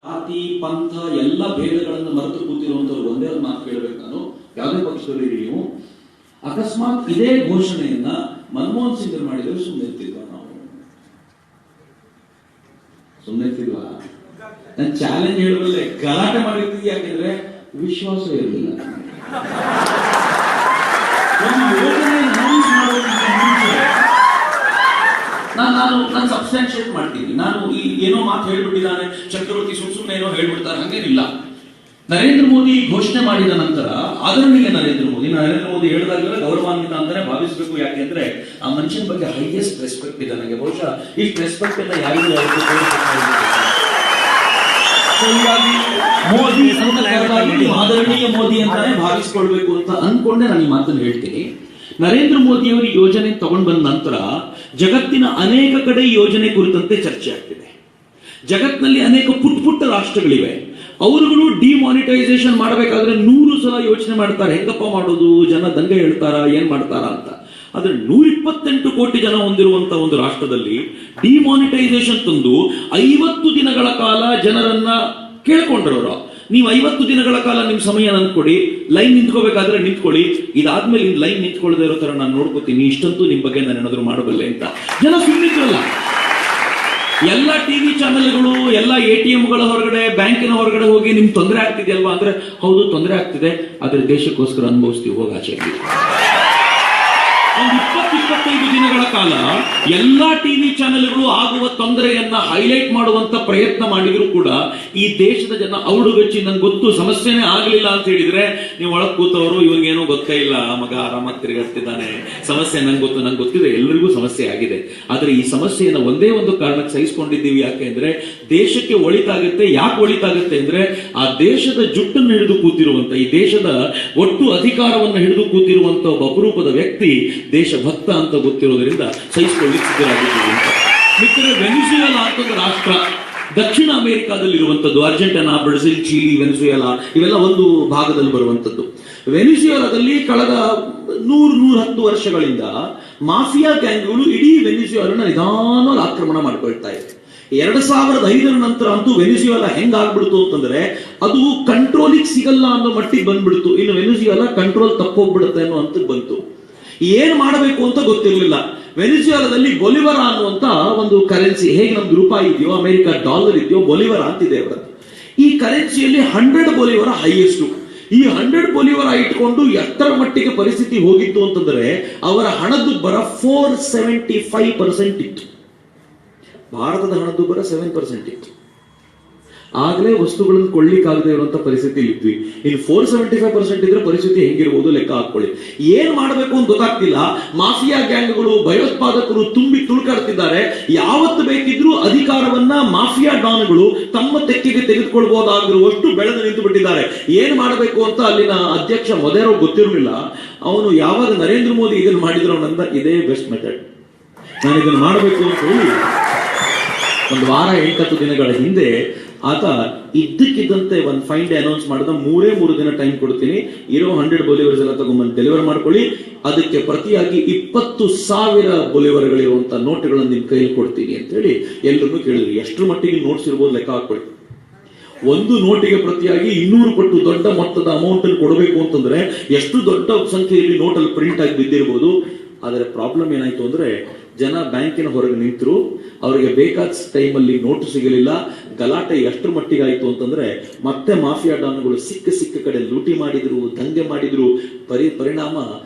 ಜಾತಿ ಪಂಥ ಎಲ್ಲ ಭೇದಗಳನ್ನು ಮರೆತು ಕೂತಿರುವಂತವ್ರು ಒಂದೇ ಒಂದು ಮಾತು ಕೇಳಬೇಕು. ನಾನು ಯಾವುದೇ ಪಕ್ಷದಲ್ಲಿ ನೀವು ಅಕಸ್ಮಾತ್ ಇದೇ ಘೋಷಣೆಯನ್ನ ಮನಮೋಹನ್ ಸಿಂಗ್ ಮಾಡಿದ್ರೆ ಸುಮ್ಮನೆ ಇರ್ತಿದ್ವಾ? ನಾವು ಸುಮ್ಮನೆ ಇರ್ತಿದ್ವಾ? ನಾನು ಚಾಲೆಂಜ್ ಹೇಳಬಲ್ಲೆ, ಗಲಾಟೆ ಮಾಡಿರ್ತೀವಿ. ಯಾಕೆಂದ್ರೆ ವಿಶ್ವಾಸ ಇರಲಿಲ್ಲ. ನಾನು ಸಬ್ಸ್ಟಾನ್ಶಿಯೇಟ್ ಮಾಡ್ತೀನಿ. ನಾನು ಈ ಏನೋ ಮಾತು ಹೇಳ್ಬಿಟ್ಟಿದ್ದಾನೆ ಚಕ್ರವರ್ತಿ ಸುಮ್ಮನೆ ಏನೋ ಹೇಳ್ಬಿಡ್ತಾರೆ ಹಂಗೇನಿಲ್ಲ. ನರೇಂದ್ರ ಮೋದಿ ಘೋಷಣೆ ಮಾಡಿದ ನಂತರ ಆದರಣೀಯ ನರೇಂದ್ರ ಮೋದಿ ಹೇಳಿದಾಗಲೇ ಗೌರವಾನ್ವಿತ ಅಂತಾನೆ ಭಾವಿಸಬೇಕು. ಯಾಕೆಂದ್ರೆ ಆ ಮನುಷ್ಯನ ಬಗ್ಗೆ ಹೈಯೆಸ್ಟ್ ರೆಸ್ಪೆಕ್ಟ್ ಇದೆ ನನಗೆ. ಬಹುಶಃ ಇಷ್ಟು ರೆಸ್ಪೆಕ್ಟ್ ಎಲ್ಲ ಯಾರಿಗೂ ಮೋದಿ ಆದರಣೀಯ ಮೋದಿ ಅಂತಾನೆ ಭಾವಿಸ್ಕೊಳ್ಬೇಕು ಅಂತ ಅನ್ಕೊಂಡೆ ನಾನು ಈ ಮಾತನ್ನು ಹೇಳ್ತೀನಿ. ನರೇಂದ್ರ ಮೋದಿ ಅವರು ಯೋಜನೆ ತಗೊಂಡು ಬಂದ ನಂತರ ಜಗತ್ತಿನ ಅನೇಕ ಕಡೆ ಯೋಜನೆ ಕುರಿತಂತೆ ಚರ್ಚೆ ಆಗ್ತಿದೆ. ಜಗತ್ತಿನಲ್ಲಿ ಅನೇಕ ಪುಟ್ಟ ರಾಷ್ಟ್ರಗಳಿವೆ. ಅವರುಗಳು ಡಿಮಾನಿಟೈಸೇಷನ್ ಮಾಡಬೇಕಾದ್ರೆ 100 ಸಲ ಯೋಚನೆ ಮಾಡ್ತಾರೆ, ಹೆಂಗಪ್ಪ ಮಾಡೋದು, ಜನ ದಂಗೆ ಹೇಳ್ತಾರ, ಏನ್ ಮಾಡ್ತಾರ ಅಂತ. ಆದ್ರೆ 128 ಕೋಟಿ ಜನ ಹೊಂದಿರುವಂತಹ ಒಂದು ರಾಷ್ಟ್ರದಲ್ಲಿ ಡಿಮಾನಿಟೈಸೇಷನ್ ತಂದು 50 ದಿನಗಳ ಕಾಲ ಜನರನ್ನ ಕೇಳ್ಕೊಂಡ್ರವರು, ನೀವು 50 ದಿನಗಳ ಕಾಲ ನಿಮ್ ಸಮಯ ನನ್ ಕೊಡಿ, ಲೈನ್ ನಿಂತ್ಕೋಬೇಕಾದ್ರೆ ನಿಂತ್ಕೊಳ್ಳಿ, ಇದಾದ್ಮೇಲೆ ಲೈನ್ ನಿಂತ್ಕೊಳ್ಳದೆ ಇರೋ ತರ ನಾನು ನೋಡ್ಕೋತೀನಿ, ಇಷ್ಟಂತೂ ನಿಮ್ ಬಗ್ಗೆ ನಾನು ಏನಾದ್ರು ಮಾಡಬಲ್ಲೆ ಅಂತ. ಜನ ಸುಮ್ಮನಿದ್ರಲ್ಲ. ಎಲ್ಲ ಟಿವಿ ಚಾನೆಲ್ಗಳು, ಎಲ್ಲ ATMಗಳ ಹೊರಗಡೆ, ಬ್ಯಾಂಕಿನ ಹೊರಗಡೆ ಹೋಗಿ ನಿಮ್ ತೊಂದರೆ ಆಗ್ತಿದೆಯಲ್ವಾ ಅಂದ್ರೆ, ಹೌದು ತೊಂದರೆ ಆಗ್ತಿದೆ, ಆದ್ರೆ ದೇಶಕ್ಕೋಸ್ಕರ ಅನುಭವಿಸ್ತೀವಿ, ಹೋಗಿ ಆಚೆ. ಒಂದು 20-25 ದಿನಗಳ ಕಾಲ ಎಲ್ಲಾ ಟಿವಿ ಚಾನೆಲ್ಗಳು ಆಗುವ ತೊಂದರೆಯನ್ನ ಹೈಲೈಟ್ ಮಾಡುವಂತ ಪ್ರಯತ್ನ ಮಾಡಿದ್ರು ಕೂಡ ಈ ದೇಶದ ಜನ ಔಡುಗಚ್ಚಿ ನಂಗೆ ಗೊತ್ತು ಸಮಸ್ಯೆನೇ ಆಗ್ಲಿಲ್ಲ ಅಂತ ಹೇಳಿದ್ರೆ, ನೀವು ಒಳಗ್ ಕೂತವರು ಇವ್ರಿಗೇನೋ ಗೊತ್ತೇ ಇಲ್ಲ, ಮಗ ಆರಾಮಾಗಿ ತಿರುಗಾಡ್ತಿದ್ದಾನೆ, ಸಮಸ್ಯೆ ನಂಗೆ ಗೊತ್ತಿದೆ, ಎಲ್ಲರಿಗೂ ಸಮಸ್ಯೆ ಆಗಿದೆ. ಆದ್ರೆ ಈ ಸಮಸ್ಯೆಯನ್ನ ಒಂದೇ ಒಂದು ಕಾರಣಕ್ಕೆ ಸಹಿಸಿಕೊಂಡಿದ್ದೀವಿ. ಯಾಕೆ ಅಂದ್ರೆ ದೇಶಕ್ಕೆ ಒಳಿತಾಗುತ್ತೆ. ಯಾಕೆ ಒಳಿತಾಗುತ್ತೆ ಅಂದ್ರೆ ಆ ದೇಶದ ಜುಟ್ಟನ್ನು ಹಿಡಿದು ಕೂತಿರುವಂತ, ಈ ದೇಶದ ಒಟ್ಟು ಅಧಿಕಾರವನ್ನು ಹಿಡಿದು ಕೂತಿರುವಂತ ಒಬ್ಬ ಅಪರೂಪದ ವ್ಯಕ್ತಿ ದೇಶಭಕ್ತ ಅಂತ ಗೊತ್ತಿರೋದ್ರಿಂದ ಸಹಿಸಿಕೊಳ್ಳಿಕ್ಕೆ ಸಿದ್ಧರಾಗಿದ್ದೀವಿ ಅಂತ. ಮಿತ್ರರೇ, ವೆನಿಜುವೆಲಾ ಅಂತ ಒಂದು ರಾಷ್ಟ್ರ ದಕ್ಷಿಣ ಅಮೆರಿಕಾದಲ್ಲಿರುವಂತದ್ದು. ಅರ್ಜೆಂಟೈನಾ, ಬ್ರೆಜಿಲ್, ಚಿಲಿ, ವೆನಿಜುವೆಲಾ ಇವೆಲ್ಲ ಒಂದು ಭಾಗದಲ್ಲಿ ಬರುವಂತದ್ದು. ವೆನಿಜುವೆಲಾದಲ್ಲಿ ಕಳೆದ 110 ವರ್ಷಗಳಿಂದ ಮಾಫಿಯಾ ಗ್ಯಾಂಗ್ಗಳು ಇಡೀ ವೆನಿಜುವೆಲಾನ ನಿಧಾನವಾಗಿ ಆಕ್ರಮಣ ಮಾಡ್ಕೊಳ್ತಾ ಇದೆ. 2005 ನಂತರ ಅಂತೂ ವೆನಿಜುವೆಲಾ ಹೆಂಗಾಗ್ಬಿಡ್ತು ಅಂತಂದ್ರೆ ಅದು ಕಂಟ್ರೋಲಿಗೆ ಸಿಗಲ್ಲ ಅನ್ನೋ ಮಟ್ಟಿಗೆ ಬಂದ್ಬಿಡ್ತು. ಇನ್ನು ವೆನಿಜುವೆಲಾ ಕಂಟ್ರೋಲ್ ತಪ್ಪೋಗ್ಬಿಡುತ್ತೆ ಅನ್ನೋ ಅಂತಕ್ಕೆ ಬಂತು. ಏನ್ ಮಾಡಬೇಕು ಅಂತ ಗೊತ್ತಿರಲಿಲ್ಲ. ವೆನಿಜುವೆಲಾದಲ್ಲಿ ಬೊಲಿವರ ಅನ್ನುವಂತ ಒಂದು ಕರೆನ್ಸಿ, ಹೇಗೆ ನಮ್ದು ರೂಪಾಯಿ ಇದೆಯೋ, ಅಮೆರಿಕ ಡಾಲರ್ ಇದೆಯೋ, ಬೊಲಿವರ ಅಂತಿದೆ ಅವರದ್ದು. ಈ ಕರೆನ್ಸಿಯಲ್ಲಿ 100 ಬೊಲಿವರ ಹೈಯೆಸ್ಟ್. ಈ 100 ಬೊಲಿವರ ಇಟ್ಕೊಂಡು ಎಷ್ಟರ ಮಟ್ಟಿಗೆ ಪರಿಸ್ಥಿತಿ ಹೋಗಿತ್ತು ಅಂತಂದ್ರೆ ಅವರ ಹಣದುಬ್ಬರ 475% ಇತ್ತು. ಭಾರತದ ಹಣದುಬ್ಬರ 7% ಇತ್ತು. ಆಗ್ಲೇ ವಸ್ತುಗಳನ್ನು ಕೊಳ್ಳಿಕ್ಕಾಗದೆ ಇರುವಂತ ಪರಿಸ್ಥಿತಿ ಇದ್ವಿ. ಇನ್ನು 475% ಇದ್ರೆ ಪರಿಸ್ಥಿತಿ ಹೆಂಗಿರ್ಬೋದು ಲೆಕ್ಕ ಹಾಕೊಳ್ಳಿ. ಏನ್ ಮಾಡಬೇಕು ಅಂತ ಗೊತ್ತಾಗ್ತಿಲ್ಲ. ಮಾಫಿಯಾ ಗ್ಯಾಂಗ್ಗಳು, ಭಯೋತ್ಪಾದಕರು ತುಂಬಿ ತುಳ್ಕಾಡ್ತಿದ್ದಾರೆ. ಯಾವತ್ತು ಬೇಕಿದ್ರೂ ಅಧಿಕಾರವನ್ನ ಮಾಫಿಯಾ ಡಾನ್ಗಳು ತಮ್ಮ ತೆಕ್ಕೆಗೆ ತೆಗೆದುಕೊಳ್ಬಹುದಾಗಿರುವಷ್ಟು ಬೆಳೆದು ನಿಂತು ಬಿಟ್ಟಿದ್ದಾರೆ. ಏನ್ ಮಾಡಬೇಕು ಅಂತ ಅಲ್ಲಿನ ಅಧ್ಯಕ್ಷ ಮೊದೇರೋ ಗೊತ್ತಿರಲಿಲ್ಲ. ಅವನು ಯಾವಾಗ ನರೇಂದ್ರ ಮೋದಿ ಇದನ್ನು ಮಾಡಿದ್ರು ಅವನಂದ, ಇದೇ ಬೆಸ್ಟ್ ಮೆಥಡ್, ನಾನು ಇದನ್ನು ಮಾಡಬೇಕು ಅಂತ ಹೇಳಿ ಒಂದು ವಾರ 8-10 ದಿನಗಳ ಹಿಂದೆ ಆತ ಇದ್ದಕ್ಕಿದ್ದಂತೆ ಒಂದು ಫೈನ್ ಡೇ ಅನೌನ್ಸ್ ಮಾಡಿದ. 3 ದಿನ ಟೈಮ್ ಕೊಡ್ತೀನಿ, ಇರೋ 100 ಬೊಲಿವರ್ಸ್ ಎಲ್ಲ ತಗೊಂಡ್ಬಂದು ಡೆಲಿವರ್ ಮಾಡ್ಕೊಳ್ಳಿ, ಅದಕ್ಕೆ ಪ್ರತಿಯಾಗಿ 20,000 ಬೊಲಿವರ್ಗಳಿರುವಂತ ನೋಟ್ಗಳನ್ನು ನಿಮ್ ಕೈಲಿ ಕೊಡ್ತೀನಿ ಅಂತ ಹೇಳಿ ಎಲ್ಲರನ್ನು ಕೇಳಿದ್ರಿ. ಎಷ್ಟರ ಮಟ್ಟಿಗೆ ನೋಟ್ಸ್ ಇರ್ಬೋದು ಲೆಕ್ಕ ಹಾಕೊಳ್ಳಿ. ಒಂದು ನೋಟಿಗೆ ಪ್ರತಿಯಾಗಿ 200 ಪಟ್ಟು ದೊಡ್ಡ ಮೊತ್ತದ ಅಮೌಂಟ್ ಅನ್ನು ಕೊಡಬೇಕು ಅಂತಂದ್ರೆ ಎಷ್ಟು ದೊಡ್ಡ ಸಂಖ್ಯೆಯಲ್ಲಿ ನೋಟಲ್ಲಿ ಪ್ರಿಂಟ್ ಆಗಿ ಬಿದ್ದಿರಬಹುದು. ಆದರೆ ಪ್ರಾಬ್ಲಮ್ ಏನಾಯ್ತು ಅಂದ್ರೆ ಜನ ಬ್ಯಾಂಕಿನ ಹೊರಗೆ ನಿಂತರು, ಅವರಿಗೆ ಬೇಕಾದ ಟೈಮಲ್ಲಿ ನೋಟು ಸಿಗಲಿಲ್ಲ. ಗಲಾಟೆ ಎಷ್ಟರ ಮಟ್ಟಿಗೆ ಆಯ್ತು ಅಂತಂದ್ರೆ ಮತ್ತೆ ಮಾಫಿಯಾ ಡಾನ್ಗಳು ಸಿಕ್ಕ ಕಡೆ ಲೂಟಿ ಮಾಡಿದ್ರು, ದಂಗೆ ಮಾಡಿದ್ರು. ಪರಿಣಾಮ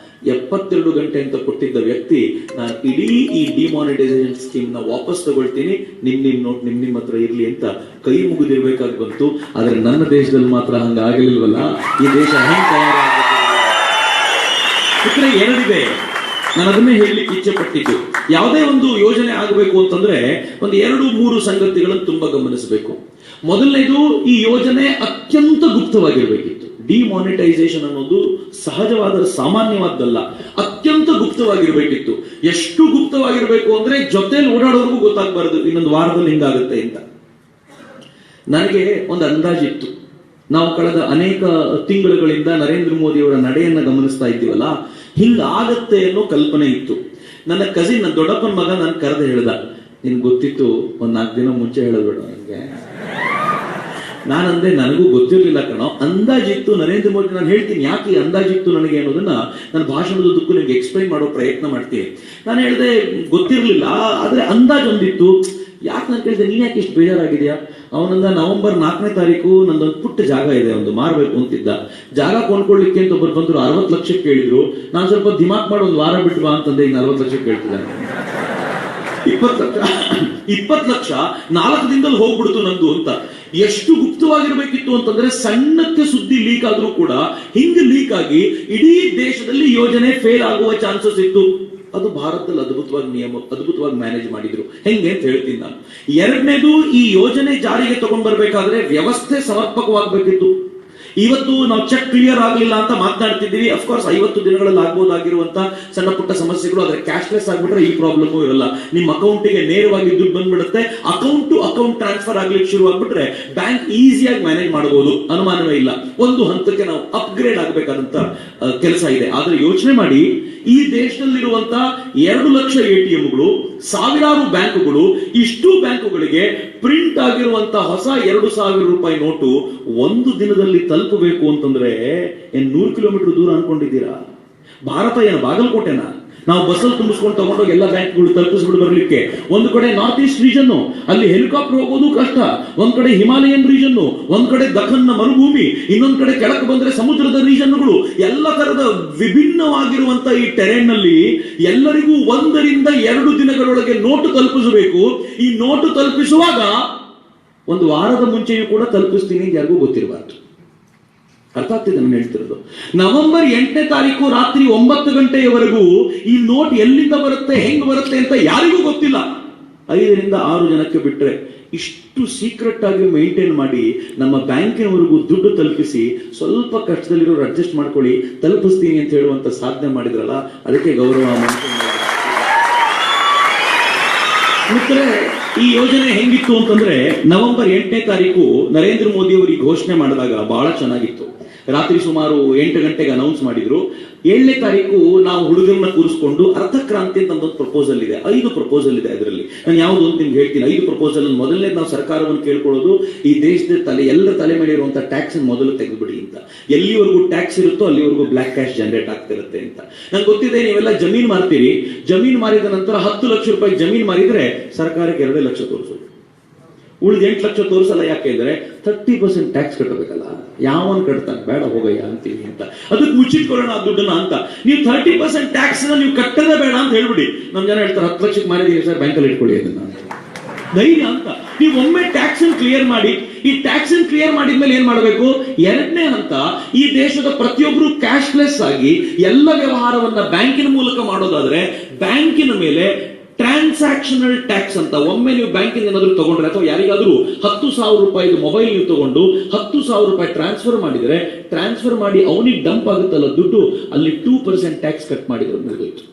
72 ಗಂಟೆ ಅಂತ ಕೊಟ್ಟಿದ್ದ ವ್ಯಕ್ತಿ, ನಾನು ಇಡೀ ಈ ಡಿಮಾನಿಟೈಸೇಷನ್ ಸ್ಕೀಮ್ ನ ವಾಪಸ್ ತಗೊಳ್ತೀನಿ, ನಿಮ್ ನೋಟ್ ನಿಮ್ ಹತ್ರ ಇರ್ಲಿ ಅಂತ ಕೈ ಮುಗಿದಿರ್ಬೇಕಾಗಿ ಬಂತು. ಆದ್ರೆ ನನ್ನ ದೇಶದಲ್ಲಿ ಮಾತ್ರ ಹಂಗ ಆಗಲಿಲ್ವಲ್ಲ. ಈ ದೇಶ ಹೆಂಗ್ ತಯಾರಾಗುತ್ತೆ ಎರಡಿದೆ. ನಾನು ಅದನ್ನೇ ಹೇಳಲಿಕ್ಕೆ ಇಚ್ಛೆ ಪಟ್ಟಿದ್ದು. ಯಾವುದೇ ಒಂದು ಯೋಜನೆ ಆಗಬೇಕು ಅಂತಂದ್ರೆ ಒಂದು 2-3 ಸಂಗತಿಗಳನ್ನು ತುಂಬಾ ಗಮನಿಸಬೇಕು. ಮೊದಲನೇದು, ಈ ಯೋಜನೆ ಅತ್ಯಂತ ಗುಪ್ತವಾಗಿರ್ಬೇಕಿತ್ತು. ಡಿಮಾನಿಟೈಸೇಷನ್ ಅನ್ನೋದು ಸಹಜವಾದ ಸಾಮಾನ್ಯವಾದ್ದಲ್ಲ, ಅತ್ಯಂತ ಗುಪ್ತವಾಗಿರ್ಬೇಕಿತ್ತು. ಎಷ್ಟು ಗುಪ್ತವಾಗಿರ್ಬೇಕು ಅಂದ್ರೆ ಜೊತೆಲಿ ಓಡಾಡೋರ್ಗೂ ಗೊತ್ತಾಗಬಾರದು ಇನ್ನೊಂದು ವಾರದಲ್ಲಿ ಹಿಂಗಾಗುತ್ತೆ ಅಂತ. ನನಗೆ ಒಂದು ಅಂದಾಜಿತ್ತು. ನಾವು ಕಳೆದ ಅನೇಕ ತಿಂಗಳುಗಳಿಂದ ನರೇಂದ್ರ ಮೋದಿ ಅವರ ನಡೆಯನ್ನ ಗಮನಿಸ್ತಾ ಇದ್ದೀವಲ್ಲ, ಹಿಂಗಾಗತ್ತೆ ಅನ್ನೋ ಕಲ್ಪನೆ ಇತ್ತು. ನನ್ನ ಕಸಿನ್, ನನ್ನ ದೊಡ್ಡಪ್ಪನ ಮಗ ನಾನು ಕರೆದು ಹೇಳ್ದ, ನಿನ್ಗೆ ಗೊತ್ತಿತ್ತು, 1-4 ದಿನ ಮುಂಚೆ ಹೇಳಬೇಡ ನನಗೆ, ನಾನಂದೆ ನನಗೂ ಗೊತ್ತಿರಲಿಲ್ಲ ಕಣೋ, ಅಂದಾಜಿತ್ತು ನರೇಂದ್ರ ಮೋದಿ. ನಾನು ಹೇಳ್ತೀನಿ ಯಾಕೆ ಅಂದಾಜಿತ್ತು ನನಗೆ ಅನ್ನೋದನ್ನ ನನ್ನ ಭಾಷಣದುದ್ದಕ್ಕೂ ನಿಮ್ಗೆ ಎಕ್ಸ್ಪ್ಲೈನ್ ಮಾಡೋ ಪ್ರಯತ್ನ ಮಾಡ್ತೀನಿ. ನಾನು ಹೇಳಿದೆ ಗೊತ್ತಿರಲಿಲ್ಲ, ಆದ್ರೆ ಅಂದಾಜೊಂದಿತ್ತು. ಯಾಕೆ ನಾನು ಕೇಳಿದೆ, ನೀನ್ ಯಾಕೆ ಇಷ್ಟು ಬೇಜಾರಾಗಿದೆಯಾ? ಅವನಂದ, ನವೆಂಬರ್ 4ನೇ ತಾರೀಕು ನಂದೊಂದು ಪುಟ್ಟ ಜಾಗ ಇದೆ, ಒಂದು ಮಾರಬೇಕು ಅಂತಿದ್ದ. ಜಾಗ ಕೊಂಡ್ಕೊಳ್ಳಿಕ್ಕೆ ಅಂತ ಒಬ್ಬರು ಬಂದ್ರು, 60 ಲಕ್ಷಕ್ಕೆ ಕೇಳಿದ್ರು. ನಾನು ಸ್ವಲ್ಪ ದಿಮಾಕ್ ಮಾಡಿ ಒಂದು ವಾರ ಬಿಟ್ಟು ಬಾ ಅಂತಂದೆ, ಈಗ 40 ಲಕ್ಷಕ್ಕೆ ಕೇಳ್ತಿದ್ದಾನೆ. 20 ಲಕ್ಷ 4 ದಿನದಲ್ಲಿ ಹೋಗ್ಬಿಡ್ತು ನಂದು ಅಂತ. ಎಷ್ಟು ಗುಪ್ತವಾಗಿರ್ಬೇಕಿತ್ತು ಅಂತಂದ್ರೆ, ಸಣ್ಣಕ್ಕೆ ಸುದ್ದಿ ಲೀಕ್ ಆದ್ರೂ ಕೂಡ ಹಿಂಗ್ ಲೀಕ್ ಆಗಿ ಇಡೀ ದೇಶದಲ್ಲಿ ಯೋಜನೆ ಫೇಲ್ ಆಗುವ ಚಾನ್ಸಸ್ ಇತ್ತು. ಅದು ಭಾರತದಲ್ಲಿ ಅದ್ಭುತವಾಗಿ ಮ್ಯಾನೇಜ್ ಮಾಡಿದ್ರು. ಹೆಂಗೆ ಅಂತ ಹೇಳ್ತೀನಿ ನಾನು. ಎರಡನೇದು, ಈ ಯೋಜನೆ ಜಾರಿಗೆ ತಗೊಂಡ್ ಬರ್ಬೇಕಾದ್ರೆ ವ್ಯವಸ್ಥೆ ಸಮರ್ಪಕವಾಗಬೇಕಿತ್ತು. ಇವತ್ತು ನಾವು ಚೆಕ್ ಕ್ಲಿಯರ್ ಆಗಲಿಲ್ಲ ಅಂತ ಮಾತನಾಡ್ತಿದ್ದೀವಿ. ಅಫ್ಕೋರ್ಸ್ 50 ದಿನಗಳಲ್ಲಿ ಆಗ್ಬೋದಾಗಿರುವಂತ ಸಣ್ಣ ಪುಟ್ಟ ಸಮಸ್ಯೆಗಳು, ಆದ್ರೆ ಕ್ಯಾಶ್ಲೆಸ್ ಆಗ್ಬಿಟ್ರೆ ಈ ಪ್ರಾಬ್ಲಮ್ ಇರಲ್ಲ. ನಿಮ್ಮ ಅಕೌಂಟಿಗೆ ನೇರವಾಗಿ ದುಡ್ಡು ಬಂದ್ಬಿಡುತ್ತೆ. ಅಕೌಂಟ್ ಟು ಅಕೌಂಟ್ ಟ್ರಾನ್ಸ್ಫರ್ ಆಗ್ಲಿಕ್ಕೆ ಶುರು ಆಗ್ಬಿಟ್ರೆ ಬ್ಯಾಂಕ್ ಈಸಿಯಾಗಿ ಮ್ಯಾನೇಜ್ ಮಾಡಬಹುದು, ಅನುಮಾನವೇ ಇಲ್ಲ. ಒಂದು ಹಂತಕ್ಕೆ ನಾವು ಅಪ್ಗ್ರೇಡ್ ಆಗಬೇಕಾದಂತ ಕೆಲಸ ಇದೆ. ಆದ್ರೆ ಯೋಚನೆ ಮಾಡಿ, ಈ ದೇಶದಲ್ಲಿರುವಂತ 2 ಲಕ್ಷ ATMಗಳು, ಸಾವಿರಾರು ಬ್ಯಾಂಕುಗಳು, ಇಷ್ಟು ಬ್ಯಾಂಕುಗಳಿಗೆ ಪ್ರಿಂಟ್ ಆಗಿರುವಂತ ಹೊಸ 2,000 ರೂಪಾಯಿ ನೋಟು ಒಂದು ದಿನದಲ್ಲಿ ತಲುಪಬೇಕು ಅಂತಂದ್ರೆ 100 ಕಿಲೋಮೀಟರ್ ದೂರ ಅನ್ಕೊಂಡಿದ್ದೀರಾ? ಭಾರತ ಏನು ಬಾಗಲಕೋಟೆನಾ? ನಾವು ಬಸ್ಸಲ್ಲಿ ತುಂಬಿಸ್ಕೊಂಡು ತಗೊಂಡೋಗಿ ಎಲ್ಲ ಬ್ಯಾಂಕ್ಗಳು ತಲುಪಿಸ್ಬಿಟ್ಟು ಬರ್ಲಿಕ್ಕೆ. ಒಂದು ಕಡೆ ನಾರ್ತ್ ಈಸ್ಟ್ ರೀಜನ್, ಅಲ್ಲಿ ಹೆಲಿಕಾಪ್ಟರ್ ಹೋಗೋದು ಕಷ್ಟ. ಒಂದ್ ಕಡೆ ಹಿಮಾಲಯನ್ ರೀಜನ್, ಒಂದ್ ಕಡೆ ದಖನ್ನ ಮರುಭೂಮಿ, ಇನ್ನೊಂದ್ ಕಡೆ ಕೆಳಕ್ಕೆ ಬಂದ್ರೆ ಸಮುದ್ರದ ರೀಜನ್ಗಳು. ಎಲ್ಲ ತರದ ವಿಭಿನ್ನವಾಗಿರುವಂತ ಈ ಟೆರೇನ್ ನಲ್ಲಿ ಎಲ್ಲರಿಗೂ 1 ರಿಂದ 2 ದಿನಗಳೊಳಗೆ ನೋಟು ತಲುಪಿಸಬೇಕು. ಈ ನೋಟು ತಲುಪಿಸುವಾಗ ಒಂದು ವಾರದ ಮುಂಚೆಯೂ ಕೂಡ ತಲುಪಿಸ್ತೀನಿ, ಯಾರಿಗೂ ಗೊತ್ತಿರಬಾರ್ದು. ಅರ್ಥ ಆಗ್ತಿದೆ ನಾನು ಹೇಳ್ತಿರೋದು. ನವೆಂಬರ್ 8ನೇ ತಾರೀಕು ರಾತ್ರಿ 9 ಗಂಟೆಯವರೆಗೂ ಈ ನೋಟ್ ಎಲ್ಲಿಂದ ಬರುತ್ತೆ, ಹೆಂಗ್ ಬರುತ್ತೆ ಅಂತ ಯಾರಿಗೂ ಗೊತ್ತಿಲ್ಲ. 5 ರಿಂದ 6 ಜನಕ್ಕೆ ಬಿಟ್ರೆ ಇಷ್ಟು ಸೀಕ್ರೆಟ್ ಆಗಿ ಮೇಂಟೈನ್ ಮಾಡಿ ನಮ್ಮ ಬ್ಯಾಂಕಿನವರೆಗೂ ದುಡ್ಡು ತಲುಪಿಸಿ, ಸ್ವಲ್ಪ ಕಷ್ಟದಲ್ಲಿರೋರು ಅಡ್ಜಸ್ಟ್ ಮಾಡ್ಕೊಳ್ಳಿ, ತಲುಪಿಸ್ತೀನಿ ಅಂತ ಹೇಳುವಂತ ಸಾಧನೆ ಮಾಡಿದ್ರಲ್ಲ, ಅದಕ್ಕೆ ಗೌರವ. ಮಿತ್ರರೇ, ಈ ಯೋಜನೆ ಹೆಂಗಿತ್ತು ಅಂತಂದ್ರೆ, ನವೆಂಬರ್ 8ನೇ ತಾರೀಕು ನರೇಂದ್ರ ಮೋದಿ ಅವರು ಈ ಘೋಷಣೆ ಮಾಡಿದಾಗ ಬಹಳ ಚೆನ್ನಾಗಿತ್ತು. ರಾತ್ರಿ ಸುಮಾರು 8 ಗಂಟೆಗೆ ಅನೌನ್ಸ್ ಮಾಡಿದ್ರು. 7ನೇ ತಾರೀಕು ನಾವು ಹುಡುಗರನ್ನ ಕೂರಿಸ್ಕೊಂಡು ಅರ್ಥಕ್ರಾಂತಿ ಅಂತ ಒಂದು ಪ್ರಪೋಸಲ್ ಇದೆ. 5 ಪ್ರಪೋಸಲ್ ಇದೆ ಅದರಲ್ಲಿ. ನಾನು ಯಾವ್ದು ಅಂತ ನಿಮ್ಗೆ ಹೇಳ್ತೀನಿ. 5 ಪ್ರಪೋಸಲ್. ಮೊದಲನೇ ನಾವು ಸರ್ಕಾರವನ್ನು ಕೇಳ್ಕೊಳ್ಳೋದು, ಈ ದೇಶದ ಎಲ್ಲರ ತಲೆ ಮೇಲೆ ಇರುವಂತಹ ಟ್ಯಾಕ್ಸ್ ಮೊದಲು ತೆಗೆದುಬಿಡಿ ಅಂತ. ಎಲ್ಲಿವರೆಗೂ ಟ್ಯಾಕ್ಸ್ ಇರುತ್ತೋ ಅಲ್ಲಿವರೆಗೂ ಬ್ಲಾಕ್ ಕ್ಯಾಶ್ ಜನರೇಟ್ ಆಗ್ತಿರುತ್ತೆ ಅಂತ. ನಂಗೆ ಗೊತ್ತಿದೆ, ನೀವೆಲ್ಲ ಜಮೀನ್ ಮಾರ್ತೀರಿ. ಜಮೀನ್ ಮಾರಿದ ನಂತರ 10 ಲಕ್ಷ ರೂಪಾಯಿ ಜಮೀನ್ ಮಾರಿದ್ರೆ ಸರ್ಕಾರಕ್ಕೆ 2 ಲಕ್ಷ ತೋರಿಸೋದು, ಉಳಿದ 8 ಲಕ್ಷ ತೋರಿಸಲ್ಲ. ಯಾಕೆಂದ್ರೆ 30% ಟ್ಯಾಕ್ಸ್ ಕಟ್ಟಬೇಕಲ್ಲ. ಯಾವನ್ ಕಟ್ತಾನೆ, ಬೇಡ ಹೋಗಯ್ಯ ಅಂತೀವಿ ಅಂತ. ಅದಕ್ಕೆ ಮುಚ್ಚಿಟ್ಕೊಳ್ಳೋಣ ಆ ದುಡ್ಡನ್ನ ಅಂತ. ನೀವು 30% ಟ್ಯಾಕ್ಸ್ ನೀವು ಕಟ್ಟದೇ ಬೇಡ ಅಂತ ಹೇಳ್ಬಿಡಿ. ನಮ್ ಜನ ಹೇಳ್ತಾರೆ 10 ಲಕ್ಷಕ್ಕೆ ಮಾರಿದೀವಿ ಸರ್, ಬ್ಯಾಂಕಲ್ಲಿ ಇಟ್ಕೊಳ್ಳಿ ಅದನ್ನ, ಧೈರ್ಯ ಅಂತ. ನೀವು ಒಮ್ಮೆ ಟ್ಯಾಕ್ಸ್ ಕ್ಲಿಯರ್ ಮಾಡಿ. ಈ ಟ್ಯಾಕ್ಸ್ ಕ್ಲಿಯರ್ ಮಾಡಿದ್ಮೇಲೆ ಏನ್ ಮಾಡಬೇಕು? 2ನೇ ಹಂತ, ಈ ದೇಶದ ಪ್ರತಿಯೊಬ್ಬರು ಕ್ಯಾಶ್ಲೆಸ್ ಆಗಿ ಎಲ್ಲ ವ್ಯವಹಾರವನ್ನ ಬ್ಯಾಂಕಿನ ಮೂಲಕ ಮಾಡೋದಾದ್ರೆ, ಬ್ಯಾಂಕಿನ ಮೇಲೆ ಟ್ರಾನ್ಸಾಕ್ಷನಲ್ ಟ್ಯಾಕ್ಸ್ ಅಂತ. ಒಮ್ಮೆ ನೀವು ಬ್ಯಾಂಕಿಂದ ಏನಾದ್ರು ತಗೊಂಡ್ರೆ, ಅಥವಾ ಯಾರಿಗಾದ್ರೂ 10,000 ರೂಪಾಯಿ ಮೊಬೈಲ್ ನೀವು ತಗೊಂಡು 10,000 ರೂಪಾಯಿ ಟ್ರಾನ್ಸ್ಫರ್ ಮಾಡಿದ್ರೆ, ಟ್ರಾನ್ಸ್ಫರ್ ಮಾಡಿ ಅವನಿಗೆ ಡಂಪ್ ಆಗುತ್ತಲ್ಲ ದುಡ್ಡು, ಅಲ್ಲಿ 2% ಟ್ಯಾಕ್ಸ್ ಕಟ್ ಮಾಡಿದ್ರೆ ಮುಗಿದೋಯ್ತು,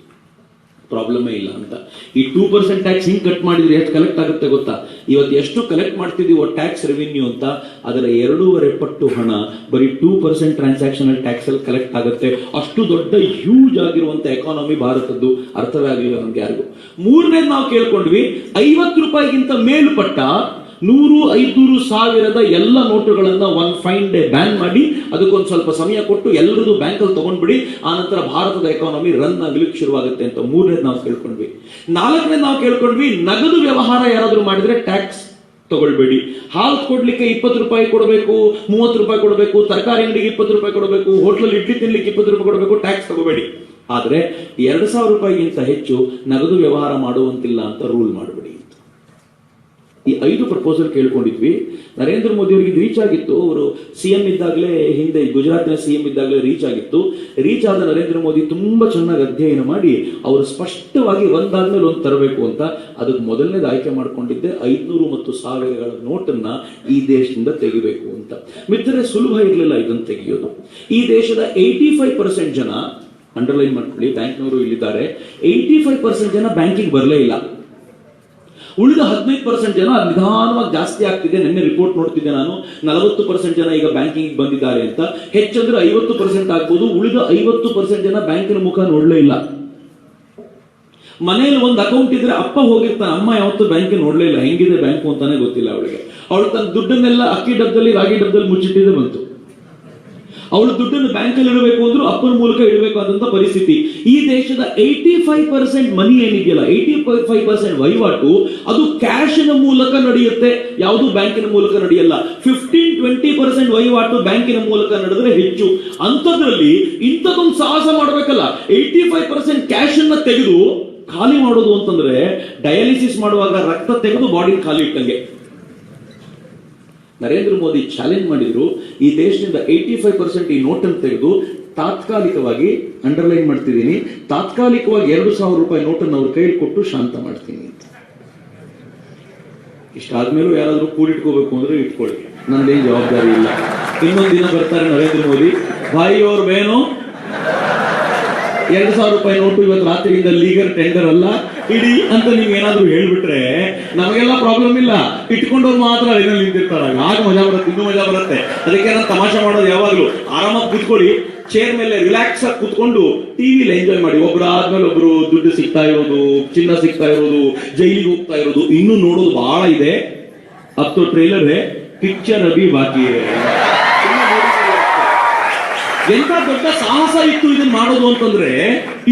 ಪ್ರಾಬ್ಲಮೇ ಇಲ್ಲ ಅಂತ. ಈ 2% ಟ್ಯಾಕ್ಸ್ ಹಿಂಗ್ ಕಟ್ ಮಾಡಿದ್ರೆ ಎಷ್ಟು ಕಲೆಕ್ಟ್ ಆಗುತ್ತೆ ಗೊತ್ತಾ? ಇವತ್ತು ಎಷ್ಟು ಕಲೆಕ್ಟ್ ಮಾಡ್ತಿದೀವೋ ಟ್ಯಾಕ್ಸ್ ರೆವಿನ್ಯೂ ಅಂತ, ಅದರ 2.5 ಪಟ್ಟು ಹಣ ಬರೀ 2% ಟ್ರಾನ್ಸಾಕ್ಷನಲ್ ಟ್ಯಾಕ್ಸ್ ಅಲ್ಲಿ ಕಲೆಕ್ಟ್ ಆಗುತ್ತೆ. ಅಷ್ಟು ದೊಡ್ಡ ಹ್ಯೂಜ್ ಆಗಿರುವಂತ ಎಕಾನಮಿ ಭಾರತದ್ದು. ಅರ್ಥವೇ ಆಗಲಿಲ್ಲ ನಮ್ಗೆ ಯಾರಿಗೂ. 3ನೇದು ನಾವು ಕೇಳ್ಕೊಂಡ್ವಿ, 50 ರೂಪಾಯಿಗಿಂತ ಮೇಲ್ಪಟ್ಟ 100, 500, 1000 ಎಲ್ಲ ನೋಟುಗಳನ್ನ ಒಂದು ಫೈನ್ ಡೇ ಬ್ಯಾನ್ ಮಾಡಿ, ಅದಕ್ಕೊಂದು ಸ್ವಲ್ಪ ಸಮಯ ಕೊಟ್ಟು ಎಲ್ಲರದು ಬ್ಯಾಂಕಲ್ಲಿ ತಗೊಂಡ್ಬಿಡಿ, ಆನಂತರ ಭಾರತದ ಎಕಾನಮಿ ರನ್ ಆಗ್ಲಿಕ್ಕೆ ಶುರುವಾಗುತ್ತೆ ಅಂತ 3ನೇದು ನಾವು ಕೇಳ್ಕೊಂಡ್ವಿ. 4ನೇದು ನಾವು ಕೇಳ್ಕೊಂಡ್ವಿ, ನಗದು ವ್ಯವಹಾರ ಯಾರಾದ್ರೂ ಮಾಡಿದ್ರೆ ಟ್ಯಾಕ್ಸ್ ತಗೊಳ್ಬೇಡಿ. ಹಾಲು ಕೊಡ್ಲಿಕ್ಕೆ 20 ರೂಪಾಯಿ ಕೊಡಬೇಕು, 30 ರೂಪಾಯಿ ಕೊಡಬೇಕು, ತರಕಾರಿ ಅಂಗಡಿಗೆ 20 ರೂಪಾಯಿ ಕೊಡಬೇಕು, ಹೋಟ್ಲಲ್ಲಿ ಇಡ್ಲಿ ತಿನ್ಲಿಕ್ಕೆ 20 ರೂಪಾಯಿ ಕೊಡಬೇಕು, ಟ್ಯಾಕ್ಸ್ ತಗೋಬೇಡಿ. ಆದ್ರೆ 2,000 ರೂಪಾಯಿಗಿಂತ ಹೆಚ್ಚು ನಗದು ವ್ಯವಹಾರ ಮಾಡುವಂತಿಲ್ಲ ಅಂತ ರೂಲ್ ಮಾಡಬೇಡಿ. ಈ 5 ಪ್ರಪೋಸಲ್ ಕೇಳ್ಕೊಂಡಿದ್ವಿ. ನರೇಂದ್ರ ಮೋದಿ ಅವರಿಗೆ ರೀಚ್ ಆಗಿತ್ತು. ಅವರು ಸಿಎಂ ಇದ್ದಾಗಲೇ, ಹಿಂದೆ ಗುಜರಾತ್ನ ಸಿಎಂ ಇದ್ದಾಗಲೇ ರೀಚ್ ಆಗಿತ್ತು. ರೀಚ್ ಆದ ನರೇಂದ್ರ ಮೋದಿ ತುಂಬಾ ಚೆನ್ನಾಗಿ ಅಧ್ಯಯನ ಮಾಡಿ ಅವರು ಸ್ಪಷ್ಟವಾಗಿ ಒಂದಾದ್ಮೇಲೆ ಒಂದು ತರಬೇಕು ಅಂತ, ಅದಕ್ಕೆ ಮೊದಲನೇದು ಆಯ್ಕೆ ಮಾಡ್ಕೊಂಡಿದ್ದೆ 500 ಮತ್ತು 1000ಗಳ ನೋಟನ್ನ ಈ ದೇಶದಿಂದ ತೆಗಿಬೇಕು ಅಂತ. ಮಿತ್ರರೇ, ಸುಲಭ ಇರಲಿಲ್ಲ ಇದನ್ನು ತೆಗೆಯೋದು. ಈ ದೇಶದ 85% ಜನ, ಅಂಡರ್ಲೈನ್ ಮಾಡ್ಕೊಳ್ಳಿ, ಬ್ಯಾಂಕ್ನವರು ಇಲ್ಲಿದ್ದಾರೆ, 85% ಜನ ಬ್ಯಾಂಕಿಗೆ ಬರಲೇ ಇಲ್ಲ. ಉಳಿದ 15% ಜನ ನಿಧಾನವಾಗಿ ಜಾಸ್ತಿ ಆಗ್ತಿದೆ. ನಿನ್ನೆ ರಿಪೋರ್ಟ್ ನೋಡ್ತಿದ್ದೆ ನಾನು, 40% ಜನ ಈಗ ಬ್ಯಾಂಕಿಂಗ್ ಬಂದಿದ್ದಾರೆ ಅಂತ. ಹೆಚ್ಚಂದ್ರೆ 50% ಆಗ್ಬೋದು. ಉಳಿದ 50% ಜನ ಬ್ಯಾಂಕಿನ ಮುಖ ನೋಡಲೇ ಇಲ್ಲ. ಮನೇಲಿ ಒಂದು ಅಕೌಂಟ್ ಇದ್ರೆ ಅಪ್ಪ ಹೋಗಿರ್ತಾನೆ, ಅಮ್ಮ ಯಾವತ್ತೂ ಬ್ಯಾಂಕ್ ನೋಡ್ಲೇ ಇಲ್ಲ, ಹೆಂಗಿದೆ ಬ್ಯಾಂಕು ಅಂತಾನೆ ಗೊತ್ತಿಲ್ಲ ಅವಳಿಗೆ. ಅವಳು ತನ್ನ ದುಡ್ಡನ್ನೆಲ್ಲ ಅಕ್ಕಿ ಡಬ್ಬದಲ್ಲಿ ರಾಗಿ ಡಬ್ಬದಲ್ಲಿ ಮುಚ್ಚಿಟ್ಟಿದೆ ಬಂತು. ಅವಳು ದುಡ್ಡನ್ನು ಬ್ಯಾಂಕಲ್ಲಿ ಇಡಬೇಕು ಅಂದ್ರೂ ಅಪ್ಪನ ಮೂಲಕ ಇಡಬೇಕಾದಂತ ಪರಿಸ್ಥಿತಿ. ಈ ದೇಶದ 85% ಮನಿ ಏನಿದೆಯಲ್ಲ, 85% ವಹಿವಾಟು ಅದು ಕ್ಯಾಶಿನ ಮೂಲಕ ನಡೆಯುತ್ತೆ, ಯಾವುದು ಬ್ಯಾಂಕಿನ ಮೂಲಕ ನಡೆಯಲ್ಲ. 15-20% ವಹಿವಾಟು ಬ್ಯಾಂಕಿನ ಮೂಲಕ ನಡೆದ್ರೆ ಹೆಚ್ಚು. ಅಂಥದ್ರಲ್ಲಿ ಇಂಥದೊಂದು ಸಾಹಸ ಮಾಡಬೇಕಲ್ಲ, 85% ಕ್ಯಾಶ್ ಅನ್ನ ತೆಗೆದು ಖಾಲಿ ಮಾಡೋದು ಅಂತಂದ್ರೆ ಡಯಾಲಿಸಿಸ್ ಮಾಡುವಾಗ ರಕ್ತ ತೆಗೆದು ಬಾಡಿ ಖಾಲಿ ಇಟ್ಟಂಗೆ. ನರೇಂದ್ರ ಮೋದಿ ಚಾಲೆಂಜ್ ಮಾಡಿದ್ರು, ಈ ದೇಶದಿಂದ 85% ಈ ನೋಟನ್ನು ತೆಗೆದು ತಾತ್ಕಾಲಿಕವಾಗಿ, ಅಂಡರ್ಲೈನ್ ಮಾಡ್ತಿದ್ದೀನಿ, ತಾತ್ಕಾಲಿಕವಾಗಿ 2,000 ರೂಪಾಯಿ ನೋಟನ್ನು ಅವ್ರ ಕೈಯಲ್ಲಿ ಕೊಟ್ಟು ಶಾಂತ ಮಾಡ್ತೀನಿ ಅಂತ. ಇಷ್ಟಾದ್ಮೇಲೂ ಯಾರಾದ್ರೂ ಕೂಡಿಟ್ಕೋಬೇಕು ಅಂದ್ರೆ ಇಟ್ಕೊಳ್ಳಿ, ನಂದೇನು ಜವಾಬ್ದಾರಿ ಇಲ್ಲ. ಇನ್ನೊಂದು ದಿನ ಬರ್ತಾರೆ ನರೇಂದ್ರ ಮೋದಿ, ಭಾಯಿ ಅವ್ರ ಬೇನು 2,000 ರೂಪಾಯಿ ನೋಟು ಇವತ್ತು ರಾತ್ರಿಯಿಂದ ಲೀಗಲ್ ಟೆಂಡರ್ ಅಲ್ಲ ಇಡಿ ಅಂತ ನೀವು ಏನಾದ್ರೂ ಹೇಳ್ಬಿಟ್ರೆ ನಮಗೆಲ್ಲ ಪ್ರಾಬ್ಲಮ್ ಇಲ್ಲ, ಇಟ್ಕೊಂಡವ್ರು ಮಾತ್ರ ಅಲ್ಲಿನಲ್ಲಿ ನಿಂತಿರ್ತಾರೆ, ಆಗ ಮಜಾ ಬರುತ್ತೆ, ಇನ್ನೂ ಮಜಾ ಬರುತ್ತೆ. ಅದಕ್ಕೆ ನಾನು ತಮಾಷೆ ಮಾಡೋದು ಯಾವಾಗ್ಲೂ, ಆರಾಮಾಗಿ ಕೂತ್ಕೊಳ್ಳಿ, ಚೇರ್ ಮೇಲೆ ರಿಲ್ಯಾಕ್ಸ್ ಆಗಿ ಕೂತ್ಕೊಂಡು ಟಿವಿಲಿ ಎಂಜಾಯ್ ಮಾಡಿ. ಒಬ್ರು ಆದ್ಮೇಲೆ ಒಬ್ರು ದುಡ್ಡು ಸಿಗ್ತಾ ಇರೋದು, ಚಿನ್ನ ಸಿಗ್ತಾ ಇರೋದು, ಜೈಲಿಗೆ ಹೋಗ್ತಾ ಇರೋದು, ಇನ್ನೂ ನೋಡೋದು ಬಹಳ ಇದೆ. अब तो ट्रेलर है, पिक्चर अभी बाकी है. ಎಂತ ದೊಡ್ಡ ಸಾಹಸ ಇತ್ತು ಇದನ್ನ ಮಾಡೋದು ಅಂತಂದ್ರೆ,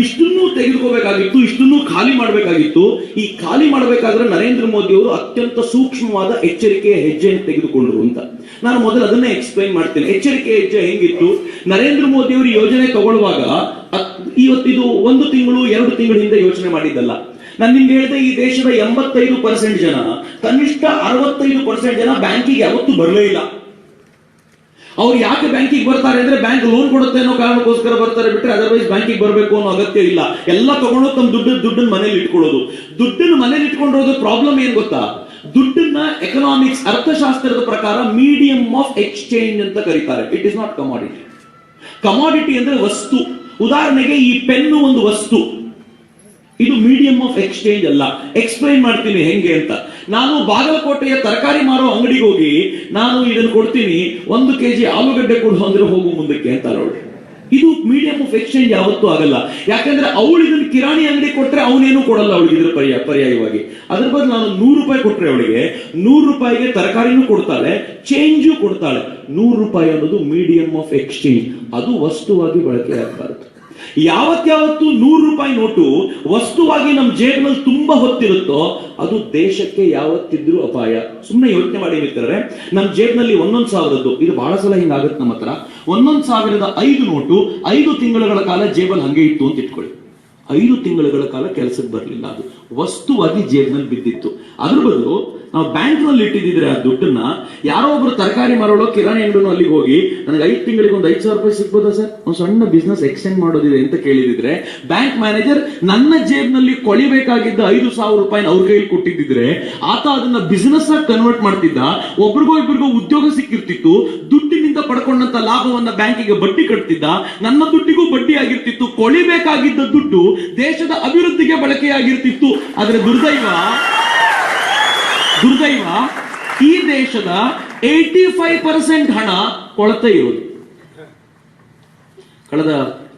ಇಷ್ಟನ್ನು ತೆಗೆದುಕೋಬೇಕಾಗಿತ್ತು, ಇಷ್ಟನ್ನು ಖಾಲಿ ಮಾಡಬೇಕಾಗಿತ್ತು. ಈ ಖಾಲಿ ಮಾಡಬೇಕಾದ್ರೆ ನರೇಂದ್ರ ಮೋದಿ ಅವರು ಅತ್ಯಂತ ಸೂಕ್ಷ್ಮವಾದ ಎಚ್ಚರಿಕೆಯ ಹೆಜ್ಜೆಯನ್ನು ತೆಗೆದುಕೊಂಡ್ರು ಅಂತ ನಾನು ಮೊದಲು ಅದನ್ನೇ ಎಕ್ಸ್ಪ್ಲೈನ್ ಮಾಡ್ತೇನೆ. ಎಚ್ಚರಿಕೆಯ ಹೆಜ್ಜೆ ಹೆಂಗಿತ್ತು, ನರೇಂದ್ರ ಮೋದಿ ಅವರು ಯೋಜನೆ ತಗೊಳ್ಳುವಾಗ ಇವತ್ತಿದು 1 ತಿಂಗಳು 2 ತಿಂಗಳ ಹಿಂದೆ ಯೋಚನೆ ಮಾಡಿದ್ದಲ್ಲ. ನಾನು ನಿಮ್ಗೆ ಹೇಳಿದೆ, ಈ ದೇಶದ 85% ಜನ, ಕನಿಷ್ಠ 65% ಜನ ಬ್ಯಾಂಕಿಗೆ ಯಾವತ್ತೂ ಬರಲೇ ಇಲ್ಲ. ಅವ್ರು ಯಾಕೆ ಬ್ಯಾಂಕಿಗೆ ಬರ್ತಾರೆ ಅಂದ್ರೆ ಬ್ಯಾಂಕ್ ಲೋನ್ ಕೊಡುತ್ತೆ ಅನ್ನೋ ಕಾರಣಕ್ಕೋಸ್ಕರ ಬರ್ತಾರೆ, ಬಿಟ್ರೆ ಅದರ್ವೈಸ್ ಬ್ಯಾಂಕಿಗೆ ಬರಬೇಕು ಅನ್ನೋ ಅಗತ್ಯ ಇಲ್ಲ. ಎಲ್ಲ ತಗೊಂಡು ತಮ್ಮ ದುಡ್ಡನ್ನು ಮನೇಲಿ ಇಟ್ಕೊಳ್ಳೋದು. ದುಡ್ಡನ್ನು ಮನೇಲಿ ಇಟ್ಕೊಂಡಿರೋದು ಪ್ರಾಬ್ಲಮ್ ಏನ್ ಗೊತ್ತಾ, ದುಡ್ಡನ್ನ ಎಕನಾಮಿಕ್ಸ್ ಅರ್ಥಶಾಸ್ತ್ರದ ಪ್ರಕಾರ ಮೀಡಿಯಂ ಆಫ್ ಎಕ್ಸ್ಚೇಂಜ್ ಅಂತ ಕರೀತಾರೆ. It is not commodity. Commodity ಅಂದ್ರೆ ವಸ್ತು. ಉದಾಹರಣೆಗೆ ಈ ಪೆನ್ನು ಒಂದು ವಸ್ತು, ಇದು ಮೀಡಿಯಂ ಆಫ್ ಎಕ್ಸ್ಚೇಂಜ್ ಅಲ್ಲ. ಎಕ್ಸ್ಪ್ಲೈನ್ ಮಾಡ್ತೀನಿ ಹೆಂಗೆ ಅಂತ. ನಾನು ಬಾಗಲಕೋಟೆಯ ತರಕಾರಿ ಮಾರೋ ಅಂಗಡಿಗೆ ಹೋಗಿ ನಾನು ಇದನ್ನು ಕೊಡ್ತೀನಿ, 1 kg ಆಲೂಗಡ್ಡೆ ಕೊಡು ಅಂದ್ರೆ ಹೋಗು ಮುಂದಕ್ಕೆ ಅಂತ ನೋಡಿ. ಇದು ಮೀಡಿಯಂ ಆಫ್ ಎಕ್ಸ್ಚೇಂಜ್ ಯಾವತ್ತೂ ಆಗಲ್ಲ. ಯಾಕಂದ್ರೆ ಅವಳು ಇದನ್ನು ಕಿರಾಣಿ ಅಂಗಡಿ ಕೊಟ್ರೆ ಅವನೇನು ಕೊಡಲ್ಲ ಅವಳಿಗೆ, ಇದ್ರ ಪರ್ಯಾಯವಾಗಿ. ಅದ್ರ ಬದಲು ನಾನು 100 ರೂಪಾಯಿ ಕೊಟ್ರೆ ಅವಳಿಗೆ 100 ರೂಪಾಯಿಗೆ ತರಕಾರಿನೂ ಕೊಡ್ತಾಳೆ, ಚೇಂಜು ಕೊಡ್ತಾಳೆ. 100 ರೂಪಾಯಿ ಅನ್ನೋದು ಮೀಡಿಯಂ ಆಫ್ ಎಕ್ಸ್ಚೇಂಜ್, ಅದು ವಸ್ತುವಾಗಿ ಬಳಕೆ ಆಗಬಾರದು. ಯಾವತ್ತು 100 ರೂಪಾಯಿ ನೋಟು ವಸ್ತುವಾಗಿ ನಮ್ಮ ಜೇಬಿನಲ್ಲಿ ತುಂಬಾ ಹೊತ್ತಿರುತ್ತೋ ಅದು ದೇಶಕ್ಕೆ ಯಾವತ್ತಿದ್ರೂ ಅಪಾಯ. ಸುಮ್ಮನೆ ಯೋಚನೆ ಮಾಡಿ ಮಿತ್ರರೇ, ನಮ್ಮ ಜೇಬಿನಲ್ಲಿ 1,000ದ್ದು, ಇದು ಬಹಳ ಸಲ ಹಿಂಗಾಗುತ್ತೆ ನಮ್ಮ ಹತ್ರ, 1,005 ನೋಟು 5 ತಿಂಗಳ ಕಾಲ ಜೇಬಲ್ಲಿ ಹಂಗೆ ಇತ್ತು ಅಂತ ಇಟ್ಕೊಳ್ಳಿ. 5 ತಿಂಗಳ ಕಾಲ ಕೆಲಸಕ್ಕೆ ಬರಲಿಲ್ಲ, ಅದು ವಸ್ತುವಾಗಿ ಜೇಬಿನಲ್ಲಿ ಬಿದ್ದಿತ್ತು. ಅದ್ರ ಬದಲು ನಾವು ಬ್ಯಾಂಕ್ ನಲ್ಲಿ ಇಟ್ಟಿದ್ರೆ ಆ ದುಡ್ಡನ್ನ, ಯಾರೋ ಒಬ್ರು ತರಕಾರಿ ಮಾರೋಳು ಕಿರಾಣಿ ಅಂಗಡಿನೂ ಅಲ್ಲಿಗೆ ಹೋಗಿ ನನಗೆ 5 ತಿಂಗಳಿಗೆ ಒಂದು 5,000 ರೂಪಾಯಿ ಸಿಗ್ಬೋದಾ ಸರ್, ಒಂದು ಸಣ್ಣ ಬಿಸ್ನೆಸ್ ಎಕ್ಸ್ಟೆಂಡ್ ಮಾಡೋದಿದೆ ಅಂತ ಕೇಳಿದಿದ್ರೆ, ಬ್ಯಾಂಕ್ ಮ್ಯಾನೇಜರ್ ನನ್ನ ಜೇಬ್ನಲ್ಲಿ ಕೊಳಿಬೇಕಾಗಿದ್ದ 5,000 ರೂಪಾಯಿನ ಅವ್ರ ಕೈಲಿ ಕೊಟ್ಟಿದ್ದಿದ್ರೆ ಆತ ಅದನ್ನ ಬಿಸ್ನೆಸ್ ಆಗಿ ಕನ್ವರ್ಟ್ ಮಾಡ್ತಿದ್ದ, ಒಬ್ರಿಗೋ ಇಬ್ಬರಿಗೋ ಉದ್ಯೋಗ ಸಿಕ್ಕಿರ್ತಿತ್ತು, ದುಡ್ಡಿನಿಂದ ಪಡ್ಕೊಂಡಂತ ಲಾಭವನ್ನ ಬ್ಯಾಂಕಿಗೆ ಬಡ್ಡಿ ಕಟ್ತಿದ್ದ, ನನ್ನ ದುಡ್ಡಿಗೂ ಬಡ್ಡಿ ಆಗಿರ್ತಿತ್ತು, ಕೊಳಿಬೇಕಾಗಿದ್ದ ದುಡ್ಡು ದೇಶದ ಅಭಿವೃದ್ಧಿಗೆ ಬಳಕೆಯಾಗಿರ್ತಿತ್ತು. ಆದ್ರೆ ದುರ್ದೈವ ಈ ದೇಶದ 85% ಹಣ ಕೊಳತೆ ಇರೋದು. ಕಳೆದ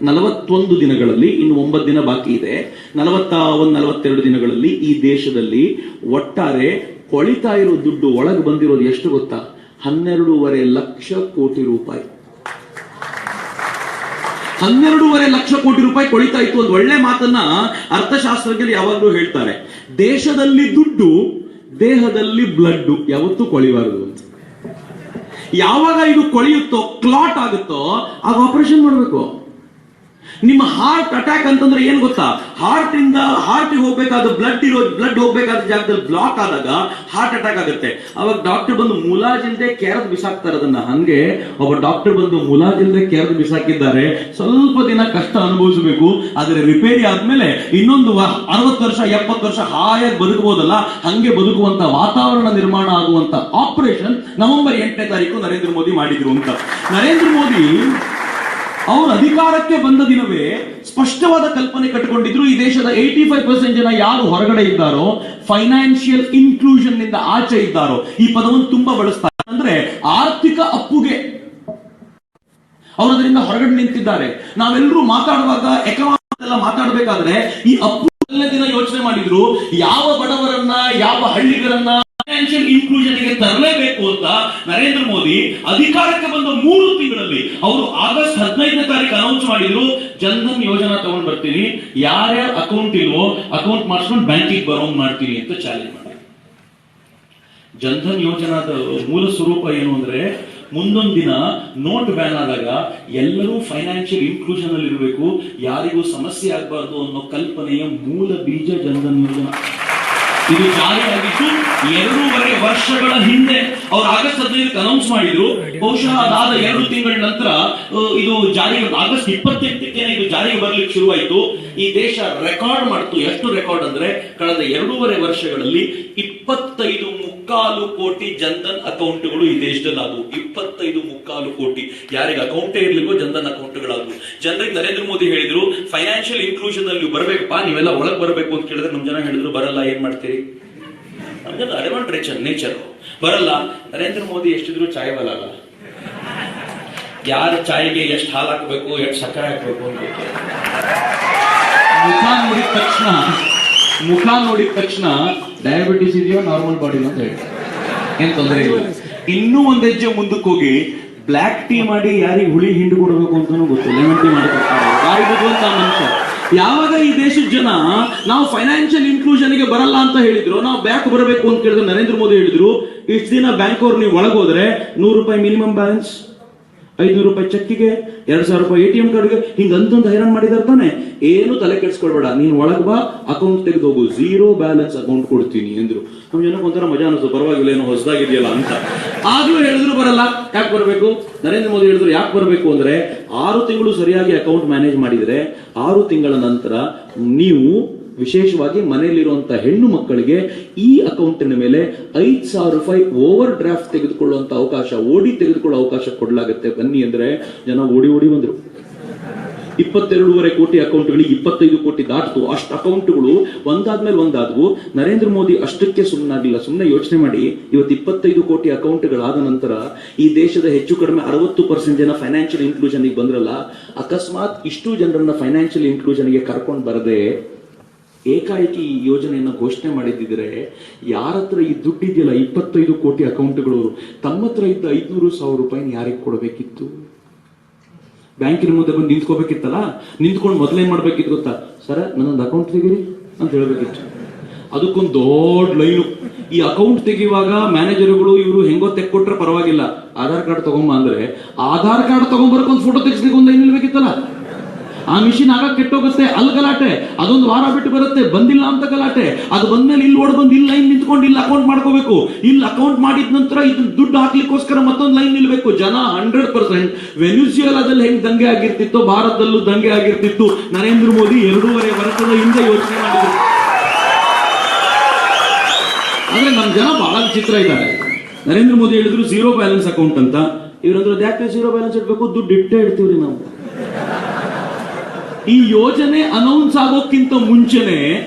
41 ದಿನಗಳಲ್ಲಿ, ಇನ್ನು 9 ದಿನ ಬಾಕಿ ಇದೆ, 41-42 ದಿನಗಳಲ್ಲಿ ಈ ದೇಶದಲ್ಲಿ ಒಟ್ಟಾರೆ ಕೊಳಿತಾ ಇರೋ ದುಡ್ಡು ಒಳಗೆ ಬಂದಿರೋದು ಎಷ್ಟು ಗೊತ್ತಾ, 12.5 ಲಕ್ಷ ಕೋಟಿ ರೂಪಾಯಿ. 12.5 ಲಕ್ಷ ಕೋಟಿ ರೂಪಾಯಿ ಕೊಳಿತಾ ಇತ್ತು. ಒಂದು ಒಳ್ಳೆ ಮಾತನ್ನ ಅರ್ಥಶಾಸ್ತ್ರಜ್ಞರು ಯಾವಾಗಲೂ ಹೇಳ್ತಾರೆ, ದೇಶದಲ್ಲಿ ದುಡ್ಡು, ದೇಹದಲ್ಲಿ ಬ್ಲಡ್ ಯಾವತ್ತೂ ಕೊಳಿಬಾರದು ಅಂತ. ಯಾವಾಗ ಇದು ಕೊಳೆಯುತ್ತೋ, ಕ್ಲಾಟ್ ಆಗುತ್ತೋ, ಆಗ ಆಪರೇಷನ್ ಮಾಡಬೇಕು. ನಿಮ್ಮ ಹಾರ್ಟ್ ಅಟ್ಯಾಕ್ ಅಂತಂದ್ರೆ ಏನ್ ಗೊತ್ತಾ, ಹಾರ್ಟ್ ಹೋಗ್ಬೇಕಾದ ಬ್ಲಡ್ ಹೋಗ್ಬೇಕಾದ ಜಾಗದಲ್ಲಿ ಬ್ಲಾಕ್ ಆದಾಗ ಹಾರ್ಟ್ ಅಟ್ಯಾಕ್ ಆಗುತ್ತೆ. ಅವಾಗ ಡಾಕ್ಟರ್ ಬಂದು ಮುಲಾಜಿಲ್ದೆ ಕೆರೆದು ಬಿಸಾಕ್ತಾರೆ ಅದನ್ನ. ಹಂಗೆ ಒಬ್ಬ ಡಾಕ್ಟರ್ ಬಂದು ಮುಲಾಜಿಲ್ದೆ ಕೆರೆದು ಬಿಸಾಕಿದ್ದಾರೆ, ಸ್ವಲ್ಪ ದಿನ ಕಷ್ಟ ಅನುಭವಿಸಬೇಕು, ಆದ್ರೆ ರಿಪೇರಿ ಆದ್ಮೇಲೆ ಇನ್ನೊಂದು 60 ವರ್ಷ 70 ವರ್ಷ ಹಾಯಾಗಿ ಬದುಕಬಹುದಲ್ಲ, ಹಂಗೆ ಬದುಕುವಂತ ವಾತಾವರಣ ನಿರ್ಮಾಣ ಆಗುವಂತ ಆಪರೇಷನ್ ನವೆಂಬರ್ 8ನೇ ತಾರೀಕು ನರೇಂದ್ರ ಮೋದಿ ಮಾಡಿದ್ರು ಅಂತ. ನರೇಂದ್ರ ಮೋದಿ ಅವರು ಅಧಿಕಾರಕ್ಕೆ ಬಂದ ದಿನವೇ ಸ್ಪಷ್ಟವಾದ ಕಲ್ಪನೆ ಕಟ್ಟಿಕೊಂಡಿದ್ರು. ಈ ದೇಶದ 85% ಜನ ಯಾರು ಹೊರಗಡೆ ಇದ್ದಾರೋ, ಫೈನಾನ್ಷಿಯಲ್ ಇನ್ಕ್ಲೂಷನ್ ನಿಂದ ಆಚೆ ಇದ್ದಾರೋ, ಈ ಪದವನ್ನು ತುಂಬಾ ಬಳಸ್ತಾರೆ. ಅಂದ್ರೆ ಆರ್ಥಿಕ ಅಪ್ಪುಗೆ ಅವರು ಅದರಿಂದ ಹೊರಗಡೆ ನಿಂತಿದ್ದಾರೆ. ನಾವೆಲ್ಲರೂ ಮಾತಾಡುವಾಗ ಎಕನಾಮಿಕ್ಸ್ ಎಲ್ಲ ಮಾತಾಡಬೇಕಾದ್ರೆ ಈ ಅಪ್ಪು ದಿನ ಮಾಡಿದ್ರು, ಯಾವ ಬಡವರನ್ನ ಯಾವ ಹಳ್ಳಿಗರನ್ನ ಫೈನಾನ್ಷಿಯಲ್ ಇನ್ಕ್ಲೂಷನ್ ಗೆ ತರಲೇಬೇಕು ಅಂತ ನರೇಂದ್ರ ಮೋದಿ ಅಧಿಕಾರಕ್ಕೆ ಬಂದ 3 ತಿಂಗಳಲ್ಲಿ ಅವರು ಆಗಸ್ಟ್ 15ನೇ ತಾರೀಕು ಅನೌನ್ಸ್ ಮಾಡಿದ್ರು, ಜನ್ಧನ್ ಯೋಜನಾ ತಗೊಂಡ್ ಬರ್ತೀನಿ, ಯಾರ್ಯಾರ ಅಕೌಂಟ್ ಇಲ್ವೋ ಅಕೌಂಟ್ ಮಾಡಿಸ್ಕೊಂಡು ಬ್ಯಾಂಕಿಗೆ ಬರೋಂಗ್ ಮಾಡ್ತೀನಿ ಅಂತ ಚಾಲೆಂಜ್ ಮಾಡಿ. ಜನ್ಧನ್ ಯೋಜನಾದ ಮೂಲ ಸ್ವರೂಪ ಏನು ಅಂದ್ರೆ, ಮುಂದೊಂದು ದಿನ ನೋಟ್ ಬ್ಯಾನ್ ಆದಾಗ ಎಲ್ಲರೂ ಫೈನಾನ್ಷಿಯಲ್ ಇನ್ಕ್ಲೂಷನ್ ಅಲ್ಲಿ ಇರಬೇಕು, ಯಾರಿಗೂ ಸಮಸ್ಯೆ ಆಗಬಾರ್ದು ಅನ್ನೋ ಕಲ್ಪನೆಯ ಮೂಲ ಬೀಜ ಜನ್ಧನ್ ಯೋಜನಾ. ಇದು ಜಾರಿಯಾಗಿದ್ದು 2.5 ವರ್ಷಗಳ ಹಿಂದೆ ಅವರು ಆಗಸ್ಟ್ 15ಕ್ಕೆ ಅನೌನ್ಸ್ ಮಾಡಿದ್ರು. ಬಹುಶಃ ಅದಾದ 2 ತಿಂಗಳ ನಂತರ ಇದು ಜಾರಿಗೆ, ಆಗಸ್ಟ್ 28ಕ್ಕೆ ಇದು ಜಾರಿಗೆ ಬರ್ಲಿಕ್ಕೆ ಶುರುವಾಯಿತು. ಈ ದೇಶ ರೆಕಾರ್ಡ್ ಮಾಡ್ತು. ಎಷ್ಟು ರೆಕಾರ್ಡ್ ಅಂದ್ರೆ, ಕಳೆದ 2.5 ವರ್ಷಗಳಲ್ಲಿ 25.25 ಕೋಟಿ ಜನ್ಧನ್ ಅಕೌಂಟ್ಗಳು ಈ ದೇಶದಲ್ಲಿ ಆದವು. 25.25 ಕೋಟಿ. ಯಾರಿಗೆ ಅಕೌಂಟೇ ಇರ್ಲಿಲ್ವೋ ಜನ್ಧನ್ ಅಕೌಂಟ್ಗಳಾದವು. ಜನರಿಗೆ ನರೇಂದ್ರ ಮೋದಿ ಹೇಳಿದ್ರು, ಫೈನಾನ್ಷಿಯಲ್ ಇನ್ಕ್ಲೂಷನ್ ಅಲ್ಲಿ ಬರ್ಬೇಕಪ್ಪ, ನೀವೆಲ್ಲ ಒಳಗ್ ಬರಬೇಕು ಅಂತ ಕೇಳಿದ್ರೆ ನಮ್ ಜನ ಹೇಳಿದ್ರು, ಬರಲ್ಲ, ಏನ್ ಮಾಡ್ತೀರಿ, ನಮ್ಗೆ ಅಡ್ವಾಂಟೇಜ್ ನೇಚರ್, ಬರಲ್ಲ. ನರೇಂದ್ರ ಮೋದಿ ಎಷ್ಟಿದ್ರು ಚಾಯ್ ಬಲ್ಲ, ಯಾರ ಚಾಯ್ಗೆ ಎಷ್ಟು ಹಾಲು ಹಾಕಬೇಕು, ಎಷ್ಟು ಸಕ್ಕರೆ ಹಾಕಬೇಕು ಅಂತ ಮುಖ ನೋಡಿದ ತಕ್ಷಣ ಡಯಾಬಿಟಿಸ್ ಇದೆಯೋ ನಾರ್ಮಲ್ ಬಾಡಿ ಅಂತ ಹೇಳಿ ಏನ್ ತೊಂದರೆ ಇಲ್ಲ. ಇನ್ನೂ ಒಂದ್ ಹೆಜ್ಜೆ ಮುಂದಕ್ಕೆ ಹೋಗಿ ಬ್ಲಾಕ್ ಟೀ ಮಾಡಿ ಯಾರಿಗೆ ಹುಳಿ ಹಿಂಡು ಕೊಡಬೇಕು ಅಂತಾನು ಗೊತ್ತು, ಲೆಮನ್ ಟೀ ಮಾಡಿ ಅಂತ ಮನುಷ್ಯ. ಯಾವಾಗ ಈ ದೇಶದ ಜನ ನಾವು ಫೈನಾನ್ಷಿಯಲ್ ಇನ್ಕ್ಲೂಷನ್ ಗೆ ಬರಲ್ಲ ಅಂತ ಹೇಳಿದ್ರು, ನಾವು ಬ್ಯಾಕ್ ಬರಬೇಕು ಅಂತ ಕೇಳಿದ್ರು, ನರೇಂದ್ರ ಮೋದಿ ಹೇಳಿದ್ರು, ಇಷ್ಟು ದಿನ ಬ್ಯಾಂಕ್ ಅವ್ರು ನೀವು ಒಳಗೋದ್ರೆ 100 ರೂಪಾಯಿ ಮಿನಿಮಮ್ ಬ್ಯಾಲೆನ್ಸ್, 500 ರೂಪಾಯಿ ಚೆಕ್ಕಿಗೆ, 2000 ರೂಪಾಯಿ ATM ಕಾರ್ಡ್ಗೆ, ಹಿಂಗಂತಂದು ಹೈರಾಣ ಮಾಡಿದಾರೆ ತಾನೆ. ಏನು ತಲೆ ಕೆಡಿಸ್ಕೊಳ್ಬೇಡ, ನೀನ್ ಒಳಗ್ ಬಾ, ಅಕೌಂಟ್ ತೆಗೆದು ಹೋಗು, 0 ಬ್ಯಾಲೆನ್ಸ್ ಅಕೌಂಟ್ ಕೊಡ್ತೀನಿ ಅಂದ್ರು. ನಮ್ ಜನಕ್ಕೆ ಒಂಥರ ಮಜಾ ಅನಿಸ್ತು, ಪರವಾಗಿಲ್ಲ ಏನೋ ಹೊಸದಾಗಿದೆಯಲ್ಲ ಅಂತ. ಆಗ್ಲೂ ಹೇಳಿದ್ರು ಬರಲ್ಲ. ಯಾಕೆ ಬರಬೇಕು? ನರೇಂದ್ರ ಮೋದಿ ಹೇಳಿದ್ರು ಯಾಕೆ ಬರಬೇಕು ಅಂದ್ರೆ, 6 ತಿಂಗಳು ಸರಿಯಾಗಿ ಅಕೌಂಟ್ ಮ್ಯಾನೇಜ್ ಮಾಡಿದ್ರೆ 6 ತಿಂಗಳ ನಂತರ ನೀವು ವಿಶೇಷವಾಗಿ ಮನೆಯಲ್ಲಿರುವಂತಹ ಹೆಣ್ಣು ಮಕ್ಕಳಿಗೆ ಈ ಅಕೌಂಟಿನ ಮೇಲೆ 5,000 ರೂಪಾಯಿ ಓವರ್ ಡ್ರಾಫ್ಟ್ ತೆಗೆದುಕೊಳ್ಳುವಂತ ಅವಕಾಶ, ಓಡಿ ತೆಗೆದುಕೊಳ್ಳೋ ಅವಕಾಶ ಕೊಡಲಾಗುತ್ತೆ, ಬನ್ನಿ ಅಂದ್ರೆ ಜನ ಓಡಿ ಬಂದ್ರು. 22.5 ಕೋಟಿ ಅಕೌಂಟ್ಗಳಿಗೆ 25 ಕೋಟಿ ದಾಟಿತು. ಅಷ್ಟು ಅಕೌಂಟ್ಗಳು ಒಂದಾದ್ಮೇಲೆ ಒಂದಾದ್ವು. ನರೇಂದ್ರ ಮೋದಿ ಅಷ್ಟಕ್ಕೆ ಸುಮ್ಮನಾಗಿಲ್ಲ. ಸುಮ್ಮನೆ ಯೋಚನೆ ಮಾಡಿ, ಇವತ್ತು 25 ಕೋಟಿ ಅಕೌಂಟ್ಗಳಾದ ನಂತರ ಈ ದೇಶದ ಹೆಚ್ಚು ಕಡಿಮೆ 60% ಜನ ಫೈನಾನ್ಷಿಯಲ್ ಇನ್ಕ್ಲೂಷನ್ ಬಂದ್ರಲ್ಲ. ಅಕಸ್ಮಾತ್ ಇಷ್ಟು ಜನರನ್ನ ಫೈನಾನ್ಷಿಯಲ್ ಇನ್ಕ್ಲೂಷನ್ ಗೆ ಕರ್ಕೊಂಡು ಬರದೆ ಏಕಾಏಕಿ ಈ ಯೋಜನೆಯನ್ನು ಘೋಷಣೆ ಮಾಡಿದ್ದಿದ್ರೆ, ಯಾರ ಹತ್ರ ಈ ದುಡ್ಡಿದೆಯಲ್ಲ 25 ಕೋಟಿ ಅಕೌಂಟ್ಗಳು, ತಮ್ಮ ಹತ್ರ ಇದ್ದ 500,000 ರೂಪಾಯಿ ಯಾರಿಗೆ ಕೊಡಬೇಕಿತ್ತು? ಬ್ಯಾಂಕಿನ ಮುಂದೆ ಬಂದು ನಿಂತ್ಕೋಬೇಕಿತ್ತಲ್ಲ. ನಿಂತ್ಕೊಂಡು ಮೊದಲೇನ್ ಮಾಡ್ಬೇಕಿತ್ತು ಗೊತ್ತಾ? ಸರ ನನ್ನೊಂದು ಅಕೌಂಟ್ ತೆಗೀರಿ ಅಂತ ಹೇಳ್ಬೇಕಿತ್ತು. ಅದಕ್ಕೊಂದು ದೊಡ್ಡ ಲೈನು. ಈ ಅಕೌಂಟ್ ತೆಗೆಯುವಾಗ ಮ್ಯಾನೇಜರ್ಗಳು ಇವರು ಹೆಂಗೋ ತೆಕ್ಕೊಟ್ರೆ ಪರವಾಗಿಲ್ಲ, ಆಧಾರ್ ಕಾರ್ಡ್ ತಗೊಂಬ ಅಂದ್ರೆ ಆಧಾರ್ ಕಾರ್ಡ್ ತಗೊಂಬರಕ್ ಒಂದು ಫೋಟೋ ತೆಗಿಸ್ಲಿಕ್ಕೆ ಒಂದು ಲೈನ್ ನಿಲ್ಬೇಕಿತ್ತಲ್ಲ. ಆ ಮಿಷಿನ್ ಆಗ ಕೆಟ್ಟೋಗುತ್ತೆ, ಅಲ್ಲಿ ಗಲಾಟೆ, ಅದೊಂದು ವಾರ ಬಿಟ್ಟು ಬರುತ್ತೆ, ಬಂದಿಲ್ಲ ಅಂತ ಗಲಾಟೆ, ಅದು ಬಂದ್ಮೇಲೆ ಇಲ್ಲಿ ಓಡ್ ಬಂದು ಇಲ್ಲಿ ಲೈನ್ ನಿಂತ್ಕೊಂಡು ಇಲ್ಲಿ ಅಕೌಂಟ್ ಮಾಡ್ಕೋಬೇಕು. ಇಲ್ಲಿ ಅಕೌಂಟ್ ಮಾಡಿದ ನಂತರ ಇದನ್ನ ದುಡ್ಡು ಹಾಕ್ಲಿಕ್ಕೋಸ್ಕರ ಮತ್ತೊಂದು ಲೈನ್ ನಿಲ್ಬೇಕು. ಜನ 100% ವೆನಿಜುಯೆಲಾದಲ್ಲಿ ಹೆಂಗ್ ದಂಗೆ ಆಗಿರ್ತಿತ್ತು, ಭಾರತದಲ್ಲೂ ದಂಗೆ ಆಗಿರ್ತಿತ್ತು. ನರೇಂದ್ರ ಮೋದಿ 2.5 ವರ್ಷದ ಹಿಂದೆ ಯೋಚನೆ ಮಾಡಿದ್ರು. ಆದ್ರೆ ನಮ್ ಜನ ಬಹಳ ವಿಚಿತ್ರ ಇದ್ದಾರೆ. ನರೇಂದ್ರ ಮೋದಿ ಹೇಳಿದ್ರು 0 ಬ್ಯಾಲೆನ್ಸ್ ಅಕೌಂಟ್ ಅಂತ. ಇವ್ರಂದ್ರೆ ಯಾಕೆ 0 ಬ್ಯಾಲೆನ್ಸ್ ಇಡ್ಬೇಕು, ದುಡ್ಡು ಇಟ್ಟೇ ಇಡ್ತೀವ್ರಿ ನಾವು. ಈ ಯೋಜನೆ ಅನೌನ್ಸ್ ಆಗೋಕ್ಕಿಂತ ಮುಂಚೆನೆ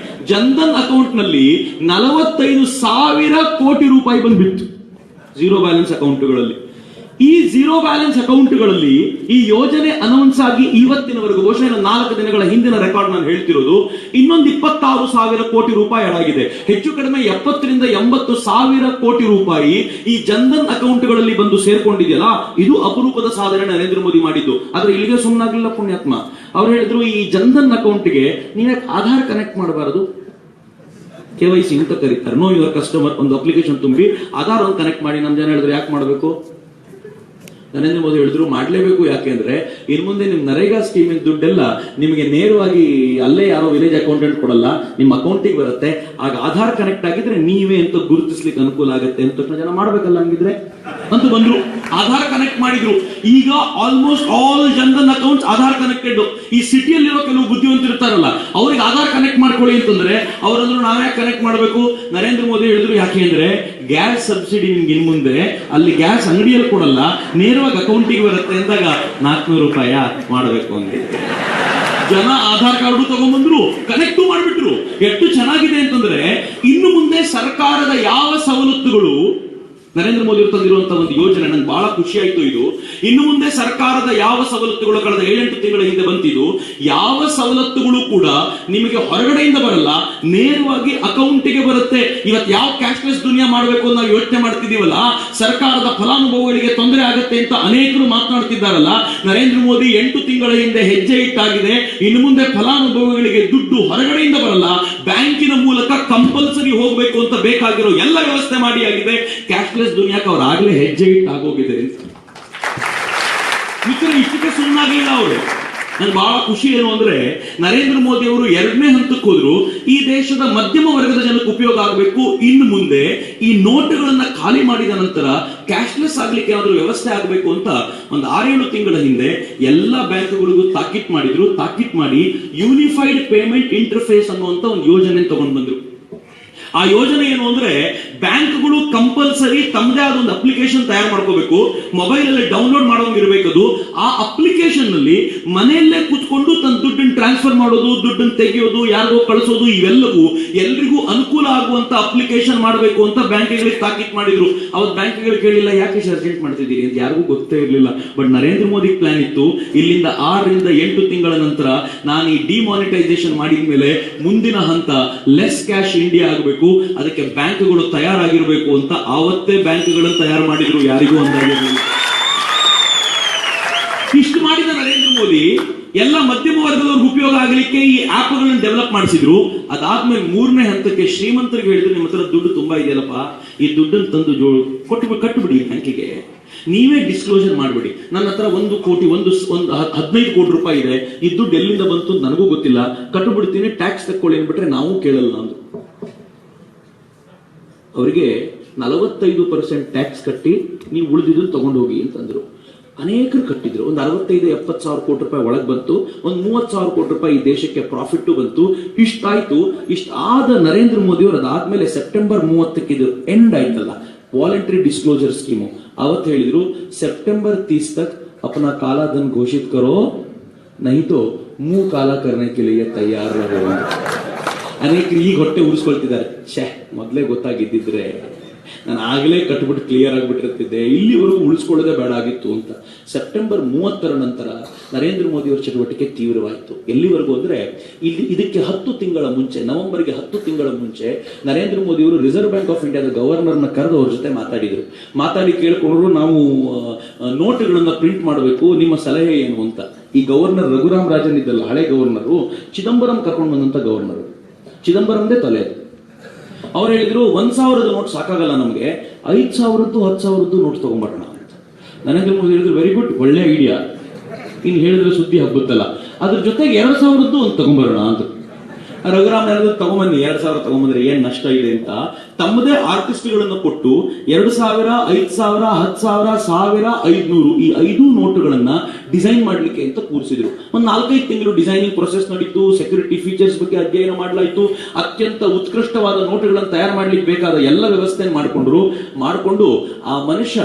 ಜನ್ಧನ್ ಅಕೌಂಟ್ ನಲ್ಲಿ 45,000 ಕೋಟಿ ರೂಪಾಯಿ ಬಂದ್ಬಿತ್ತು 0 ಬ್ಯಾಲೆನ್ಸ್ ಅಕೌಂಟ್ಗಳಲ್ಲಿ. ಈ 0 ಬ್ಯಾಲೆನ್ಸ್ ಅಕೌಂಟ್ಗಳಲ್ಲಿ ಈ ಯೋಜನೆ ಅನೌನ್ಸ್ ಆಗಿ ಇವತ್ತಿನವರೆಗೂ, ಬಹುಶಃ 4 ದಿನಗಳ ಹಿಂದಿನ ರೆಕಾರ್ಡ್ ನಾನು ಹೇಳ್ತಿರೋದು, ಇನ್ನೊಂದು 26,000 ಕೋಟಿ ರೂಪಾಯಿ ಅಡಗಿದೆ. ಹೆಚ್ಚು ಕಡಿಮೆ 70ರಿಂದ 80,000 ಕೋಟಿ ರೂಪಾಯಿ ಈ ಜನ್ಧನ್ ಅಕೌಂಟ್ಗಳಲ್ಲಿ ಬಂದು ಸೇರ್ಕೊಂಡಿದೆಯಲ್ಲ, ಇದು ಅಪರೂಪದ ಸಾಧನೆ ನರೇಂದ್ರ ಮೋದಿ ಮಾಡಿದ್ದು. ಆದ್ರೆ ಇಲ್ಲಿಗೆ ಸುಮ್ಮನಾಗ್ಲಿಲ್ಲ ಪುಣ್ಯಾತ್ಮ. ಅವ್ರು ಹೇಳಿದ್ರು, ಈ ಜನ್ಧನ್ ಅಕೌಂಟ್ಗೆ ನೀವೇ ಆಧಾರ್ ಕನೆಕ್ಟ್ ಮಾಡಬಾರದು, KYC ಅಂತ ಕರೀತಾರೆ, ನೋ ಯುವರ್ ಕಸ್ಟಮರ್. ಒಂದು ಅಪ್ಲಿಕೇಶನ್ ತುಂಬಿ ಆಧಾರ್ ಒಂದು ಕನೆಕ್ಟ್ ಮಾಡಿ. ನಮ್ಮ ಜನ ಹೇಳಿದ್ರು ಯಾಕೆ ಮಾಡಬೇಕು? ನರೇಂದ್ರ ಮೋದಿ ಹೇಳಿದ್ರು ಮಾಡಲೇಬೇಕು. ಯಾಕೆಂದ್ರೆ ಇನ್ ಮುಂದೆ ನಿಮ್ ನರೇಗಾ ಸ್ಕೀಮಿನ ದುಡ್ಡೆಲ್ಲ ನಿಮಗೆ ನೇರವಾಗಿ ಅಲ್ಲೇ ಯಾರೋ ವಿಲೇಜ್ ಅಕೌಂಟೆಂಟ್ ಕೊಡಲ್ಲ, ನಿಮ್ಮ ಅಕೌಂಟಿಗೆ ಬರುತ್ತೆ. ಆಗ ಆಧಾರ್ ಕನೆಕ್ಟ್ ಆಗಿದ್ರೆ ನೀವೇ ಅಂತ ಗುರುತಿಸ್ಲಿಕ್ಕೆ ಅನುಕೂಲ ಆಗುತ್ತೆ ಅಂತ ಜನ ಮಾಡ್ಬೇಕಲ್ಲ. ಹಂಗಿದ್ರೆ ಅಂತ ಬಂದ್ರು, ಆಧಾರ್ ಕನೆಕ್ಟ್ ಮಾಡಿದ್ರು. ಈಗ almost all Jan Dhan accounts Aadhaar connected. ಈ ಸಿಟಿಯಲ್ಲಿರೋ ಕೆಲವು ಬುದ್ಧಿವಂತರಿರ್ತಾರಲ್ಲ, ಅವ್ರಿಗೆ ಆಧಾರ್ ಕನೆಕ್ಟ್ ಮಾಡ್ಕೊಳ್ಳಿ ಅಂತಂದ್ರೆ ಅವರಂದ್ರು ನಾವ್ಯಾಕೆ ಕನೆಕ್ಟ್ ಮಾಡಬೇಕು? ನರೇಂದ್ರ ಮೋದಿ ಹೇಳಿದ್ರು ಯಾಕೆ ಅಂದ್ರೆ ಗ್ಯಾಸ್ ಸಬ್ಸಿಡಿ ನಿಮ್ಗೆ ಇನ್ ಮುಂದೆ ಅಲ್ಲಿ ಗ್ಯಾಸ್ ಅಂಗಡಿಯಲ್ಲಿ ಕೊಡಲ್ಲ, ನೇರವಾಗಿ ಅಕೌಂಟಿಗೆ ಬರುತ್ತೆ ಅಂದಾಗ 400 ರೂಪಾಯಿ ಮಾಡಬೇಕು ಅಂದ್ರೆ ಜನ ಆಧಾರ್ ಕಾರ್ಡು ತಗೊಂಡ್ಬಂದ್ರು, ಕನೆಕ್ಟ್ ಮಾಡ್ಬಿಟ್ರು. ಎಷ್ಟು ಚೆನ್ನಾಗಿದೆ ಅಂತಂದ್ರೆ, ಇನ್ನು ಮುಂದೆ ಸರ್ಕಾರದ ಯಾವ ಸವಲತ್ತುಗಳು ನರೇಂದ್ರ ಮೋದಿ ಅವರು ತಂದಿರುವಂತಹ ಒಂದು ಯೋಜನೆ ನಂಗೆ ಬಹಳ ಖುಷಿ ಆಯ್ತು. ಇದು ಇನ್ನು ಮುಂದೆ ಸರ್ಕಾರದ ಯಾವ ಸವಲತ್ತುಗಳು ಕಳೆದ 7-8 ತಿಂಗಳ ಹಿಂದೆ ಬಂತಿದ್ದು, ಯಾವ ಸವಲತ್ತುಗಳು ಕೂಡ ನಿಮಗೆ ಹೊರಗಡೆಯಿಂದ ಬರಲ್ಲ, ನೇರವಾಗಿ ಅಕೌಂಟಿಗೆ ಬರುತ್ತೆ. ಇವತ್ತು ಯಾವ ಕ್ಯಾಶ್ಲೆಸ್ ದುನಿಯಾ ಮಾಡಬೇಕು ಅಂತ ನಾವು ಯೋಚನೆ ಮಾಡ್ತಿದೀವಲ್ಲ, ಸರ್ಕಾರದ ಫಲಾನುಭವಿಗಳಿಗೆ ತೊಂದರೆ ಆಗುತ್ತೆ ಅಂತ ಅನೇಕರು ಮಾತನಾಡ್ತಿದ್ದಾರಲ್ಲ, ನರೇಂದ್ರ ಮೋದಿ 8 ತಿಂಗಳ ಹಿಂದೆ ಹೆಜ್ಜೆ ಇಟ್ಟಾಗಿದೆ. ಇನ್ನು ಮುಂದೆ ಫಲಾನುಭವಿಗಳಿಗೆ ದುಡ್ಡು ಹೊರಗಡೆಯಿಂದ ಬರಲ್ಲ, ಬ್ಯಾಂಕಿನ ಮೂಲಕ ಕಂಪಲ್ಸರಿ ಹೋಗಬೇಕು ಅಂತ ಬೇಕಾಗಿರೋ ಎಲ್ಲ ವ್ಯವಸ್ಥೆ ಮಾಡಿ ಆಗಿದೆ. ಕ್ಯಾಶ್ಲೆಸ್ ದುನಿಯಾಕ್ಕೆ ಅವ್ರು ಆಗ್ಲೇ ಹೆಜ್ಜೆ ಇಟ್ಟಾಗೋಗಿದೆ ಅಂತ ಇಷ್ಟಕ್ಕೆ ಸುಮ್ಮನಾಗಲಿಲ್ಲ ಅವರು. ನನ್ಗೆ ಬಹಳ ಖುಷಿ ಏನು ಅಂದ್ರೆ, ನರೇಂದ್ರ ಮೋದಿ ಅವರು 2ನೇ ಹಂತಕ್ಕೆ ಹೋದ್ರು. ಈ ದೇಶದ ಮಧ್ಯಮ ವರ್ಗದ ಜನಕ್ಕೆ ಉಪಯೋಗ ಆಗಬೇಕು. ಇನ್ನು ಮುಂದೆ ಈ ನೋಟುಗಳನ್ನ ಖಾಲಿ ಮಾಡಿದ ನಂತರ ಕ್ಯಾಶ್ಲೆಸ್ ಆಗ್ಲಿಕ್ಕೆ ಏನಾದ್ರೂ ವ್ಯವಸ್ಥೆ ಆಗಬೇಕು ಅಂತ ಒಂದು 6-7 ತಿಂಗಳ ಹಿಂದೆ ಎಲ್ಲ ಬ್ಯಾಂಕ್ಗಳಿಗೂ ತಾಕೀತ್ ಮಾಡಿದ್ರು. ತಾಕೀತ್ ಮಾಡಿ ಯೂನಿಫೈಡ್ ಪೇಮೆಂಟ್ ಇಂಟರ್ಫೇಸ್ ಅನ್ನುವಂತ ಒಂದು ಯೋಜನೆ ತಗೊಂಡು ಬಂದ್ರು. ಆ ಯೋಜನೆ ಏನು ಅಂದ್ರೆ, ಬ್ಯಾಂಕ್ಗಳು ಕಂಪಲ್ಸರಿ ತಮ್ಮದೇ ಆದ ಒಂದು ಅಪ್ಲಿಕೇಶನ್ ತಯಾರು ಮಾಡ್ಕೋಬೇಕು, ಮೊಬೈಲ್ ಅಲ್ಲಿ ಡೌನ್ಲೋಡ್ ಮಾಡೋಂಗಿರ್ಬೇಕದು. ಆ ಅಪ್ಲಿಕೇಶನ್ ನಲ್ಲಿ ಮನೆಯಲ್ಲೇ ಕೂತ್ಕೊಂಡು ತನ್ನ ದುಡ್ಡನ್ನು ಟ್ರಾನ್ಸ್ಫರ್ ಮಾಡೋದು, ದುಡ್ಡನ್ನು ತೆಗೆಯೋದು, ಯಾರಿಗೋ ಕಳಿಸೋದು, ಇವೆಲ್ಲವೂ ಎಲ್ರಿಗೂ ಅನುಕೂಲ ಆಗುವಂತ ಅಪ್ಲಿಕೇಶನ್ ಮಾಡಬೇಕು ಅಂತ ಬ್ಯಾಂಕ್ಗಳಿಗೆ ತಾಕೀತ್ ಮಾಡಿದ್ರು. ಅವತ್ತು ಬ್ಯಾಂಕ್ಗಳು ಕೇಳಿಲ್ಲ, ಯಾಕೆ ಅರ್ಜೆಂಟ್ ಮಾಡ್ತಿದ್ದೀರಿ ಅಂತ ಯಾರಿಗೂ ಗೊತ್ತೇ ಇರಲಿಲ್ಲ. ಬಟ್ ನರೇಂದ್ರ ಮೋದಿ ಪ್ಲಾನ್ ಇತ್ತು, ಇಲ್ಲಿಂದ 6-8 ತಿಂಗಳ ನಂತರ ನಾನು ಈ ಡಿಮಾನಿಟೈಸೇಷನ್ ಮಾಡಿದ ಮೇಲೆ ಮುಂದಿನ ಹಂತ ಲೆಸ್ ಕ್ಯಾಶ್ ಇಂಡಿಯಾ ಆಗಬೇಕು, ಅದಕ್ಕೆ ಬ್ಯಾಂಕ್ಗಳು ತಯಾರಾಗಿರಬೇಕು ಅಂತ ಆವತ್ತೇ ಬ್ಯಾಂಕ್ಗಳನ್ನು ತಯಾರು ಮಾಡಿದ್ರು. ಯಾರಿಗೂ ಅಂದಾಗಿರಲಿಲ್ಲ. ಇಷ್ಟು ಮಾಡಿದ ನರೇಂದ್ರ ಮೋದಿ ಎಲ್ಲ ಮಧ್ಯಮ ವರ್ಗದವ್ರಿಗೆ ಉಪಯೋಗ ಆಗಲಿಕ್ಕೆ ಈ ಆಪ್ಗಳನ್ನು ಡೆವಲಪ್ ಮಾಡಿಸಿದ್ರು. ಅದಾದ್ಮೇಲೆ 3ನೇ ಹಂತಕ್ಕೆ ಶ್ರೀಮಂತರಿಗೆ ಹೇಳಿದ್ರು, ನಿಮ್ಮ ಹತ್ರ ದುಡ್ಡು ತುಂಬಾ ಇದೆಯಲ್ಲಪ್ಪ, ಈ ದುಡ್ಡನ್ನು ತಂದು ಕಟ್ಟುಬಿಡಿ ಬ್ಯಾಂಕಿಗೆ, ನೀವೇ ಡಿಸ್ಕ್ಲೋಜರ್ ಮಾಡಬೇಡಿ. ನನ್ನ ಹತ್ರ 1 ಕೋಟಿ 15 ಕೋಟಿ ರೂಪಾಯಿ ಇದೆ, ಈ ದುಡ್ಡು ಎಲ್ಲಿಂದ ಬಂತು ನನಗೂ ಗೊತ್ತಿಲ್ಲ, ಕಟ್ಟುಬಿಡ್ತೀನಿ, ಟ್ಯಾಕ್ಸ್ ತಕ್ಕೊಳ್ಳಿ ಅಂದ್ಬಿಟ್ರೆ ನಾವು ಕೇಳಲ್ಲ ಅಂದ್ರು. ಅವರಿಗೆ 45% ಟ್ಯಾಕ್ಸ್ ಕಟ್ಟಿ ನೀವು ಉಳಿದಿದ್ದು ತಗೊಂಡು ಹೋಗಿ ಅಂತಂದ್ರು. ಅನೇಕರು ಕಟ್ಟಿದ್ರು. ಒಂದು 65-70 ಸಾವಿರ ಕೋಟಿ ರೂಪಾಯಿ ಒಳಗೆ ಬಂತು. ಒಂದು 30 ಸಾವಿರ ಕೋಟಿ ರೂಪಾಯಿ ಈ ದೇಶಕ್ಕೆ ಪ್ರಾಫಿಟ್ ಬಂತು. ಇಷ್ಟಾಯ್ತು. ಇಷ್ಟಾದ ನರೇಂದ್ರ ಮೋದಿ ಅವರು ಅದಾದ್ಮೇಲೆ ಸೆಪ್ಟೆಂಬರ್ 30ಕ್ಕೆ ಇದು ಎಂಡ್ ಆಯ್ತಲ್ಲ ವಾಲಂಟರಿ ಡಿಸ್ಕ್ಲೋಜರ್ ಸ್ಕೀಮು, ಅವತ್ತು ಹೇಳಿದ್ರು ಸೆಪ್ಟೆಂಬರ್ 30 तक अपना काला धन घोषित करो, नहीं तो मुंह काला करने के लिए तैयार रहो. ಅನೇಕರು ಈಗ ಹೊಟ್ಟೆ ಉರಿಸ್ಕೊಳ್ತಿದ್ದಾರೆ, ಮೊದಲೇ ಗೊತ್ತಾಗಿದ್ದಿದ್ರೆ ನಾನು ಆಗಲೇ ಕಟ್ಬಿಟ್ಟು ಕ್ಲಿಯರ್ ಆಗಿಬಿಟ್ಟಿರ್ತಿದ್ದೆ, ಇಲ್ಲಿವರೆಗೂ ಉಳಿಸ್ಕೊಳ್ಳೋದೇ ಬೇಡ ಆಗಿತ್ತು ಅಂತ. ಸೆಪ್ಟೆಂಬರ್ 30ರ ನಂತರ ನರೇಂದ್ರ ಮೋದಿ ಅವರ ಚಟುವಟಿಕೆ ತೀವ್ರವಾಯಿತು. ಎಲ್ಲಿವರೆಗೂ ಅಂದ್ರೆ, ಇದಕ್ಕೆ 10 ತಿಂಗಳ ಮುಂಚೆ, ನವೆಂಬರ್ಗೆ 10 ತಿಂಗಳ ಮುಂಚೆ ನರೇಂದ್ರ ಮೋದಿ ಅವರು ರಿಸರ್ವ್ ಬ್ಯಾಂಕ್ ಆಫ್ ಇಂಡಿಯಾದ ಗವರ್ನರ್ನ ಕರೆದು ಅವ್ರ ಜೊತೆ ಮಾತಾಡಿದ್ರು. ಮಾತಾಡಿ ಕೇಳ್ಕೊಂಡ್ರು, ನಾವು ನೋಟುಗಳನ್ನ ಪ್ರಿಂಟ್ ಮಾಡಬೇಕು, ನಿಮ್ಮ ಸಲಹೆ ಏನು ಅಂತ. ಈ ಗವರ್ನರ್ ರಘುರಾಮ್ ರಾಜನ್ ಇದ್ದಲ್ಲ, ಹಳೆ ಗವರ್ನರು, ಚಿದಂಬರಂ ಕರ್ಕೊಂಡು ಬಂದಂತ ಗವರ್ನರ್, ಚಿದಂಬರಂದೇ ತಲೆ. ಅವ್ರು ಹೇಳಿದ್ರು 1000 ನೋಟ್ ಸಾಕಾಗಲ್ಲ ನಮಗೆ, 5000 10,000 ನೋಟ್ ತಗೊಂಡ್ಬರೋಣ ಅಂತ. ನರೇಂದ್ರ ಮೋದಿ ಹೇಳಿದ್ರು, ವೆರಿ ಗುಡ್, ಒಳ್ಳೆ ಐಡಿಯಾ, ಇನ್ನು ಹೇಳಿದ್ರೆ ಸುದ್ದಿ ಹಬ್ಬುತ್ತಲ್ಲ, ಅದ್ರ ಜೊತೆಗೆ 2000 ಒಂದು ತಗೊಂಡ್ಬರೋಣ ಅಂತ. ರಘುರಾಮ್ ಹೇಳಿದ್ರು, ತಗೊಂಬನ್ನಿ, 2000 ತಗೊಂಬಂದ್ರೆ ಏನ್ ನಷ್ಟ ಇದೆ ಅಂತ ತಮ್ಮದೇ ಆರ್ಟಿಸ್ಟ್ಗಳನ್ನು ಕೊಟ್ಟು 2000, 5000, 10,000, 1500 ಈ 5 ನೋಟುಗಳನ್ನ ಡಿಸೈನ್ ಮಾಡ್ಲಿಕ್ಕೆ ಅಂತ ಕೂರಿಸಿದ್ರು. ಒಂದು 4-5 ತಿಂಗಳು ಡಿಸೈನಿಂಗ್ ಪ್ರೊಸೆಸ್ ನಡೀತು. ಸೆಕ್ಯೂರಿಟಿ ಫೀಚರ್ಸ್ ಬಗ್ಗೆ ಅಧ್ಯಯನ ಮಾಡಲಾಯಿತು. ಅತ್ಯಂತ ಉತ್ಕೃಷ್ಟವಾದ ನೋಟುಗಳನ್ನು ತಯಾರು ಮಾಡ್ಲಿಕ್ಕೆ ಬೇಕಾದ ಎಲ್ಲ ವ್ಯವಸ್ಥೆ ಮಾಡಿಕೊಂಡು ಆ ಮನುಷ್ಯ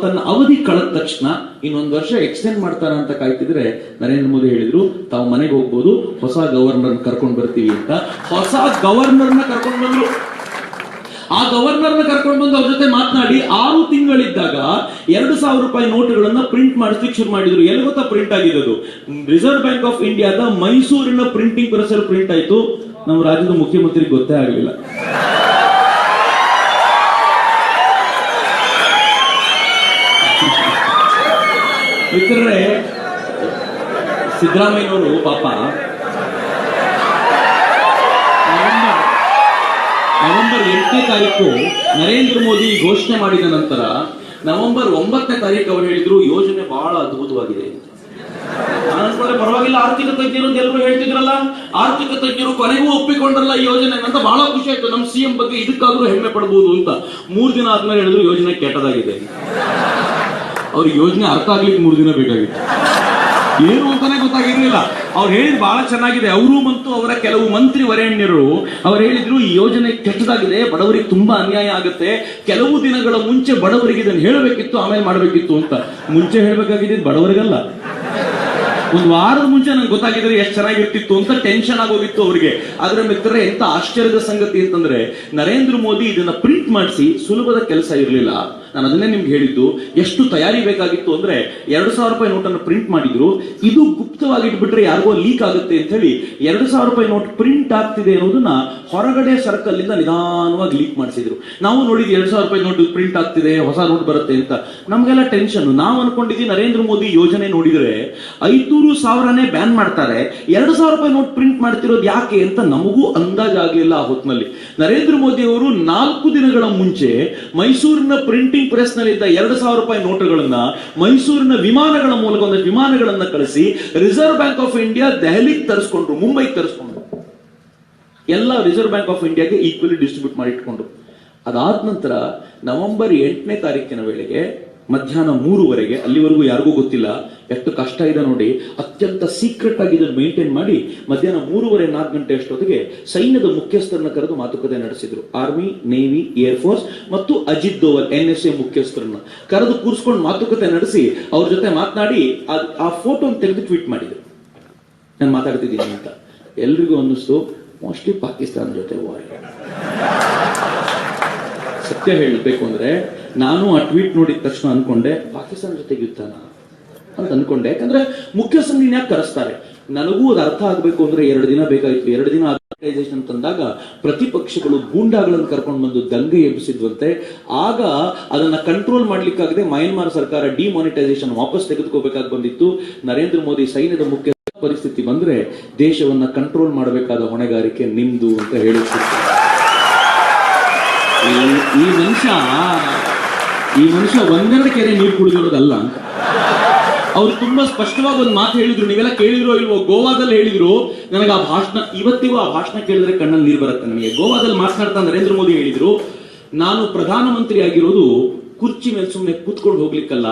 ತನ್ನ ಅವಧಿ ಕಳೆದ ತಕ್ಷಣ ಇನ್ನೊಂದು ವರ್ಷ ಎಕ್ಸ್ಟೆಂಡ್ ಮಾಡ್ತಾರ ಅಂತ ಕಾಯ್ತಿದ್ರೆ ನರೇಂದ್ರ ಮೋದಿ ಹೇಳಿದ್ರು, ತಾವು ಮನೆಗೆ ಹೋಗ್ಬೋದು, ಹೊಸ ಗವರ್ನರ್ ಕರ್ಕೊಂಡು ಬರ್ತೀವಿ ಅಂತ. ಹೊಸ ಗವರ್ನರ್ನ ಕರ್ಕೊಂಡು ಬಂದ್ರು. ಆ ಗವರ್ನರ್ನ ಕರ್ಕೊಂಡು ಬಂದು ಅವ್ರ ಜೊತೆ ಮಾತನಾಡಿ 6 ತಿಂಗಳಿದ್ದಾಗ 2,000 ರೂಪಾಯಿ ನೋಟುಗಳನ್ನ ಪ್ರಿಂಟ್ ಮಾಡಿಸ್ಲಿಕ್ಕೆ ಶುರು ಮಾಡಿದ್ರು. ಎಲ್ಲಿ ಗೊತ್ತಾ ಪ್ರಿಂಟ್ ಆಗಿರೋದು? ರಿಸರ್ವ್ ಬ್ಯಾಂಕ್ ಆಫ್ ಇಂಡಿಯಾದ ಮೈಸೂರಿನ ಪ್ರಿಂಟಿಂಗ್ ಪ್ರೆಸ್ ಅಲ್ಲಿ ಪ್ರಿಂಟ್ ಆಯ್ತು. ನಮ್ಮ ರಾಜ್ಯದ ಮುಖ್ಯಮಂತ್ರಿಗೆ ಗೊತ್ತೇ ಆಗಲಿಲ್ಲ. ಮಿತ್ರರೇ, ಸಿದ್ದರಾಮಯ್ಯನವರು ಪಾಪ ನವೆಂಬರ್ 8ನೇ ತಾರೀಕು ನರೇಂದ್ರ ಮೋದಿ ಘೋಷಣೆ ಮಾಡಿದ ನಂತರ ನವೆಂಬರ್ 9ನೇ ತಾರೀಕು ಅವರು ಹೇಳಿದ್ರು, ಯೋಜನೆ ಬಹಳ ಅದ್ಭುತವಾಗಿದೆ. ಅನ್ಕೊಂಡ್ರೆ ಪರವಾಗಿಲ್ಲ, ಆರ್ಥಿಕ ತಜ್ಞರು ಅಂತ ಎಲ್ಲರೂ ಹೇಳ್ತಿದ್ರಲ್ಲ, ಆರ್ಥಿಕ ತಜ್ಞರು ಕೊನೆಗೂ ಒಪ್ಪಿಕೊಂಡ್ರಲ್ಲ ಈ ಯೋಜನೆ ಅಂತ ಬಹಳ ಖುಷಿ ಆಯ್ತು. ನಮ್ಮ ಸಿಎಂ ಬಗ್ಗೆ ಇದಕ್ಕಾದ್ರೂ ಹೆಮ್ಮೆ ಪಡಬಹುದು ಅಂತ. 3 ದಿನ ಆದ್ಮೇಲೆ ಹೇಳಿದ್ರು, ಯೋಜನೆ ಕೆಟ್ಟದಾಗಿದೆ. ಅವ್ರಿಗೆ ಯೋಜನೆ ಅರ್ಥ ಆಗ್ಲಿಕ್ಕೆ 3 ದಿನ ಬೇಕಾಗಿತ್ತು. ಏನು ಅಂತಾನೆ ಗೊತ್ತಾಗಿರ್ಲಿಲ್ಲ. ಅವ್ರು ಹೇಳಿದ್ ಬಹಳ ಚೆನ್ನಾಗಿದೆ. ಅವರು ಮತ್ತು ಅವರ ಕೆಲವು ಮಂತ್ರಿ ವರೇಣ್ಯರು ಅವ್ರು ಹೇಳಿದ್ರು, ಈ ಯೋಜನೆ ಕೆಟ್ಟದಾಗಿದೆ, ಬಡವರಿಗೆ ತುಂಬಾ ಅನ್ಯಾಯ ಆಗುತ್ತೆ, ಕೆಲವು ದಿನಗಳ ಮುಂಚೆ ಬಡವರಿಗೆ ಇದನ್ನು ಹೇಳಬೇಕಿತ್ತು, ಆಮೇಲೆ ಮಾಡಬೇಕಿತ್ತು ಅಂತ. ಮುಂಚೆ ಹೇಳ್ಬೇಕಾಗಿದ್ದು ಬಡವರಿಗಲ್ಲ, ಒಂದು ವಾರದ ಮುಂಚೆ ನಂಗೆ ಗೊತ್ತಾಗಿದ್ರೆ ಎಷ್ಟು ಚೆನ್ನಾಗಿರ್ತಿತ್ತು ಅಂತ ಟೆನ್ಷನ್ ಆಗೋಗಿತ್ತು ಅವರಿಗೆ. ಆದ್ರೆ ಮಿತ್ರರೆ, ಎಂತ ಆಶ್ಚರ್ಯದ ಸಂಗತಿ ಅಂತಂದ್ರೆ, ನರೇಂದ್ರ ಮೋದಿ ಇದನ್ನ ಪ್ರಿಂಟ್ ಮಾಡಿಸಿ ಸುಲಭದ ಕೆಲಸ ಇರಲಿಲ್ಲ. ನಾನು ಅದನ್ನೇ ನಿಮ್ಗೆ ಹೇಳಿದ್ದು. ಎಷ್ಟು ತಯಾರಿ ಬೇಕಾಗಿತ್ತು ಅಂದ್ರೆ, 2,000 ರೂಪಾಯಿ ನೋಟನ್ನು ಪ್ರಿಂಟ್ ಮಾಡಿದ್ರು. ಇದು ಗುಪ್ತವಾಗಿ ಇಟ್ಬಿಟ್ರೆ ಯಾರಿಗೋ ಲೀಕ್ ಆಗುತ್ತೆ ಅಂತ ಹೇಳಿ 2,000 ರೂಪಾಯಿ ನೋಟ್ ಪ್ರಿಂಟ್ ಆಗ್ತಿದೆ ಅನ್ನೋದನ್ನ ಹೊರಗಡೆ ಸರ್ಕಲ್ ಇಂದ ನಿಧಾನವಾಗಿ ಲೀಕ್ ಮಾಡಿಸಿದ್ರು. ನಾವು ನೋಡಿದ್ವಿ 2,000 ರೂಪಾಯಿ ನೋಟ್ ಪ್ರಿಂಟ್ ಆಗ್ತಿದೆ, ಹೊಸ ನೋಟ್ ಬರುತ್ತೆ ಅಂತ. ನಮ್ಗೆಲ್ಲ ಟೆನ್ಷನ್. ನಾವು ಅನ್ಕೊಂಡಿದ್ವಿ ನರೇಂದ್ರ ಮೋದಿ ಯೋಜನೆ ನೋಡಿದ್ರೆ 500,000ನೇ ಬ್ಯಾನ್ ಮಾಡ್ತಾರೆ, 2,000 ರೂಪಾಯಿ ನೋಟ್ ಪ್ರಿಂಟ್ ಮಾಡ್ತಿರೋದು ಯಾಕೆ ಅಂತ ನಮಗೂ ಅಂದಾಜಾಗ್ಲಿಲ್ಲ ಆ ಹೊತ್ತಿನಲ್ಲಿ. ನರೇಂದ್ರ ಮೋದಿ ಅವರು 4 ದಿನಗಳ ಮುಂಚೆ ಮೈಸೂರಿನ ಪ್ರಿಂಟಿಂಗ್ ಪ್ರೆಸ್ ನಲ್ಲಿದ್ದ 2,000 ರೂಪಾಯಿ ನೋಟುಗಳನ್ನ ಮೈಸೂರಿನ ವಿಮಾನಗಳ ಮೂಲಕ ಒಂದಷ್ಟು ವಿಮಾನಗಳನ್ನ ಕಳಿಸಿ ರಿಸರ್ವ್ ಬ್ಯಾಂಕ್ ಆಫ್ ಇಂಡಿಯಾ ದೆಹಲಿಗೆ ತರಿಸ್ಕೊಂಡ್ರು, ಮುಂಬೈಗೆ ತರಿಸ್ಕೊಂಡ್ರು. ಎಲ್ಲ ರಿಸರ್ವ್ ಬ್ಯಾಂಕ್ ಆಫ್ ಇಂಡಿಯಾಗೆ ಈಕ್ವಲಿ ಡಿಸ್ಟ್ರಿಬ್ಯೂಟ್ ಮಾಡಿ ಇಟ್ಕೊಂಡ್ರು. ಅದಾದ ನಂತರ ನವೆಂಬರ್ 8ನೇ ತಾರೀಕಿನ ವೇಳೆಗೆ ಮಧ್ಯಾಹ್ನ 3ವರೆಗೆ, ಅಲ್ಲಿವರೆಗೂ ಯಾರಿಗೂ ಗೊತ್ತಿಲ್ಲ, ಎಷ್ಟು ಕಷ್ಟ ಇದೆ ನೋಡಿ, ಅತ್ಯಂತ ಸೀಕ್ರೆಟ್ ಆಗಿ ಇದನ್ನು ಮೇಂಟೈನ್ ಮಾಡಿ ಮಧ್ಯಾಹ್ನ 3:30 4 ಗಂಟೆ ಅಷ್ಟೊತ್ತಿಗೆ ಸೈನ್ಯದ ಮುಖ್ಯಸ್ಥರನ್ನ ಕರೆದು ಮಾತುಕತೆ ನಡೆಸಿದ್ರು. ಆರ್ಮಿ, ನೇವಿ, ಏರ್ ಫೋರ್ಸ್ ಮತ್ತು ಅಜಿತ್ ದೋವಲ್ NSA ಮುಖ್ಯಸ್ಥರನ್ನ ಕರೆದು ಕೂರಿಸ್ಕೊಂಡು ಮಾತುಕತೆ ನಡೆಸಿ ಅವ್ರ ಜೊತೆ ಮಾತನಾಡಿ ಆ ಫೋಟೋ ತೆಗೆದು ಟ್ವೀಟ್ ಮಾಡಿದ್ರು, ನಾನು ಮಾತಾಡ್ತಿದ್ದೀನಿ ಅಂತ. ಎಲ್ರಿಗೂ ಅನ್ನಿಸ್ತು ಮೋಸ್ಟ್ಲಿ ಪಾಕಿಸ್ತಾನ ಜೊತೆ ವಾರ್. ಸತ್ಯ ಹೇಳಬೇಕು ಅಂದ್ರೆ, ನಾನು ಆ ಟ್ವೀಟ್ ನೋಡಿದ ತಕ್ಷಣ ಅನ್ಕೊಂಡೆ ಪಾಕಿಸ್ತಾನ ಜೊತೆಗೆ ಯುದ್ಧನ ಅಂತ ಅನ್ಕೊಂಡೆ. ಯಾಕಂದ್ರೆ ಮುಖ್ಯಸ್ಥರು ನೀನ್ ಯಾಕೆ ಕರೆಸ್ತಾರೆ, ನನಗೂ ಅದು ಅರ್ಥ ಆಗ್ಬೇಕು ಅಂದ್ರೆ 2 ದಿನ ಬೇಕಾಯ್ತು. 2 ದಿನ ಆರ್ಗನೈಸೇಷನ್ ತಂದಾಗ ಪ್ರತಿಪಕ್ಷಗಳು ಗೂಂಡಾಗಳನ್ನು ಕರ್ಕೊಂಡು ಬಂದು ದಂಗೆ ಎಬ್ಬಿಸಿದ್ವಂತೆ. ಆಗ ಅದನ್ನ ಕಂಟ್ರೋಲ್ ಮಾಡ್ಲಿಕ್ಕಾಗದೆ ಮಯನ್ಮಾರ್ ಸರ್ಕಾರ ಡಿಮಾನಿಟೈಸೇಷನ್ ವಾಪಸ್ ತೆಗೆದುಕೋಬೇಕಾಗಿ ಬಂದಿತ್ತು. ನರೇಂದ್ರ ಮೋದಿ ಸೈನ್ಯದ ಮುಖ್ಯ ಪರಿಸ್ಥಿತಿ ಬಂದ್ರೆ ದೇಶವನ್ನ ಕಂಟ್ರೋಲ್ ಮಾಡಬೇಕಾದ ಹೊಣೆಗಾರಿಕೆ ನಿಮ್ದು ಅಂತ ಹೇಳುತ್ತಿತ್ತು. ಈ ಮನುಷ್ಯ ಒಂದೆರಡು ಕೆರೆ ನೀರು ಕುಡಿದಿರೋದಲ್ಲ ಅಂತ ಅವ್ರು ತುಂಬಾ ಸ್ಪಷ್ಟವಾಗಿ ಒಂದು ಮಾತು ಹೇಳಿದ್ರು. ನೀವೆಲ್ಲ ಕೇಳಿದ್ರೋ ಇಲ್ವೋ, ಗೋವಾದಲ್ಲಿ ಹೇಳಿದ್ರು. ನನಗೆ ಆ ಭಾಷಣ ಇವತ್ತಿಗೂ ಆ ಭಾಷಣ ಕೇಳಿದ್ರೆ ಕಣ್ಣಲ್ಲಿ ನೀರು ಬರುತ್ತೆ ನನಗೆ. ಗೋವಾದಲ್ಲಿ ಮಾತನಾಡ್ತಾ ನರೇಂದ್ರ ಮೋದಿ ಹೇಳಿದ್ರು, ನಾನು ಪ್ರಧಾನಮಂತ್ರಿ ಆಗಿರೋದು ಕುರ್ಚಿ ಮೇಲೆ ಸುಮ್ಮನೆ ಕೂತ್ಕೊಂಡು ಹೋಗ್ಲಿಕ್ಕಲ್ಲ,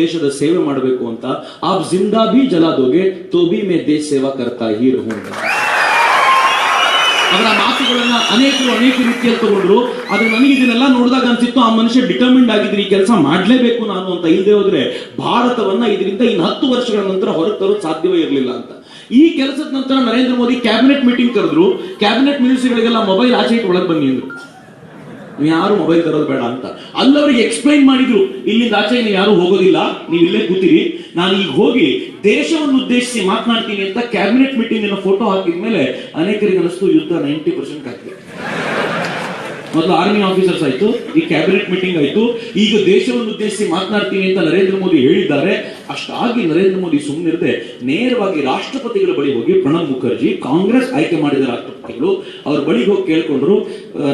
ದೇಶದ ಸೇವೆ ಮಾಡಬೇಕು ಅಂತ. ಆಪ್ ಜಿಂದಾ ಭಿ ಜಲಾ ದೋಗೆ ತೋ ಭಿ ಮೇ ದೇಶ ಸೇವಾ ಕರ್ತಾ ಹೀ ರಹೂಂಗಾ. ಅವರ ಮಾತುಗಳನ್ನ ಅನೇಕ ರೀತಿಯಲ್ಲಿ ತಗೊಂಡ್ರು. ಆದ್ರೆ ನನಗೆ ಇದನ್ನೆಲ್ಲ ನೋಡಿದಾಗ ಅನ್ಸಿತ್ತು, ಆ ಮನುಷ್ಯ ಡಿಟರ್ಮಿಂಡ್ ಆಗಿದ್ರೆ ಈ ಕೆಲಸ ಮಾಡ್ಲೇಬೇಕು ನಾನು ಅಂತ. ಇಲ್ಲದೆ ಹೋದ್ರೆ ಭಾರತವನ್ನ ಇದರಿಂದ ಇನ್ನು 10 ವರ್ಷಗಳ ನಂತರ ಹೊರಗೆ ತರೋದು ಸಾಧ್ಯವೇ ಇರಲಿಲ್ಲ ಅಂತ. ಈ ಕೆಲಸದ ನಂತರ ನರೇಂದ್ರ ಮೋದಿ ಕ್ಯಾಬಿನೆಟ್ ಮೀಟಿಂಗ್ ಕರೆದ್ರು. ಕ್ಯಾಬಿನೆಟ್ ಮಿನಿಸ್ಟರ್ಗಳಿಗೆಲ್ಲ ಮೊಬೈಲ್ ಆಚೆ ಇಟ್ಟು ಒಳಗೆ ಬನ್ನಿ ಅಂದ್ರು. ಯಾರು ಮೊಬೈಲ್ ತರೋದು ಬೇಡ ಅಂತ. ಅಲ್ಲವರಿಗೆ ಎಕ್ಸ್ಪ್ಲೈನ್ ಮಾಡಿದ್ರು, ಇಲ್ಲಿಂದ ಆಚೆ ನೀವು ಯಾರು ಹೋಗೋದಿಲ್ಲ, ನೀವು ಇಲ್ಲೇ ಕೂತಿರಿ, ನಾನು ಈಗ ಹೋಗಿ ದೇಶವನ್ನು ಉದ್ದೇಶಿಸಿ ಮಾತನಾಡ್ತೀನಿ ಅಂತ ಕ್ಯಾಬಿನೆಟ್ ಮೀಟಿಂಗ್ ಫೋಟೋ ಹಾಕಿದ ಮೇಲೆ ಅನೇಕರಿಗೆ ಅನಿಸ್ತು ಯುದ್ಧ 90% ಆಗ್ತದೆ. ಮೊದಲು ಆರ್ಮಿ ಆಫೀಸರ್ಸ್ ಆಯ್ತು, ಈ ಕ್ಯಾಬಿನೆಟ್ ಮೀಟಿಂಗ್ ಆಯ್ತು, ಈಗ ದೇಶವನ್ನು ಉದ್ದೇಶಿಸಿ ಮಾತನಾಡ್ತೀನಿ ಅಂತ ನರೇಂದ್ರ ಮೋದಿ ಹೇಳಿದ್ದಾರೆ. ಅಷ್ಟಾಗಿ ನರೇಂದ್ರ ಮೋದಿ ಸುಮ್ಮನಿರದೆ ನೇರವಾಗಿ ರಾಷ್ಟ್ರಪತಿಗಳ ಬಳಿ ಹೋಗಿ, ಪ್ರಣಬ್ ಮುಖರ್ಜಿ ಕಾಂಗ್ರೆಸ್ ಆಯ್ಕೆ ಮಾಡಿದ ರಾಷ್ಟ್ರಪತಿಗಳು, ಅವ್ರ ಬಳಿಗೆ ಹೋಗಿ ಕೇಳ್ಕೊಂಡ್ರು,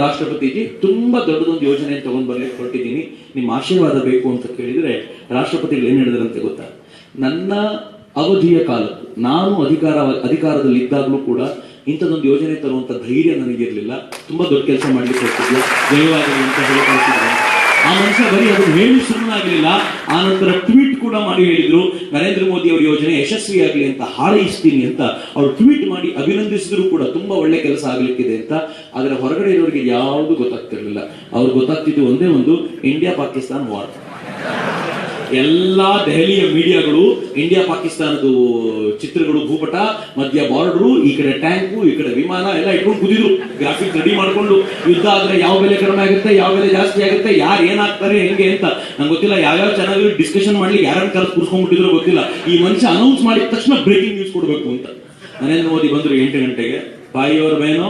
ರಾಷ್ಟ್ರಪತಿಜಿ ತುಂಬಾ ದೊಡ್ಡದೊಂದು ಯೋಜನೆ ತಗೊಂಡ್ ಬರ್ಲಿಕ್ಕೆ ಹೊರಟಿದ್ದೀನಿ, ನಿಮ್ಮ ಆಶೀರ್ವಾದ ಬೇಕು ಅಂತ ಕೇಳಿದ್ರೆ ರಾಷ್ಟ್ರಪತಿಗಳು ಏನ್ ಹೇಳಿದ್ರಂತೆ ಗೊತ್ತಾ? ನನ್ನ ಅವಧಿಯ ಕಾಲ, ನಾನು ಅಧಿಕಾರದಲ್ಲಿ ಇದ್ದಾಗಲೂ ಕೂಡ ಇಂಥದೊಂದು ಯೋಜನೆ ತರುವಂತ ಧೈರ್ಯ ನನಗಿರಲಿಲ್ಲ, ತುಂಬಾ ದೊಡ್ಡ ಕೆಲಸ ಮಾಡ್ಲಿಕ್ಕೆ ಹೋಗ್ತಿದ್ದೆ, ಜಯವಾಗಲಿ ಅಂತ ಹೇಳಿದ್ರು. ಆ ಮನುಷ್ಯ ಬರೀ ಅದನ್ನು ಹೇಳಿ ಸುಮ್ಮನಾಗಲಿಲ್ಲ, ಆ ನಂತರ ಟ್ವೀಟ್ ಕೂಡ ಮಾಡಿ ಹೇಳಿದ್ರು, ನರೇಂದ್ರ ಮೋದಿ ಅವರ ಯೋಜನೆ ಯಶಸ್ವಿಯಾಗಲಿ ಅಂತ ಹಾರೈಸ್ತೀನಿ ಅಂತ ಅವರು ಟ್ವೀಟ್ ಮಾಡಿ ಅಭಿನಂದಿಸಿದ್ರು ಕೂಡ, ತುಂಬಾ ಒಳ್ಳೆ ಕೆಲಸ ಆಗ್ಲಿಕ್ಕಿದೆ ಅಂತ. ಆದ್ರೆ ಹೊರಗಡೆ ಇರೋರಿಗೆ ಯಾವುದು ಗೊತ್ತಾಗ್ತಿರ್ಲಿಲ್ಲ. ಅವ್ರಿಗೆ ಗೊತ್ತಾಗ್ತಿದ್ದು ಒಂದೇ ಒಂದು, ಇಂಡಿಯಾ ಪಾಕಿಸ್ತಾನ ವಾರ್. ಎಲ್ಲಾ ದೆಹಲಿಯ ಮೀಡಿಯಾಗಳು ಇಂಡಿಯಾ ಪಾಕಿಸ್ತಾನದ ಚಿತ್ರಗಳು, ಭೂಪಟ, ಮಧ್ಯ ಬಾರ್ಡರು, ಈ ಕಡೆ ಟ್ಯಾಂಕು, ಈ ಕಡೆ ವಿಮಾನ ಎಲ್ಲ ಇಟ್ಕೊಂಡು ಕುದಿದ್ರು, ಗ್ರಾಫಿಕ್ಸ್ ರೆಡಿ ಮಾಡ್ಕೊಂಡು. ಯುದ್ಧ ಆದ್ರೆ ಯಾವ ಬೆಲೆ ಕಡಿಮೆ ಆಗುತ್ತೆ, ಯಾವ ಬೆಲೆ ಜಾಸ್ತಿ ಆಗುತ್ತೆ, ಯಾರು ಏನಾಗ್ತಾರೆ ಹೆಂಗೆ ಅಂತ ನಂಗೆ ಗೊತ್ತಿಲ್ಲ. ಯಾವ್ಯಾವ ಚಾನಲ್ ಡಿಸ್ಕಷನ್ ಮಾಡ್ಲಿ ಯಾರನ್ನ ಕರೆದು ಕೂರ್ಸ್ಕೊಂಡ್ಬಿಟ್ಟಿದ್ರು ಗೊತ್ತಿಲ್ಲ. ಈ ಮನುಷ್ಯ ಅನೌನ್ಸ್ ಮಾಡಿದ ತಕ್ಷಣ ಬ್ರೇಕಿಂಗ್ ನ್ಯೂಸ್ ಕೊಡ್ಬೇಕು ಅಂತ. ನರೇಂದ್ರ ಮೋದಿ ಬಂದ್ರು 8 ಗಂಟೆಗೆ, ಬಾಯಿಯವರ ಬೇನೋ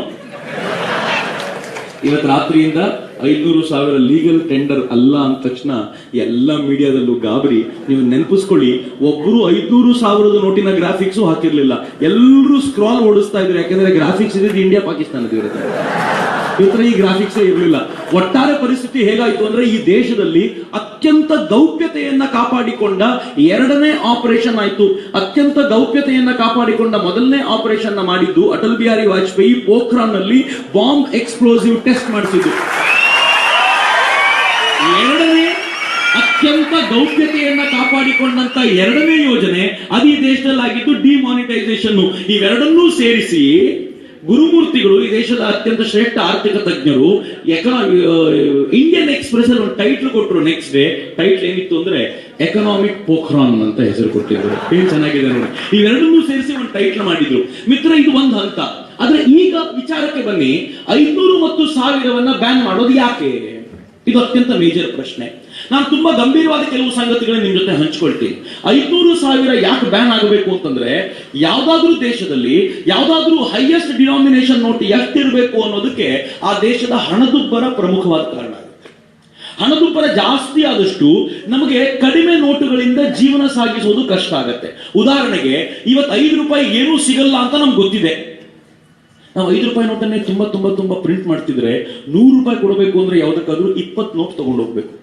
ಇವತ್ತು ರಾತ್ರಿಯಿಂದ 500,000 ಲೀಗಲ್ ಟೆಂಡರ್ ಅಲ್ಲ ಅಂದ ತಕ್ಷಣ ಎಲ್ಲ ಮೀಡಿಯಾದಲ್ಲೂ ಗಾಬರಿ. ನೀವು ನೆನಪಿಸ್ಕೊಳ್ಳಿ, ಒಬ್ರು 500,000 ನೋಟಿನ ಗ್ರಾಫಿಕ್ಸ್ ಹಾಕಿರ್ಲಿಲ್ಲ, ಎಲ್ಲರೂ ಸ್ಕ್ರಾಲ್ ಓಡಿಸ್ತಾ ಇದ್ರು. ಯಾಕಂದ್ರೆ ಗ್ರಾಫಿಕ್ಸ್ ಇದ್ರೆ ಇಂಡಿಯಾ ಪಾಕಿಸ್ತಾನದ ಇರುತ್ತೆ, ಇವತ್ತರ ಈ ಗ್ರಾಫಿಕ್ಸ್ ಇರಲಿಲ್ಲ. ಒಟ್ಟಾರೆ ಪರಿಸ್ಥಿತಿ ಹೇಗಾಯ್ತು ಅಂದ್ರೆ, ಈ ದೇಶದಲ್ಲಿ ಅತ್ಯಂತ ಗೌಪ್ಯತೆಯನ್ನ ಕಾಪಾಡಿಕೊಂಡ 2ನೇ ಆಪರೇಷನ್ ಆಯ್ತು. ಅತ್ಯಂತ ಗೌಪ್ಯತೆಯನ್ನ ಕಾಪಾಡಿಕೊಂಡ ಮೊದಲನೇ ಆಪರೇಷನ್ ಮಾಡಿದ್ದು ಅಟಲ್ ಬಿಹಾರಿ ವಾಜಪೇಯಿ ಪೋಖ್ರಾನ್ ನಲ್ಲಿ ಬಾಂಬ್ ಎಕ್ಸ್ಪ್ಲೋಸಿವ್ ಟೆಸ್ಟ್ ಮಾಡಿಸಿದ್ದು. 2ನೇ ಅತ್ಯಂತ ಗೌಪ್ಯತೆಯನ್ನ ಕಾಪಾಡಿಕೊಂಡಂತ 2ನೇ ಯೋಜನೆ ಅದು ಈ ದೇಶದಲ್ಲಿ ಆಗಿದ್ದು ಡಿಮಾನಿಟೈಸೇಷನ್. ಇವೆರಡನ್ನೂ ಸೇರಿಸಿ ಗುರುಮೂರ್ತಿಗಳು, ಈ ದೇಶದ ಅತ್ಯಂತ ಶ್ರೇಷ್ಠ ಆರ್ಥಿಕ ತಜ್ಞರು, ಇಂಡಿಯನ್ ಎಕ್ಸ್ಪ್ರೆಸ್ ಅಲ್ಲಿ ಒಂದು ಟೈಟ್ಲ್ ಕೊಟ್ಟರು. ನೆಕ್ಸ್ಟ್ ಡೇ ಟೈಟ್ಲ್ ಏನಿತ್ತು ಅಂದ್ರೆ ಎಕನಾಮಿಕ್ ಪೋಖ್ರಾನ್ ಅಂತ ಹೆಸರು ಕೊಟ್ಟಿದ್ರು. ಏನ್ ಚೆನ್ನಾಗಿದೆ ನೋಡಿ, ಇವೆರಡನ್ನೂ ಸೇರಿಸಿ ಒಂದು ಟೈಟ್ಲ್ ಮಾಡಿದ್ರು. ಮಿತ್ರ, ಇದು ಒಂದು ಹಂತ. ಆದ್ರೆ ಈಗ ವಿಚಾರಕ್ಕೆ ಬನ್ನಿ, 500 ಮತ್ತು 1000 ಬ್ಯಾನ್ ಮಾಡೋದು ಯಾಕೆ? ಇದು ಅತ್ಯಂತ ಮೇಜರ್ ಪ್ರಶ್ನೆ. ನಾನು ತುಂಬಾ ಗಂಭೀರವಾದ ಕೆಲವು ಸಂಗತಿಗಳನ್ನ ನಿಮ್ ಜೊತೆ ಹಂಚ್ಕೊಳ್ತೀನಿ. 500, 1000 ಯಾಕೆ ಬ್ಯಾನ್ ಆಗಬೇಕು ಅಂತಂದ್ರೆ, ಯಾವ್ದಾದ್ರೂ ದೇಶದಲ್ಲಿ ಯಾವ್ದಾದ್ರೂ ಹೈಯೆಸ್ಟ್ ಡಿನಾಮಿನೇಷನ್ ನೋಟ್ ಎಷ್ಟಿರಬೇಕು ಅನ್ನೋದಕ್ಕೆ ಆ ದೇಶದ ಹಣದುಬ್ಬರ ಪ್ರಮುಖವಾದ ಕಾರಣ ಆಗುತ್ತೆ. ಹಣದುಬ್ಬರ ಜಾಸ್ತಿ ಆದಷ್ಟು ನಮಗೆ ಕಡಿಮೆ ನೋಟುಗಳಿಂದ ಜೀವನ ಸಾಗಿಸುವುದು ಕಷ್ಟ ಆಗತ್ತೆ. ಉದಾಹರಣೆಗೆ, ಇವತ್ತು 5 ರೂಪಾಯಿ ಏನೂ ಸಿಗಲ್ಲ ಅಂತ ನಮ್ಗೆ ಗೊತ್ತಿದೆ. ನಾವು 5 ರೂಪಾಯಿ ನೋಟನ್ನೇ ತುಂಬಾ ತುಂಬಾ ತುಂಬಾ ಪ್ರಿಂಟ್ ಮಾಡ್ತಿದ್ರೆ 100 ರೂಪಾಯಿ ಕೊಡಬೇಕು ಅಂದ್ರೆ ಯಾವ್ದಕ್ಕಾದ್ರೂ 20 ನೋಟ್ ತಗೊಂಡು ಹೋಗ್ಬೇಕು.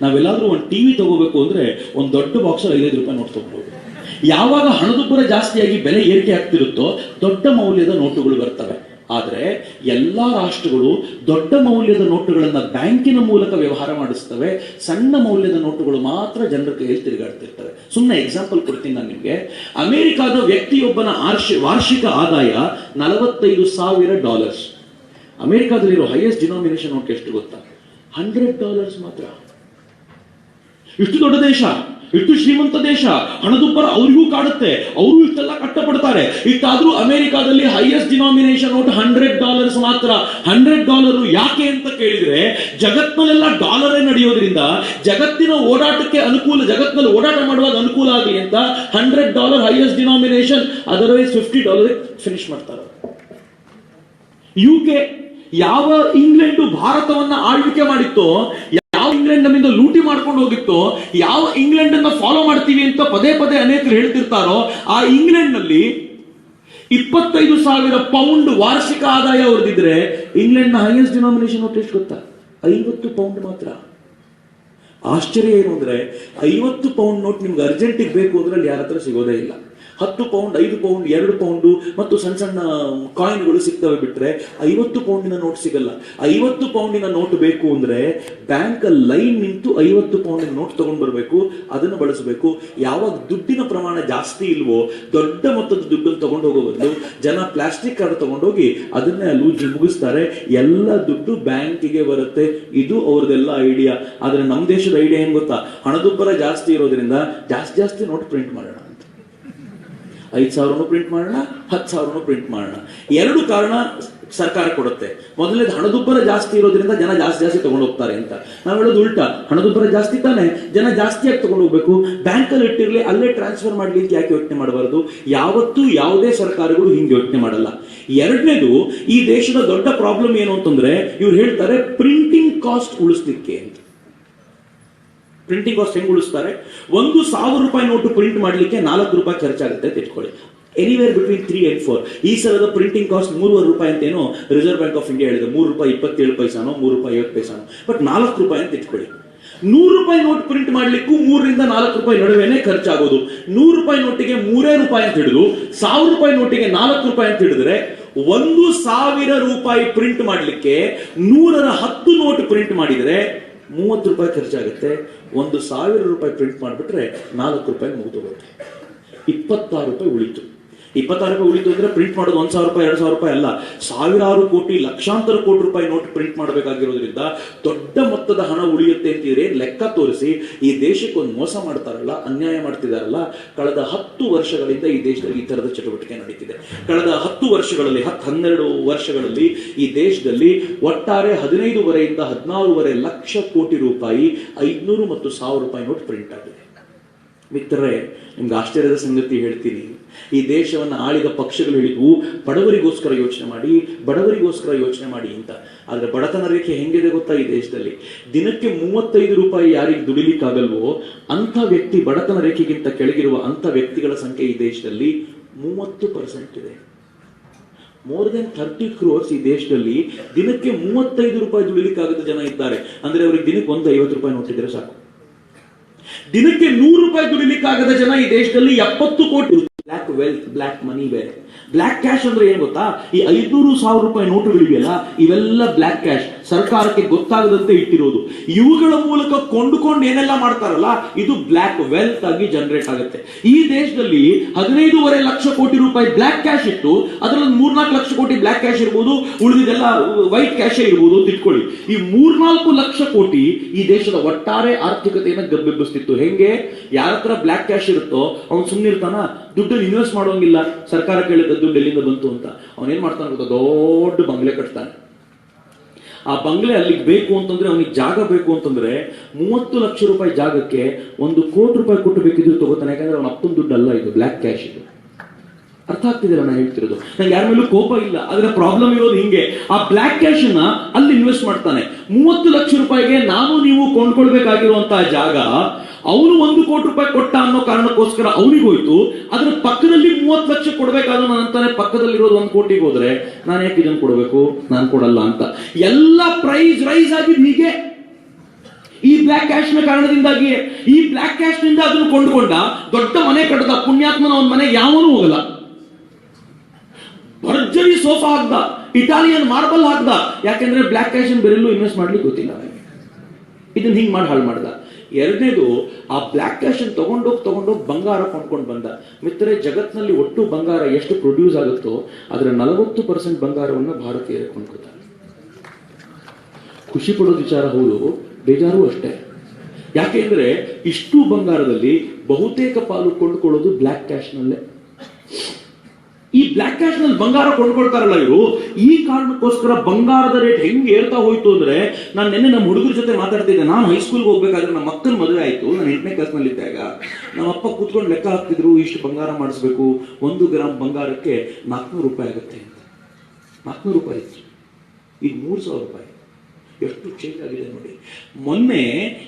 ನಾವೆಲ್ಲಾದ್ರೂ ಒಂದು ಟಿವಿ ತಗೋಬೇಕು ಅಂದ್ರೆ ಒಂದು ದೊಡ್ಡ ಬಾಕ್ಸ್ 5 ರೂಪಾಯಿ ನೋಟ್ ತಗೊಂಡು. ಯಾವಾಗ ಹಣದುಬ್ಬರ ಜಾಸ್ತಿಯಾಗಿ ಬೆಲೆ ಏರಿಕೆ ಆಗ್ತಿರುತ್ತೋ ದೊಡ್ಡ ಮೌಲ್ಯದ ನೋಟುಗಳು ಬರ್ತವೆ. ಆದ್ರೆ ಎಲ್ಲಾ ರಾಷ್ಟ್ರಗಳು ದೊಡ್ಡ ಮೌಲ್ಯದ ನೋಟುಗಳನ್ನ ಬ್ಯಾಂಕಿನ ಮೂಲಕ ವ್ಯವಹಾರ ಮಾಡಿಸ್ತವೆ. ಸಣ್ಣ ಮೌಲ್ಯದ ನೋಟುಗಳು ಮಾತ್ರ ಜನರ ಕೈಯಲ್ಲಿ ತಿರುಗಾಡ್ತಿರ್ತವೆ. ಸುಮ್ಮನೆ ಎಕ್ಸಾಂಪಲ್ ಕೊಡ್ತೀನಿ ನಾನು ನಿಮ್ಗೆ. ಅಮೆರಿಕಾದ ವ್ಯಕ್ತಿಯೊಬ್ಬನ ವಾರ್ಷಿಕ ಆದಾಯ $45,000. ಅಮೆರಿಕಾದಲ್ಲಿರೋ ಹೈಯೆಸ್ಟ್ ಡಿನಾಮಿನೇಷನ್ ನೋಟ್ ಎಷ್ಟು ಗೊತ್ತಾ? $100 ಮಾತ್ರ. ಇಷ್ಟು ದೊಡ್ಡ ದೇಶ, ಇಷ್ಟು ಶ್ರೀಮಂತ ದೇಶ, ಹಣದುಬ್ಬರ ಅವರಿಗೂ ಕಾಡುತ್ತೆ, ಅವರು ಇಷ್ಟೆಲ್ಲ ಕಷ್ಟಪಡ್ತಾರೆ. ಇಷ್ಟಾದ್ರೂ ಅಮೆರಿಕಾದಲ್ಲಿ ಹೈಯೆಸ್ಟ್ ಡಿನಾಮಿನೇಷನ್ ನೋಟ್ $100 ಮಾತ್ರ. $100 ಯಾಕೆ ಅಂತ ಕೇಳಿದ್ರೆ, ಜಗತ್ತಿನಲ್ಲೆಲ್ಲ ಡಾಲರೇ ನಡೆಯೋದ್ರಿಂದ ಜಗತ್ತಿನ ಓಡಾಟಕ್ಕೆ ಅನುಕೂಲ, ಜಗತ್ತಿನಲ್ಲಿ ಓಡಾಟ ಮಾಡುವಾಗ ಅನುಕೂಲ ಆಗಲಿ ಅಂತ $100 ಹೈಯೆಸ್ಟ್ ಡಿನಾಮಿನೇಷನ್. ಅದರ್ವೈಸ್ $50 ಫಿನಿಶ್ ಮಾಡ್ತಾರೆ. UK, ಯಾವ ಇಂಗ್ಲೆಂಡ್ ಭಾರತವನ್ನ ಆಳ್ವಿಕೆ ಮಾಡಿತ್ತೋ, ಯಾವ ಇಂಗ್ಲೆಂಡ್ ನಮ್ಮಿಂದ ಲೂಟಿ ಮಾಡ್ಕೊಂಡು ಹೋಗಿತ್ತೋ, ಯಾವ ಇಂಗ್ಲೆಂಡ್ ಅನ್ನ ಫಾಲೋ ಮಾಡ್ತೀವಿ ಅಂತ ಪದೇ ಪದೇ ಅನೇಕರು ಹೇಳ್ತಿರ್ತಾರೋ, ಆ ಇಂಗ್ಲೆಂಡ್ ನಲ್ಲಿ 25,000 ಪೌಂಡ್ ವಾರ್ಷಿಕ ಆದಾಯ ಅವ್ರದಿದ್ರೆ ಇಂಗ್ಲೆಂಡ್ ನ ಹೈಯೆಸ್ಟ್ ಡಿನಾಮಿನೇಷನ್ ನೋಟ್ ಎಷ್ಟು ಗೊತ್ತಾ? 50 ಪೌಂಡ್ ಮಾತ್ರ. ಆಶ್ಚರ್ಯ ಏನು ಅಂದ್ರೆ, 50 ಪೌಂಡ್ ನೋಟ್ ನಿಮ್ಗೆ ಅರ್ಜೆಂಟಿಗೆ ಬೇಕು ಅಂದ್ರೆ ಅಲ್ಲಿ ಯಾರ ಹತ್ರ ಸಿಗೋದೇ ಇಲ್ಲ. 10 ಪೌಂಡ್, 5 ಪೌಂಡ್, 2 ಪೌಂಡು ಮತ್ತು ಸಣ್ಣ ಸಣ್ಣ ಕಾಯಿನ್ಗಳು ಸಿಗ್ತವೆ. ಬಿಟ್ರೆ 50 ಪೌಂಡಿನ ನೋಟ್ ಸಿಗಲ್ಲ. 50 ಪೌಂಡಿನ ನೋಟ್ ಬೇಕು ಅಂದ್ರೆ ಬ್ಯಾಂಕ್ ಲೈನ್ ನಿಂತು 50 ಪೌಂಡಿನ ನೋಟ್ ತಗೊಂಡ್ ಬರ್ಬೇಕು, ಅದನ್ನು ಬಳಸಬೇಕು. ಯಾವಾಗ ದುಡ್ಡಿನ ಪ್ರಮಾಣ ಜಾಸ್ತಿ ಇಲ್ವೋ, ದೊಡ್ಡ ಮೊತ್ತದ ದುಡ್ಡನ್ನು ತಗೊಂಡು ಹೋಗೋ ಬದಲು ಜನ ಪ್ಲಾಸ್ಟಿಕ್ ಕಾರ್ಡ್ ತಗೊಂಡೋಗಿ ಅದನ್ನೇ ಅಲ್ಲಿ ಮುಗಿಸ್ತಾರೆ. ಎಲ್ಲ ದುಡ್ಡು ಬ್ಯಾಂಕಿಗೆ ಬರುತ್ತೆ. ಇದು ಅವ್ರದೆಲ್ಲ ಐಡಿಯಾ. ಆದ್ರೆ ನಮ್ಮ ದೇಶದ ಐಡಿಯಾ ಏನ್ ಗೊತ್ತಾ? ಹಣದುಬ್ಬರ ಜಾಸ್ತಿ ಇರೋದ್ರಿಂದ ಜಾಸ್ತಿ ನೋಟ್ ಪ್ರಿಂಟ್ ಮಾಡೋಣ. 5,000 ಪ್ರಿಂಟ್ ಮಾಡೋಣ, 10,000 ಪ್ರಿಂಟ್ ಮಾಡೋಣ. 2 ಕಾರಣ ಸರ್ಕಾರ ಕೊಡುತ್ತೆ. ಮೊದಲನೇದು, ಹಣದುಬ್ಬರ ಜಾಸ್ತಿ ಇರೋದ್ರಿಂದ ಜನ ಜಾಸ್ತಿ ತಗೊಂಡು ಹೋಗ್ತಾರೆ ಅಂತ. ನಾವು ಹೇಳೋದು ಉಲ್ಟಾ, ಹಣದುಬ್ಬರ ಜಾಸ್ತಿ ತಾನೆ, ಜನ ಜಾಸ್ತಿಯಾಗಿ ತಗೊಂಡು ಹೋಗ್ಬೇಕು, ಬ್ಯಾಂಕಲ್ಲಿ ಇಟ್ಟಿರ್ಲಿ, ಅಲ್ಲೇ ಟ್ರಾನ್ಸ್ಫರ್ ಮಾಡ್ಲಿ ಅಂತ ಯಾಕೆ ಯೋಚನೆ ಮಾಡಬಾರದು? ಯಾವತ್ತೂ ಯಾವುದೇ ಸರ್ಕಾರಗಳು ಹಿಂಗೆ ಯೋಚನೆ ಮಾಡಲ್ಲ. 2ನೇದು, ಈ ದೇಶದ ದೊಡ್ಡ ಪ್ರಾಬ್ಲಮ್ ಏನು ಅಂತಂದ್ರೆ, ಇವ್ರು ಹೇಳ್ತಾರೆ ಪ್ರಿಂಟಿಂಗ್ ಕಾಸ್ಟ್ ಉಳಿಸ್ಲಿಕ್ಕೆ ಅಂತ. ಪ್ರಿಂಟಿಂಗ್ ಕಾಸ್ಟ್ ಹೆಂಗ್ ಉಳಿಸ್ತಾರೆ? 1,000 ರೂಪಾಯಿ ನೋಟು ಪ್ರಿಂಟ್ ಮಾಡ್ಲಿಕ್ಕೆ 4 ರೂಪಾಯಿ ಖರ್ಚಾಗುತ್ತೆ ಅಂತ ಇಟ್ಕೊಳ್ಳಿ. Anywhere between 3 and 4. ಈ ಸಲದ ಪ್ರಿಂಟಿಂಗ್ ಕಾಸ್ಟ್ 3.5 ರೂಪಾಯಿ ಅಂತೇನೋ ರಿಸರ್ವ್ ಬ್ಯಾಂಕ್ ಆಫ್ ಇಂಡಿಯಾ ಹೇಳಿದೆ. ₹3.27 ಪೈಸಾನೋ, ₹3.50 ಬಟ್ 4 ರೂಪಾಯಿ ಅಂತ ಇಟ್ಕೊಳ್ಳಿ. 100 ರೂಪಾಯಿ ನೋಟ್ ಪ್ರಿಂಟ್ ಮಾಡ್ಲಿಕ್ಕೂ 3 ರಿಂದ 4 ರೂಪಾಯಿ ನಡುವೆನೆ ಖರ್ಚಾಗೋದು. 100 ರೂಪಾಯಿ ನೋಟಿಗೆ 3 ರೂಪಾಯಿ ಅಂತ ಹಿಡಿದು 1000 ರೂಪಾಯಿ ನೋಟಿಗೆ 4 ರೂಪಾಯಿ ಅಂತ ಹಿಡಿದ್ರೆ 1,000 ರೂಪಾಯಿ ಪ್ರಿಂಟ್ ಮಾಡ್ಲಿಕ್ಕೆ 110 ನೋಟ್ ಪ್ರಿಂಟ್ ಮಾಡಿದ್ರೆ 30 ರೂಪಾಯಿ ಖರ್ಚಾಗುತ್ತೆ. 1,000 ರೂಪಾಯಿ ಪ್ರಿಂಟ್ ಮಾಡಿಬಿಟ್ರೆ 4 ರೂಪಾಯಿ ಮುಗಿದೋಗುತ್ತೆ. 26 ರೂಪಾಯಿ ಉಳಿತು. 26 ರೂಪಾಯಿ ಉಳಿತು ಅಂದ್ರೆ ಪ್ರಿಂಟ್ ಮಾಡೋದು 1,000 ರೂಪಾಯಿ 2,000 ರೂಪಾಯಿ ಅಲ್ಲ, ಸಾವಿರಾರು ಕೋಟಿ, ಲಕ್ಷಾಂತರ ಕೋಟಿ ರೂಪಾಯಿ ನೋಟ್ ಪ್ರಿಂಟ್ ಮಾಡಬೇಕಾಗಿರೋದ್ರಿಂದ ದೊಡ್ಡ ಮೊತ್ತದ ಹಣ ಉಳಿಯುತ್ತೆ ಅಂತಿದ್ರೆ ಲೆಕ್ಕ ತೋರಿಸಿ. ಈ ದೇಶಕ್ಕೆ ಒಂದು ಮೋಸ ಮಾಡ್ತಾರಲ್ಲ, ಅನ್ಯಾಯ ಮಾಡ್ತಿದಾರಲ್ಲ. ಕಳೆದ 10 ವರ್ಷಗಳಿಂದ ಈ ದೇಶದಲ್ಲಿ ಈ ತರದ ಚಟುವಟಿಕೆ ನಡೀತಿದೆ. ಕಳೆದ 10 ವರ್ಷಗಳಲ್ಲಿ 12 ವರ್ಷಗಳಲ್ಲಿ ಈ ದೇಶದಲ್ಲಿ ಒಟ್ಟಾರೆ 15ವರೆಯಿಂದ 16 ಲಕ್ಷ ಕೋಟಿ ರೂಪಾಯಿ 500 ಮತ್ತು 1,000 ರೂಪಾಯಿ ನೋಟ್ ಪ್ರಿಂಟ್ ಆಗಿದೆ. ಮಿತ್ರರೇ, ನಿಮ್ಗೆ ಆಶ್ಚರ್ಯದ ಸಂಗತಿ ಹೇಳ್ತೀನಿ. ಈ ದೇಶವನ್ನು ಆಳಿದ ಪಕ್ಷಗಳು ಹೇಳಿದ್ವು ಬಡವರಿಗೋಸ್ಕರ ಯೋಚನೆ ಮಾಡಿ, ಬಡವರಿಗೋಸ್ಕರ ಯೋಚನೆ ಮಾಡಿ ಅಂತ. ಆದ್ರೆ ಬಡತನ ರೇಖೆ ಹೆಂಗಿದೆ ಗೊತ್ತಾ? ಈ ದೇಶದಲ್ಲಿ ದಿನಕ್ಕೆ 35 ರೂಪಾಯಿ ಯಾರಿಗೆ ದುಡಿಲಿಕ್ಕಾಗಲ್ವೋ ಅಂತ ವ್ಯಕ್ತಿ, ಬಡತನ ರೇಖೆಗಿಂತ ಕೆಳಗಿರುವ ಅಂತ ವ್ಯಕ್ತಿಗಳ ಸಂಖ್ಯೆ ಈ ದೇಶದಲ್ಲಿ 30% ಇದೆ. ಮೋರ್ ದೆನ್ 30 crores ಈ ದೇಶದಲ್ಲಿ ದಿನಕ್ಕೆ 35 ರೂಪಾಯಿ ದುಡಿಲಿಕ್ಕಾಗದ ಜನ ಇದ್ದಾರೆ. ಅಂದ್ರೆ ಅವ್ರಿಗೆ ದಿನಕ್ಕೆ 50 ರೂಪಾಯಿ ನೋಟಿದ್ರೆ ಸಾಕು. ದಿನಕ್ಕೆ 100 ರೂಪಾಯಿ ದುಡಿಲಿಕ್ಕಾಗದ ಜನ ಈ ದೇಶದಲ್ಲಿ 70 ಕೋಟಿ. ಬ್ಲ್ಯಾಕ್ ವೆಲ್ತ್, ಬ್ಲ್ಯಾಕ್ ಮನಿ ಬೇರೆ. ಬ್ಲ್ಯಾಕ್ ಕ್ಯಾಶ್ ಅಂದ್ರೆ ಏನ್ ಗೊತ್ತಾ? ಈ 500,000 ರೂಪಾಯಿ ನೋಟುಗಳಿವೆಯಲ್ಲ, ಇವೆಲ್ಲ ಬ್ಲ್ಯಾಕ್ ಕ್ಯಾಶ್, ಸರ್ಕಾರಕ್ಕೆ ಗೊತ್ತಾಗದಂತೆ ಇಟ್ಟಿರೋದು. ಇವುಗಳ ಮೂಲಕ ಕೊಂಡುಕೊಂಡು ಏನೆಲ್ಲ ಮಾಡ್ತಾರಲ್ಲ, ಇದು ಬ್ಲ್ಯಾಕ್ ವೆಲ್ತ್ ಆಗಿ ಜನರೇಟ್ ಆಗುತ್ತೆ. ಈ ದೇಶದಲ್ಲಿ 15.5 ಲಕ್ಷ ಕೋಟಿ ರೂಪಾಯಿ ಬ್ಲ್ಯಾಕ್ ಕ್ಯಾಶ್ ಇತ್ತು, ಅದರಲ್ಲಿ 3-4 ಲಕ್ಷ ಕೋಟಿ ಬ್ಲ್ಯಾಕ್ ಕ್ಯಾಶ್ ಇರ್ಬೋದು, ಉಳಿದಿದೆಲ್ಲ ವೈಟ್ ಕ್ಯಾಶ್ ಇರ್ಬೋದು ಅಂತ ಇಟ್ಕೊಳ್ಳಿ. ಈ 3-4 ಲಕ್ಷ ಕೋಟಿ ಈ ದೇಶದ ಒಟ್ಟಾರೆ ಆರ್ಥಿಕತೆಯನ್ನು ಗಬ್ಬೆಬ್ಬಿಸ್ತಿತ್ತು. ಹೆಂಗೆ? ಯಾರ ಹತ್ರ ಬ್ಲ್ಯಾಕ್ ಕ್ಯಾಶ್ ಇರುತ್ತೋ ಅವ್ನು ಸುಮ್ಮನಿರ್ತಾನ, ದುಡ್ಡನ್ನು ಇನ್ವೆಸ್ಟ್ ಮಾಡೋಂಗಿಲ್ಲ. ಸರ್ಕಾರ ಕೇಳಿದ ದುಡ್ಡು ಎಲ್ಲಿಂದ ಬಂತು ಅಂತ ಅವನೇನ್ ಮಾಡ್ತಾನೆ ಗೊತ್ತಾ? ದೊಡ್ಡ ಬಂಗ್ಲೆ ಕಟ್ತಾನೆ. ಆ ಬಂಗ್ಲೆ ಅಲ್ಲಿಗೆ ಬೇಕು ಅಂತಂದ್ರೆ, ಅವನಿಗೆ ಜಾಗ ಬೇಕು ಅಂತಂದ್ರೆ 30 ಲಕ್ಷ ರೂಪಾಯಿ ಜಾಗಕ್ಕೆ 1 ಕೋಟಿ ರೂಪಾಯಿ ಕೊಟ್ಟು ಬೇಕಿದ್ರು ತಗೋತಾನೆ. ಯಾಕಂದ್ರೆ ಅವನ ಅಪ್ಪನ ದುಡ್ಡು ಅಲ್ಲ, ಇದು ಬ್ಲ್ಯಾಕ್ ಕ್ಯಾಶ್. ಇದು ಅರ್ಥ ಆಗ್ತಿದೆಯಲ್ಲ ನಾನು ಹೇಳ್ತಿರೋದು? ನಂಗೆ ಯಾರ ಮೇಲೂ ಕೋಪ ಇಲ್ಲ, ಆದ್ರೆ ಪ್ರಾಬ್ಲಮ್ ಇರೋದು ಹಿಂಗೆ. ಆ ಬ್ಲ್ಯಾಕ್ ಕ್ಯಾಶ್ ಅನ್ನ ಅಲ್ಲಿ ಇನ್ವೆಸ್ಟ್ ಮಾಡ್ತಾನೆ. 30 ಲಕ್ಷ ರೂಪಾಯಿಗೆ ನಾನು ನೀವು ಕೊಂಡ್ಕೊಳ್ಬೇಕಾಗಿರುವಂತಹ ಜಾಗ ಅವನು 1 ಕೋಟಿ ರೂಪಾಯಿ ಕೊಟ್ಟ ಅನ್ನೋ ಕಾರಣಕ್ಕೋಸ್ಕರ ಅವನಿಗೆ ಹೋಯ್ತು. ಅದ್ರ ಪಕ್ಕದಲ್ಲಿ 30 ಲಕ್ಷ ಕೊಡಬೇಕಾದ ಅಂತಾನೆ, ಪಕ್ಕದಲ್ಲಿರೋದು 1 ಕೋಟಿಗೆ ಹೋದ್ರೆ ನಾನು ಯಾಕೆ ಇದನ್ನು ಕೊಡಬೇಕು, ನಾನು ಕೊಡಲ್ಲ ಅಂತ. ಎಲ್ಲ ಪ್ರೈಸ್ ರೈಸ್ ಆಗಿದ್ದು ಹೀಗೆ, ಈ ಬ್ಲ್ಯಾಕ್ ಕ್ಯಾಶ್ ನ ಕಾರಣದಿಂದಾಗಿ. ಈ ಬ್ಲ್ಯಾಕ್ ಕ್ಯಾಶ್ ನಿಂದ ಅದನ್ನು ಕೊಂಡುಕೊಂಡ, ದೊಡ್ಡ ಮನೆ ಕಟ್ಟದ ಪುಣ್ಯಾತ್ಮನ ಅವನ ಮನೆ ಯಾವನೂ ಹೋಗಲ್ಲ. ಭರ್ಜರಿ ಸೋಫಾ ಹಾಕ್ದ, ಇಟಾಲಿಯನ್ ಮಾರ್ಬಲ್ ಹಾಕ್ದ, ಯಾಕೆಂದ್ರೆ ಬ್ಲ್ಯಾಕ್ ಕ್ಯಾಶ್ ಬೇರೆಲ್ಲೂ ಇನ್ವೆಸ್ಟ್ ಮಾಡ್ಲಿಕ್ಕೆ ಗೊತ್ತಿಲ್ಲ. ಇದನ್ನ ಹಿಂಗ್ ಮಾಡಿ ಹಾಳು ಮಾಡ್ದ. ಎರಡನೇದು, ಆ ಬ್ಲ್ಯಾಕ್ ಕ್ಯಾಶ್ ತಗೊಂಡೋಗಿ ಬಂಗಾರ ಕೊಂಡ್ಕೊಂಡು ಬಂದ. ಮಿತ್ರರೇ, ಜಗತ್ನಲ್ಲಿ ಒಟ್ಟು ಬಂಗಾರ ಎಷ್ಟು ಪ್ರೊಡ್ಯೂಸ್ ಆಗುತ್ತೋ ಅದರ 40% ಬಂಗಾರವನ್ನು ಭಾರತೀಯರೇ ಕೊಂಡ್ಕೊತಾರೆ. ಖುಷಿ ಪಡೋದು ವಿಚಾರ ಹೌದು, ಬೇಜಾರು ಅಷ್ಟೇ. ಯಾಕೆಂದ್ರೆ ಇಷ್ಟು ಬಂಗಾರದಲ್ಲಿ ಬಹುತೇಕ ಪಾಲು ಕೊಂಡ್ಕೊಳ್ಳೋದು ಬ್ಲ್ಯಾಕ್ ಕ್ಯಾಶ್ ನಲ್ಲೇ. ಈ ಬ್ಲ್ಯಾಕ್ ಕ್ಯಾಶ್ ನಲ್ಲಿ ಬಂಗಾರ ಕೊಂಡ್ಕೊಳ್ತಾರಲ್ಲ ಇವರು, ಈ ಕಾರಣಕ್ಕೋಸ್ಕರ ಬಂಗಾರದ ರೇಟ್ ಹೆಂಗೆ ಏರ್ತಾ ಹೋಯ್ತು ಅಂದ್ರೆ, ನಾನು ನಿನ್ನೆ ನಮ್ಮ ಹುಡುಗರ ಜೊತೆ ಮಾತಾಡ್ತಿದ್ದೆ. ನಾನು ಹೈಸ್ಕೂಲ್ಗೆ ಹೋಗ್ಬೇಕಾದ್ರೆ ನಮ್ಮ ಅಕ್ಕನ ಮದುವೆ ಆಯ್ತು. ನಾನು 8ನೇ ಕ್ಲಾಸ್ನಲ್ಲಿ ಇದ್ದಾಗ ನಮ್ಮ ಅಪ್ಪ ಕೂತ್ಕೊಂಡು ಲೆಕ್ಕ ಹಾಕ್ತಿದ್ರು, ಇಷ್ಟು ಬಂಗಾರ ಮಾಡಿಸ್ಬೇಕು, 1 ಗ್ರಾಮ್ ಬಂಗಾರಕ್ಕೆ 400 ರೂಪಾಯಿ ಆಗುತ್ತೆ ಅಂತ. 400 ರೂಪಾಯಿ ಇತ್ತು, ಈಗ 3,000 ರೂಪಾಯಿ. ಎಷ್ಟು ಚೇಂಜ್ ಆಗಿದೆ ನೋಡಿ. ಮೊನ್ನೆ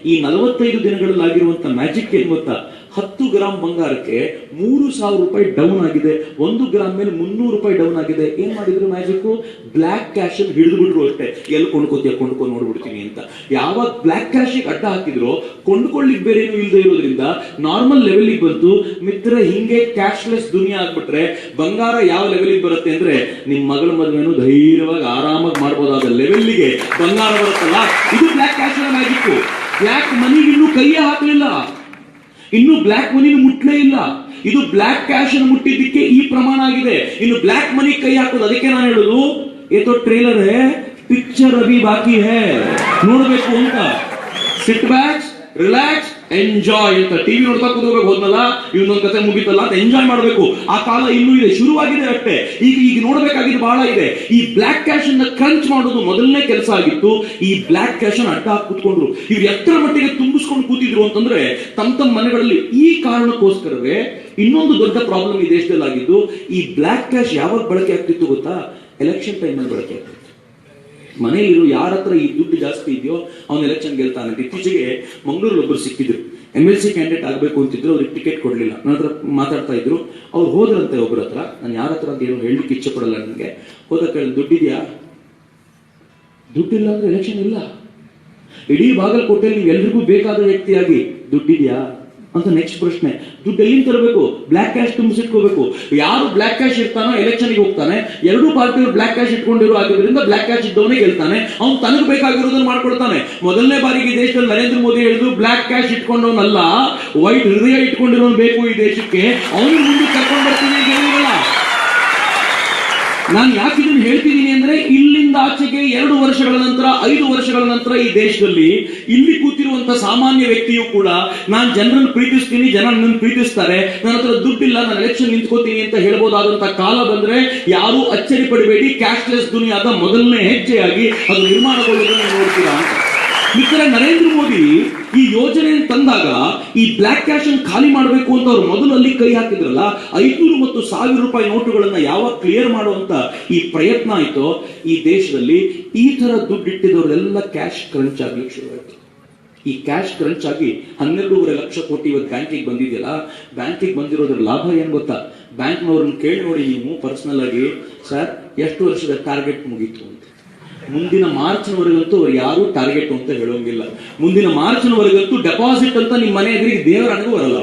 ಈ 45 ದಿನಗಳಲ್ಲಿ ಆಗಿರುವಂತ ಮ್ಯಾಜಿಕ್ ಏನ್ ಗೊತ್ತಾ? 10 ಗ್ರಾಮ್ ಬಂಗಾರಕ್ಕೆ 3,000 ರೂಪಾಯಿ ಡೌನ್ ಆಗಿದೆ. 1 ಗ್ರಾಮ್ ಮೇಲೆ 300 ರೂಪಾಯಿ ಡೌನ್ ಆಗಿದೆ. ಏನ್ ಮಾಡಿದ್ರು ಮ್ಯಾಜಿಕ್? ಬ್ಲ್ಯಾಕ್ ಕ್ಯಾಶ್ ಅಲ್ಲಿ ಹಿಡಿದು ಬಿಟ್ರು ಅಷ್ಟೇ. ಎಲ್ಲಿ ಕೊಂಡ್ಕೊಂಡು ನೋಡ್ಬಿಡ್ತೀನಿ ಅಂತ. ಯಾವಾಗ ಬ್ಲ್ಯಾಕ್ ಕ್ಯಾಶ್ ಅಡ್ಡ ಹಾಕಿದ್ರು, ಕೊಂಡ್ಕೊಳ್ಳಿಕ್ ಬೇರೆ ಏನು ಇಲ್ಲದೆ ಇರೋದ್ರಿಂದ ನಾರ್ಮಲ್ ಲೆವೆಲ್ ಬಂತು. ಮಿತ್ರ, ಹಿಂಗೆ ಕ್ಯಾಶ್ಲೆಸ್ ದುನಿಯಾ ಆಗ್ಬಿಟ್ರೆ ಬಂಗಾರ ಯಾವ ಲೆವೆಲ್ ಬರುತ್ತೆ ಅಂದ್ರೆ, ನಿಮ್ ಮಗಳ ಮದುವೆನೂ ಧೈರ್ಯವಾಗಿ ಆರಾಮಾಗಿ ಮಾಡಬಹುದಾದ ಲೆವೆಲ್ಗೆ ಬಂಗಾರ ಬರುತ್ತಲ್ಲ. ಇದು ಬ್ಲ್ಯಾಕ್ ಕ್ಯಾಶ್ ಮ್ಯಾಜಿಕ್. ಬ್ಲ್ಯಾಕ್ ಮನಿಗೆ ಇನ್ನೂ ಕೈಯೇ ಹಾಕಲಿಲ್ಲ, ಇನ್ನು ಬ್ಲ್ಯಾಕ್ ಮನಿ ಮುಟ್ಲೇ ಇಲ್ಲ. ಇದು ಬ್ಲ್ಯಾಕ್ ಕ್ಯಾಶ್ ಅನ್ನು ಮುಟ್ಟಿದ್ದಕ್ಕೆ ಈ ಪ್ರಮಾಣ ಆಗಿದೆ. ಇನ್ನು ಬ್ಲ್ಯಾಕ್ ಮನಿ ಕೈ ಹಾಕೋದು. ಅದಕ್ಕೆ ನಾನು ಹೇಳೋದು, ಏತೋ ಟ್ರೇಲರ್ ಹೇ, ಪಿಕ್ಚರ್ ಅಭಿ ಬಾಕಿ ಹೇ, ನೋಡ್ಬೇಕು ಅಂತ. ಸಿಟ್ ಬ್ಯಾಕ್, ರಿಲ್ಯಾಕ್ಸ್, ಎಂಜಾಯ್ ಅಂತ ಟಿವಿ ನೋಡ್ತಾ ಕೂತ್ಕೋಬೇಕು. ಹೋದ್ನಲ್ಲ, ಇವನೊಂದು ಕತೆ ಮುಗಿತಲ್ಲ ಅಂತ ಎಂಜಾಯ್ ಮಾಡಬೇಕು. ಆ ಕಾಲ ಇನ್ನೂ ಇದೆ, ಶುರುವಾಗಿದೆ ಅಷ್ಟೇ. ಈಗ ನೋಡ್ಬೇಕಾಗಿದ್ದು ಬಹಳ ಇದೆ. ಈ ಬ್ಲ್ಯಾಕ್ ಕ್ಯಾಶ್ ಅನ್ನ ಕ್ರಂಚ್ ಮಾಡೋದು ಮೊದಲನೇ ಕೆಲಸ ಆಗಿತ್ತು. ಈ ಬ್ಲ್ಯಾಕ್ ಕ್ಯಾಶ್ ಅನ್ನು ಅಡ್ಡ ಹಾಕಿ ಕೂತ್ಕೊಂಡ್ರು. ಇವ್ರು ಎಷ್ಟರ ಮಟ್ಟಿಗೆ ತುಂಬಿಸ್ಕೊಂಡು ಕೂತಿದ್ರು ಅಂತಂದ್ರೆ, ತಮ್ಮ ಮನೆಗಳಲ್ಲಿ. ಈ ಕಾರಣಕ್ಕೋಸ್ಕರವೇ ಇನ್ನೊಂದು ದೊಡ್ಡ ಪ್ರಾಬ್ಲಮ್ ಈ ದೇಶದಲ್ಲಿ ಆಗಿದ್ದು, ಈ ಬ್ಲ್ಯಾಕ್ ಕ್ಯಾಶ್ ಯಾವಾಗ ಬಳಕೆ ಆಗ್ತಿತ್ತು ಗೊತ್ತಾ? ಎಲೆಕ್ಷನ್ ಟೈಮಲ್ಲಿ ಬಳಕೆ ಆಗ್ತಿತ್ತು. ಮನೆಯಲ್ಲಿರೋ ಯಾರ ಹತ್ರ ಈ ದುಡ್ಡು ಜಾಸ್ತಿ ಇದೆಯೋ ಅವನು ಎಲೆಕ್ಷನ್ ಗೆಲ್ತಾನೆ. ಇತ್ತೀಚೆಗೆ ಮಂಗಳೂರಲ್ಲಿ ಒಬ್ಬರು ಸಿಕ್ಕಿದ್ರು, MLC ಕ್ಯಾಂಡಿಡೇಟ್ ಆಗಬೇಕು ಅಂತಿದ್ರು. ಅವ್ರಿಗೆ ಟಿಕೆಟ್ ಕೊಡ್ಲಿಲ್ಲ. ನನ್ನ ಹತ್ರ ಮಾತಾಡ್ತಾ ಇದ್ರು. ಅವ್ರು ಹೋದ್ರಂತೆ ಒಬ್ಬರ ಹತ್ರ. ನಾನು ಯಾರ ಹತ್ರ ಅಂತ ಏನು ಹೇಳಲಿಕ್ಕೆ ಇಚ್ಛೆ ಪಡಲ್ಲ ನನಗೆ. ಹೋದ ಕೇಳಿ, ದುಡ್ಡಿದ್ಯಾ? ದುಡ್ಡಿಲ್ಲ ಅಂದ್ರೆ ಎಲೆಕ್ಷನ್ ಇಲ್ಲ. ಇಡೀ ಬಾಗಲಕೋಟೆಯಲ್ಲಿ ನೀವು ಎಲ್ರಿಗೂ ಬೇಕಾದ ವ್ಯಕ್ತಿಯಾಗಿ ದುಡ್ಡಿದ್ಯಾ ಅಂತ ನೆಕ್ಸ್ಟ್ ಪ್ರಶ್ನೆ. ದುಡ್ಡು ಎಲ್ಲಿಂದ ತರಬೇಕು? ಬ್ಲ್ಯಾಕ್ ಕ್ಯಾಶ್ ತುಂಬಿಸಿಟ್ಕೋಬೇಕು. ಯಾರು ಬ್ಲ್ಯಾಕ್ ಕ್ಯಾಶ್ ಇರ್ತಾನೋ ಎಲೆಕ್ಷನ್ಗೆ ಹೋಗ್ತಾನೆ. ಎರಡೂ ಪಾರ್ಟಿಯವರು ಬ್ಲ್ಯಾಕ್ ಕ್ಯಾಶ್ ಇಟ್ಕೊಂಡಿರೋ ಆಗಿರೋದ್ರಿಂದ ಬ್ಲ್ಯಾಕ್ ಕ್ಯಾಶ್ ಇದ್ದವನೇ ಗೆಲ್ತಾನೆ. ಅವ್ನು ತನಗೆ ಬೇಕಾಗಿರೋದನ್ನ ಮಾಡ್ಕೊಳ್ತಾನೆ. ಮೊದಲನೇ ಬಾರಿಗೆ ದೇಶದಲ್ಲಿ ನರೇಂದ್ರ ಮೋದಿ ಹೇಳಿದ್ರು, ಬ್ಲ್ಯಾಕ್ ಕ್ಯಾಶ್ ಇಟ್ಕೊಂಡವನಲ್ಲ, ವೈಟ್ ಹೃದಯ ಇಟ್ಕೊಂಡಿರೋನು ಬೇಕು ಈ ದೇಶಕ್ಕೆ, ಅವನು ಮುಂದೆ ಕರ್ಕೊಂಡು ಬರ್ತೀನಿ ಅಂತ ಹೇಳಿರಲ್ಲ. ನಾನು ಯಾಕೆ ಇದನ್ನು ಹೇಳ್ತಿದ್ದೀನಿ ಅಂದ್ರೆ, ಇಲ್ಲಿಂದ ಆಚೆಗೆ 2 ವರ್ಷಗಳ ನಂತರ, 5 ವರ್ಷಗಳ ನಂತರ ಈ ದೇಶದಲ್ಲಿ ಇಲ್ಲಿ ಕೂತಿರುವಂತ ಸಾಮಾನ್ಯ ವ್ಯಕ್ತಿಯು ಕೂಡ, ನಾನು ಜನರನ್ನು ಪ್ರೀತಿಸ್ತೀನಿ, ಜನ ನನ್ನ ಪ್ರೀತಿಸ್ತಾರೆ, ನನ್ನ ಹತ್ರ ದುಡ್ಡಿಲ್ಲ, ನಾನು ಎಲೆಕ್ಷನ್ ನಿಂತ್ಕೋತೀನಿ ಅಂತ ಹೇಳ್ಬೋದಾದಂತ ಕಾಲ ಬಂದ್ರೆ ಯಾರು ಅಚ್ಚರಿ ಪಡಬೇಡಿ. ಕ್ಯಾಶ್ಲೆಸ್ ದುನಿಯಾದ ಮೊದಲನೇ ಹೆಜ್ಜೆಯಾಗಿ ಅದು ನಿರ್ಮಾಣಗೊಳ್ಳುವುದನ್ನು ನೋಡ್ತೀರಾ ಅಂತ. ಮಿತ್ರ, ನರೇಂದ್ರ ಮೋದಿ ಈ ಯೋಜನೆ ತಂದಾಗ ಈ ಬ್ಲ್ಯಾಕ್ ಕ್ಯಾಶ್ ಅನ್ನು ಖಾಲಿ ಮಾಡಬೇಕು ಅಂತ ಅವ್ರು ಮೊದಲು ಅಲ್ಲಿ ಕೈ ಹಾಕಿದ್ರಲ್ಲ, 500 ಮತ್ತು 1000 ರೂಪಾಯಿ ನೋಟುಗಳನ್ನ ಯಾವಾಗ ಕ್ಲಿಯರ್ ಮಾಡುವಂತ ಈ ಪ್ರಯತ್ನ ಆಯ್ತೋ, ಈ ದೇಶದಲ್ಲಿ ಈ ತರ ದುಡ್ಡು ಇಟ್ಟಿದವರೆಲ್ಲ ಕ್ಯಾಶ್ ಕ್ರಂಚ್ ಆಗ್ಲಿಕ್ಕೆ ಶುರುವಾಯಿತು. ಈ ಕ್ಯಾಶ್ ಕ್ರಂಚ್ ಆಗಿ 12.5 ಲಕ್ಷ ಕೋಟಿ ಇವತ್ತು ಬ್ಯಾಂಕಿಗೆ ಬಂದಿದೆಯಲ್ಲ. ಬ್ಯಾಂಕಿಗೆ ಬಂದಿರೋದ್ರ ಲಾಭ ಏನ್ ಗೊತ್ತಾ? ಬ್ಯಾಂಕ್ನವ್ರನ್ನ ಕೇಳಿ ನೋಡಿ ನೀವು ಪರ್ಸನಲ್ ಆಗಿ, ಸರ್ ಎಷ್ಟು ವರ್ಷದ ಟಾರ್ಗೆಟ್ ಮುಗೀತು ಅಂತ. ಮುಂದಿನ ಮಾರ್ಚ್ನವರೆಗಂತೂ ಅವ್ರು ಯಾರು ಟಾರ್ಗೆಟ್ ಅಂತ ಹೇಳೋಂಗಿಲ್ಲ. ಮುಂದಿನ ಮಾರ್ಚ್ನವರೆಗಂತೂ ಡೆಪಾಸಿಟ್ ಅಂತ ನಿಮ್ಮ ಮನೆ ಎದುರಿಗೆ ದೇವರ ಅಣಗು ಬರಲ್ಲ.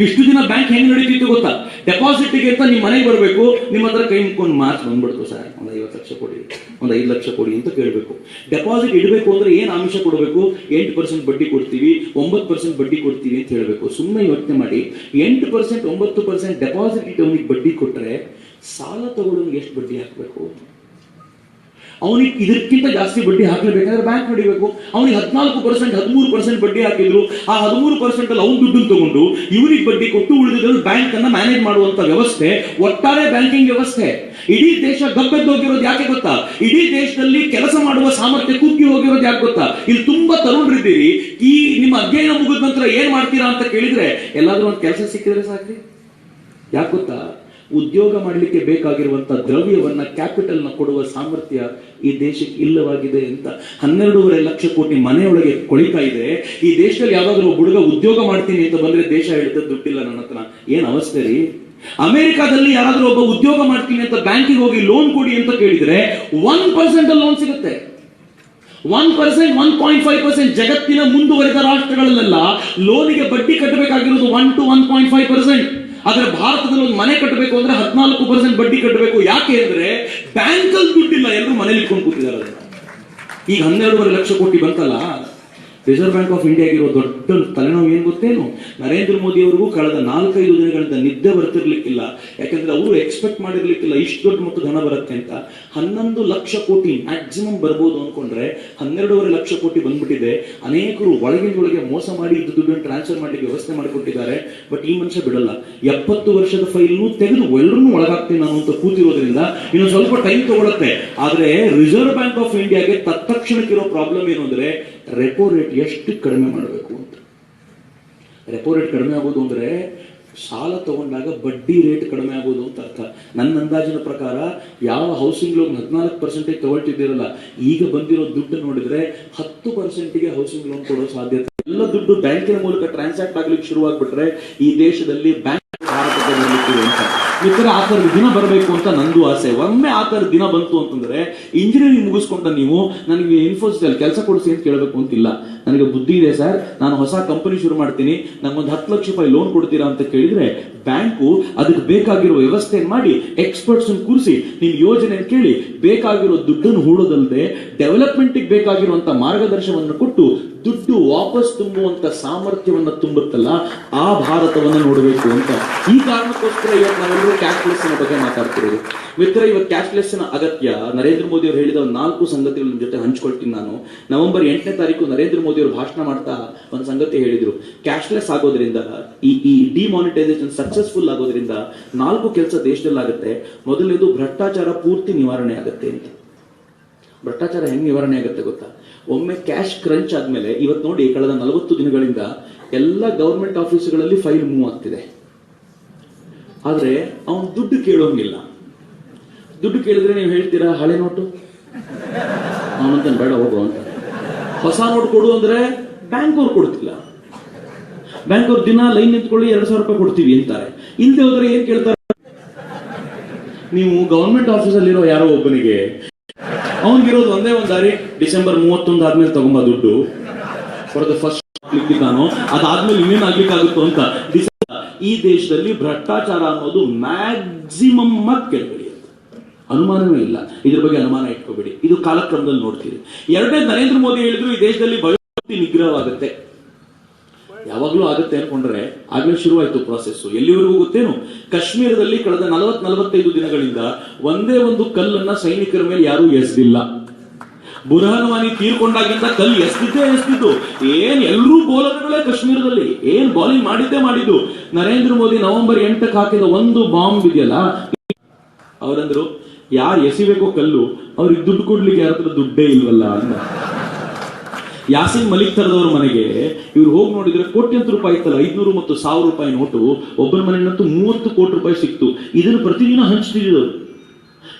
ಇಷ್ಟು ದಿನ ಬ್ಯಾಂಕ್ ಹೆಂಗ್ ನಡೀತಿತ್ತು ಗೊತ್ತಾ? ಡೆಪಾಸಿಟ್ಗೆ ಅಂತ ನಿಮ್ಮ ಮನೆಗೆ ಬರಬೇಕು, ನಿಮ್ಮ ಹತ್ರ ಕೈ ಮುಕ್ಕೊಂಡು ಮಾರ್ಚ್ ಬಂದ್ಬಿಡ್ತು, ಸರ್ ಒಂದು 50 ಲಕ್ಷ ಕೊಡಿ, ಒಂದು 5 ಲಕ್ಷ ಕೊಡಿ ಅಂತ ಕೇಳಬೇಕು. ಡೆಪಾಸಿಟ್ ಇಡಬೇಕು ಅಂದ್ರೆ ಏನ್ ಆಮಿಷ ಕೊಡಬೇಕು? 8% ಬಡ್ಡಿ ಕೊಡ್ತೀವಿ, 9% ಬಡ್ಡಿ ಕೊಡ್ತೀವಿ ಅಂತ ಹೇಳಬೇಕು. ಸುಮ್ಮನೆ ಯೋಚನೆ ಮಾಡಿ, 8% 9% ಡೆಪಾಸಿಟ್ ಇಟ್ಟವನಿಗೆ ಬಡ್ಡಿ ಕೊಟ್ರೆ ಸಾಲ ತಗೊಳ್ಳೋನಿಗೆ ಎಷ್ಟು ಬಡ್ಡಿ ಹಾಕಬೇಕು? ಅವನಿಗೆ ಇದಕ್ಕಿಂತ ಜಾಸ್ತಿ ಬಡ್ಡಿ ಹಾಕಲೇಬೇಕಾದ್ರೆ ಬ್ಯಾಂಕ್ ನಡಿಬೇಕು. ಅವನಿಗೆ 14% 13% ಬಡ್ಡಿ ಹಾಕಿದ್ರು. ಆ 13% ಅಲ್ಲಿ ಅವ್ನ ದುಡ್ಡನ್ನು ತಗೊಂಡು ಇವರಿಗೆ ಬಡ್ಡಿ ಕೊಟ್ಟು ಉಳಿದಿದ್ರಲ್ಲಿ ಬ್ಯಾಂಕ್ ಅನ್ನ ಮ್ಯಾನೇಜ್ ಮಾಡುವಂತ ವ್ಯವಸ್ಥೆ, ಒಟ್ಟಾರೆ ಬ್ಯಾಂಕಿಂಗ್ ವ್ಯವಸ್ಥೆ. ಇಡೀ ದೇಶ ಗಬ್ಬೆದ್ದೋಗಿರೋದು ಯಾಕೆ ಗೊತ್ತಾ? ಇಡೀ ದೇಶದಲ್ಲಿ ಕೆಲಸ ಮಾಡುವ ಸಾಮರ್ಥ್ಯ ಕುಗ್ಗಿ ಹೋಗಿರೋದು ಯಾಕೆ ಗೊತ್ತಾ? ಇಲ್ಲಿ ತುಂಬಾ ತರುಣರಿದ್ದೀರಿ. ಈ ನಿಮ್ಮ ಅಧ್ಯಯನ ಮುಗಿದ ನಂತರ ಏನ್ ಮಾಡ್ತೀರಾ ಅಂತ ಕೇಳಿದ್ರೆ ಎಲ್ಲಾದ್ರೂ ಒಂದು ಕೆಲಸ ಸಿಕ್ಕಿದ್ರೆ ಸಾಕ್ರಿ. ಯಾಕೆ ಗೊತ್ತಾ? ಉದ್ಯೋಗ ಮಾಡಲಿಕ್ಕೆ ಬೇಕಾಗಿರುವಂತಹ ದ್ರವ್ಯವನ್ನ, ಕ್ಯಾಪಿಟಲ್ ನ ಕೊಡುವ ಸಾಮರ್ಥ್ಯ ಈ ದೇಶಕ್ಕೆ ಇಲ್ಲವಾಗಿದೆ ಅಂತ 12.5 ಲಕ್ಷ ಕೋಟಿ ಮನೆಯೊಳಗೆ ಕೊಳಿತಾ ಇದೆ. ಈ ದೇಶದಲ್ಲಿ ಯಾವಾಗಲೂ ಒಬ್ಬ ಹುಡುಗ ಉದ್ಯೋಗ ಮಾಡ್ತೀನಿ ಅಂತ ಬಂದ್ರೆ ದೇಶ ಹೇಳಿದ ದುಡ್ಡಿಲ್ಲ ನನ್ನ ಹತ್ರ. ಏನ್ ಅವಸ್ಥೆ ರೀ! ಅಮೆರಿಕಾದಲ್ಲಿ ಯಾರಾದ್ರೂ ಒಬ್ಬ ಉದ್ಯೋಗ ಮಾಡ್ತೀನಿ ಅಂತ ಬ್ಯಾಂಕಿಗೆ ಹೋಗಿ ಲೋನ್ ಕೊಡಿ ಅಂತ ಕೇಳಿದ್ರೆ 1% ಲೋನ್ ಸಿಗುತ್ತೆ. 1%, 1.5%. ಜಗತ್ತಿನ ಮುಂದುವರೆದ ರಾಷ್ಟ್ರಗಳಲ್ಲೆಲ್ಲ ಲೋನಿಗೆ ಬಡ್ಡಿ ಕಟ್ಟಬೇಕಾಗಿರೋದು 1 to 1.5%. ಆದ್ರೆ ಭಾರತದಲ್ಲಿ ಒಂದು ಮನೆ ಕಟ್ಟಬೇಕು ಅಂದ್ರೆ 14% ಬಡ್ಡಿ ಕಟ್ಟಬೇಕು. ಯಾಕೆ ಅಂದ್ರೆ ಬ್ಯಾಂಕ್ ಅಲ್ಲಿ ದುಡ್ಡಿಲ್ಲ, ಎಲ್ಲರೂ ಮನೇಲಿ ಇಟ್ಕೊಂಡು ಕೂತಿದ್ದಾರೆ. ಈಗ 12.5 ಲಕ್ಷ ಕೋಟಿ ಬಂತಲ್ಲ, ರಿಸರ್ವ್ ಬ್ಯಾಂಕ್ ಆಫ್ ಇಂಡಿಯಾ ಇರೋ ದೊಡ್ಡ ತಲೆನೋವು ಏನ್ ಗೊತ್ತೇನು? ನರೇಂದ್ರ ಮೋದಿ ಅವರಿಗೂ ಕಳೆದ 4-5 ದಿನಗಳಿಂದ ನಿದ್ದೆ ಬರ್ತಿರ್ಲಿಕ್ಕಿಲ್ಲ. ಯಾಕಂದ್ರೆ ಅವರು ಎಕ್ಸ್ಪೆಕ್ಟ್ ಮಾಡಿರ್ಲಿಕ್ಕಿಲ್ಲ ಇಷ್ಟು ದೊಡ್ಡ ಮೊತ್ತ ಹಣ ಬರುತ್ತೆ ಅಂತ. 11 ಲಕ್ಷ ಕೋಟಿ ಮ್ಯಾಕ್ಸಿಮಮ್ ಬರ್ಬೋದು ಅನ್ಕೊಂಡ್ರೆ 12.5 ಲಕ್ಷ ಕೋಟಿ ಬಂದ್ಬಿಟ್ಟಿದೆ. ಅನೇಕರು ಒಳಗಿನೊಳಗೆ ಮೋಸ ಮಾಡಿ ಇದ್ದು ದುಡ್ಡನ್ನು ಟ್ರಾನ್ಸ್ಫರ್ ಮಾಡ್ಲಿಕ್ಕೆ ವ್ಯವಸ್ಥೆ ಮಾಡಿಕೊಟ್ಟಿದ್ದಾರೆ. ಬಟ್ ಈ ಮನುಷ್ಯ ಬಿಡಲ್ಲ. 70 ವರ್ಷದ ಫೈಲ್ನು ತೆಗೆದು ಎಲ್ಲರನ್ನೂ ಒಳಗಾಗ್ತೀನಿ ನಾನು ಅಂತ ಕೂತಿರೋದ್ರಿಂದ ಇನ್ನು ಸ್ವಲ್ಪ ಟೈಮ್ ತಗೊಳುತ್ತೆ. ಆದ್ರೆ ರಿಸರ್ವ್ ಬ್ಯಾಂಕ್ ಆಫ್ ಇಂಡಿಯಾಗೆ ತತ್ಕ್ಷಣಕ್ಕಿರೋ ಪ್ರಾಬ್ಲಮ್ ಏನು ಅಂದ್ರೆ ರೆಪೋ ರೇಟ್ ಎಷ್ಟು ಕಡಿಮೆ ಮಾಡಬೇಕು ಅಂತ. ರೆಪೋ ರೇಟ್ ಕಡಿಮೆ ಆಗೋದು ಅಂದ್ರೆ ಸಾಲ ತಗೊಂಡಾಗ ಬಡ್ಡಿ ರೇಟ್ ಕಡಿಮೆ ಆಗೋದು ಅಂತ ಅರ್ಥ. ನನ್ನ ಅಂದಾಜಿನ ಪ್ರಕಾರ ಯಾವ ಹೌಸಿಂಗ್ ಲೋನ್ 14% ತಗೊಳ್ತಿದ್ದೀರಲ್ಲ, ಈಗ ಬಂದಿರೋ ದುಡ್ಡು ನೋಡಿದ್ರೆ 10%ಗೆ ಹೌಸಿಂಗ್ ಲೋನ್ ಕೊಡೋ ಸಾಧ್ಯತೆ. ಎಲ್ಲ ದುಡ್ಡು ಬ್ಯಾಂಕಿನ ಮೂಲಕ ಟ್ರಾನ್ಸಾಕ್ಟ್ ಆಗ್ಲಿಕ್ಕೆ ಶುರುವಾಗ್ಬಿಟ್ರೆ ಈ ದೇಶದಲ್ಲಿ ಬ್ಯಾಂಕ್ ಭಾರತಕ್ಕೆ ಬರಲಿಕ್ಕಿದೆ ಅಂತ. ಮಿತ್ರ ಆ ಥರದ ದಿನ ಬರಬೇಕು ಅಂತ ನಂದು ಆಸೆ. ಒಮ್ಮೆ ಆ ಥರದ ದಿನ ಬಂತು ಅಂತಂದ್ರೆ ಇಂಜಿನಿಯರಿಂಗ್ ಮುಗಿಸ್ಕೊಂಡ ನೀವು ನನಗೆ ಇನ್ಫೋಸಿಸ್ ಅಲ್ಲಿ ಕೆಲಸ ಕೊಡಿಸಿ ಅಂತ ಕೇಳಬೇಕು ಅಂತಿಲ್ಲ. ನನಗೆ ಬುದ್ಧಿ ಇದೆ ಸರ್, ನಾನು ಹೊಸ ಕಂಪನಿ ಶುರು ಮಾಡ್ತೀನಿ, ನಂಗೊಂದು 10 ಲಕ್ಷ ರೂಪಾಯಿ ಲೋನ್ ಕೊಡ್ತೀರಾ ಅಂತ ಕೇಳಿದ್ರೆ ಬ್ಯಾಂಕು ಅದಕ್ಕೆ ಬೇಕಾಗಿರೋ ವ್ಯವಸ್ಥೆ ಮಾಡಿ ಎಕ್ಸ್ಪರ್ಟ್ಸ್ ಕೂರಿಸಿ ನಿಮ್ ಯೋಜನೆ ಕೇಳಿ ಬೇಕಾಗಿರೋ ದುಡ್ಡನ್ನು ಹೂಡೋದಲ್ಲದೆ ಡೆವಲಪ್ಮೆಂಟ್ ಬೇಕಾಗಿರುವಂತ ಮಾರ್ಗದರ್ಶನವನ್ನು ಕೊಟ್ಟು ದುಡ್ಡು ವಾಪಸ್ ತುಂಬುವಂತ ಸಾಮರ್ಥ್ಯವನ್ನ ತುಂಬುತ್ತಲ್ಲ, ಆ ಭಾರತವನ್ನ ನೋಡಬೇಕು ಅಂತ. ಈ ಕಾರಣಕ್ಕೋಸ್ಕರ ಇವತ್ತು ನಾವೆಲ್ಲರೂ ಕ್ಯಾಶ್ಲೆಸ್ ಬಗ್ಗೆ ಮಾತಾಡ್ತಿರೋದು. ಮಿತ್ರ, ಇವತ್ತು ಕ್ಯಾಶ್ಲೆಸ್ ಅಗತ್ಯ. ನರೇಂದ್ರ ಮೋದಿ ಅವರು ಹೇಳಿದ 4 ಸಂಗತಿಗಳ ಜೊತೆ ಹಂಚ್ಕೊಳ್ತೀನಿ ನಾನು. ನವೆಂಬರ್ 8ನೇ ತಾರೀಕು ನರೇಂದ್ರ ಮೋದಿ ಅವರು ಭಾಷಣ ಮಾಡ್ತಾ ಒಂದು ಸಂಗತಿ ಹೇಳಿದ್ರು. ಕ್ಯಾಶ್ಲೆಸ್ ಆಗೋದ್ರಿಂದ, ಈ ಡಿಮಾನಿಟೈಸೇಷನ್ ಸಕ್ಸಸ್ಫುಲ್ ಆಗೋದ್ರಿಂದ 4 ಕೆಲಸ ದೇಶದಲ್ಲಿ ಆಗುತ್ತೆ. ಮೊದಲನೇದು ಭ್ರಷ್ಟಾಚಾರ ಪೂರ್ತಿ ನಿವಾರಣೆ ಆಗುತ್ತೆ ಅಂತ. ಭ್ರಷ್ಟಾಚಾರ ಹೆಂಗ್ ನಿವಾರಣೆ ಆಗುತ್ತೆ ಗೊತ್ತಾ? ಒಮ್ಮೆ ಕ್ಯಾಶ್ ಕ್ರಂಚ್ ಆದ್ಮೇಲೆ, ಇವತ್ತು ನೋಡಿ ಕಳೆದ 40 ದಿನಗಳಿಂದ ಎಲ್ಲ ಗವರ್ಮೆಂಟ್ ಆಫೀಸ್ಗಳಲ್ಲಿ ಫೈಲ್ ಮೂವ್ ಆಗ್ತಿದೆ. ಆದ್ರೆ ಅವನು ದುಡ್ಡು ಕೇಳೋಂಗಿಲ್ಲ. ದುಡ್ಡು ಕೇಳಿದ್ರೆ ನೀವು ಹೇಳ್ತೀರಾ ಹಳೆ ನೋಟು ಅವನಂತ ಬೇಡ ಹೋಗು ಅಂತ. ಹೊಸ ನೋಟ್ ಕೊಡು ಅಂದ್ರೆ ಬ್ಯಾಂಕ್ ಅವ್ರು ಕೊಡ್ತಿಲ್ಲ. ಬ್ಯಾಂಕ್ ಅವ್ರು ದಿನ ಲೈನ್ ನಿಂತ್ಕೊಳ್ಳಿ 2,000 ರೂಪಾಯಿ ಕೊಡ್ತೀವಿ ಅಂತಾರೆ. ಇಲ್ಲದೆ ಹೋದ್ರೆ ಏನ್ ಕೇಳ್ತಾರೆ? ನೀವು ಗವರ್ಮೆಂಟ್ ಆಫೀಸಲ್ಲಿರೋ ಯಾರೋ ಒಬ್ಬನಿಗೆ ಅವನಿಗಿರೋದು ಒಂದೇ ಒಂದು ದಾರಿ, ಡಿಸೆಂಬರ್ 31 ಆದ್ಮೇಲೆ ತಗೊಂಬ ದುಡ್ಡು ಫಾರ್ ದ ಫಸ್ಟ್ ನಾನು, ಅದಾದ್ಮೇಲೆ ಇನ್ನೇನು ಆಗ್ಲಿಕ್ಕಾಗುತ್ತೋ ಅಂತ. ಈ ದೇಶದಲ್ಲಿ ಭ್ರಷ್ಟಾಚಾರ ಅನ್ನೋದು ಮ್ಯಾಕ್ಸಿಮಮ್ ಕೇಳ್ಬೇಡಿ, ಅನುಮಾನವೇ ಇಲ್ಲ. ಇದ್ರ ಬಗ್ಗೆ ಅನುಮಾನ ಇಟ್ಕೋಬೇಡಿ. ಇದು ಕಾಲಕ್ರಮದಲ್ಲಿ ನೋಡ್ತೀರಿ. ಎರಡನೇ, ನರೇಂದ್ರ ಮೋದಿ ಹೇಳಿದ್ರು ಈ ದೇಶದಲ್ಲಿ ಭಯೋತ್ಪಾದನೆ ನಿಗ್ರಹವಾಗುತ್ತೆ. ಯಾವಾಗ್ಲೂ ಆಗುತ್ತೆ ಅನ್ಕೊಂಡ್ರೆ ಆಗ್ಲೇ ಶುರುವಾಯ್ತು ಪ್ರಾಸೆಸ್. ಎಲ್ಲಿವರೆಗೂ ಗೊತ್ತೇನು? ಕಾಶ್ಮೀರದಲ್ಲಿ ಕಳೆದ 40-45 ದಿನಗಳಿಂದ ಒಂದೇ ಒಂದು ಕಲ್ಲನ್ನ ಸೈನಿಕರ ಮೇಲೆ ಯಾರೂ ಎಸೆದಿಲ್ಲ. ಬುರ್ಹಾನ್ ವಾನಿ ತೀರ್ಕೊಂಡಾಗಿಂದ ಕಲ್ಲು ಎಸ್ತಿದ್ದು ಏನ್ ಎಲ್ಲರೂ ಬೌಲರ್ಗಳೇ ಕಾಶ್ಮೀರದಲ್ಲಿ ಏನ್ ಬೌಲಿಂಗ್ ಮಾಡಿದ್ದು. ನರೇಂದ್ರ ಮೋದಿ ನವೆಂಬರ್ 8ಕ್ಕೆ ಹಾಕಿದ ಒಂದು ಬಾಂಬ್ ಇದೆಯಲ್ಲ, ಅವರಂದ್ರು ಯಾರು ಎಸಿಬೇಕೋ ಕಲ್ಲು ಅವ್ರಿಗೆ ದುಡ್ಡು ಕೊಡ್ಲಿಕ್ಕೆ ಯಾರ ಹತ್ರ ದುಡ್ಡೇ ಇಲ್ವಲ್ಲ ಅಂತ. ಯಾಸಿನ್ ಮಲಿಕ್ ತರದವ್ರ ಮನೆಗೆ ಇವ್ರು ಹೋಗಿ ನೋಡಿದ್ರೆ ಕೋಟ್ಯಂತರ ರೂಪಾಯಿ ಇತ್ತಲ್ಲ, 500 ಮತ್ತು 1000 ರೂಪಾಯಿ ನೋಟು. ಒಬ್ಬರ ಮನೆಯಂತೂ 30 ಕೋಟಿ ರೂಪಾಯಿ ಸಿಕ್ತು. ಇದನ್ನು ಪ್ರತಿದಿನ ಹಂಚ್ತಿದ್ರು.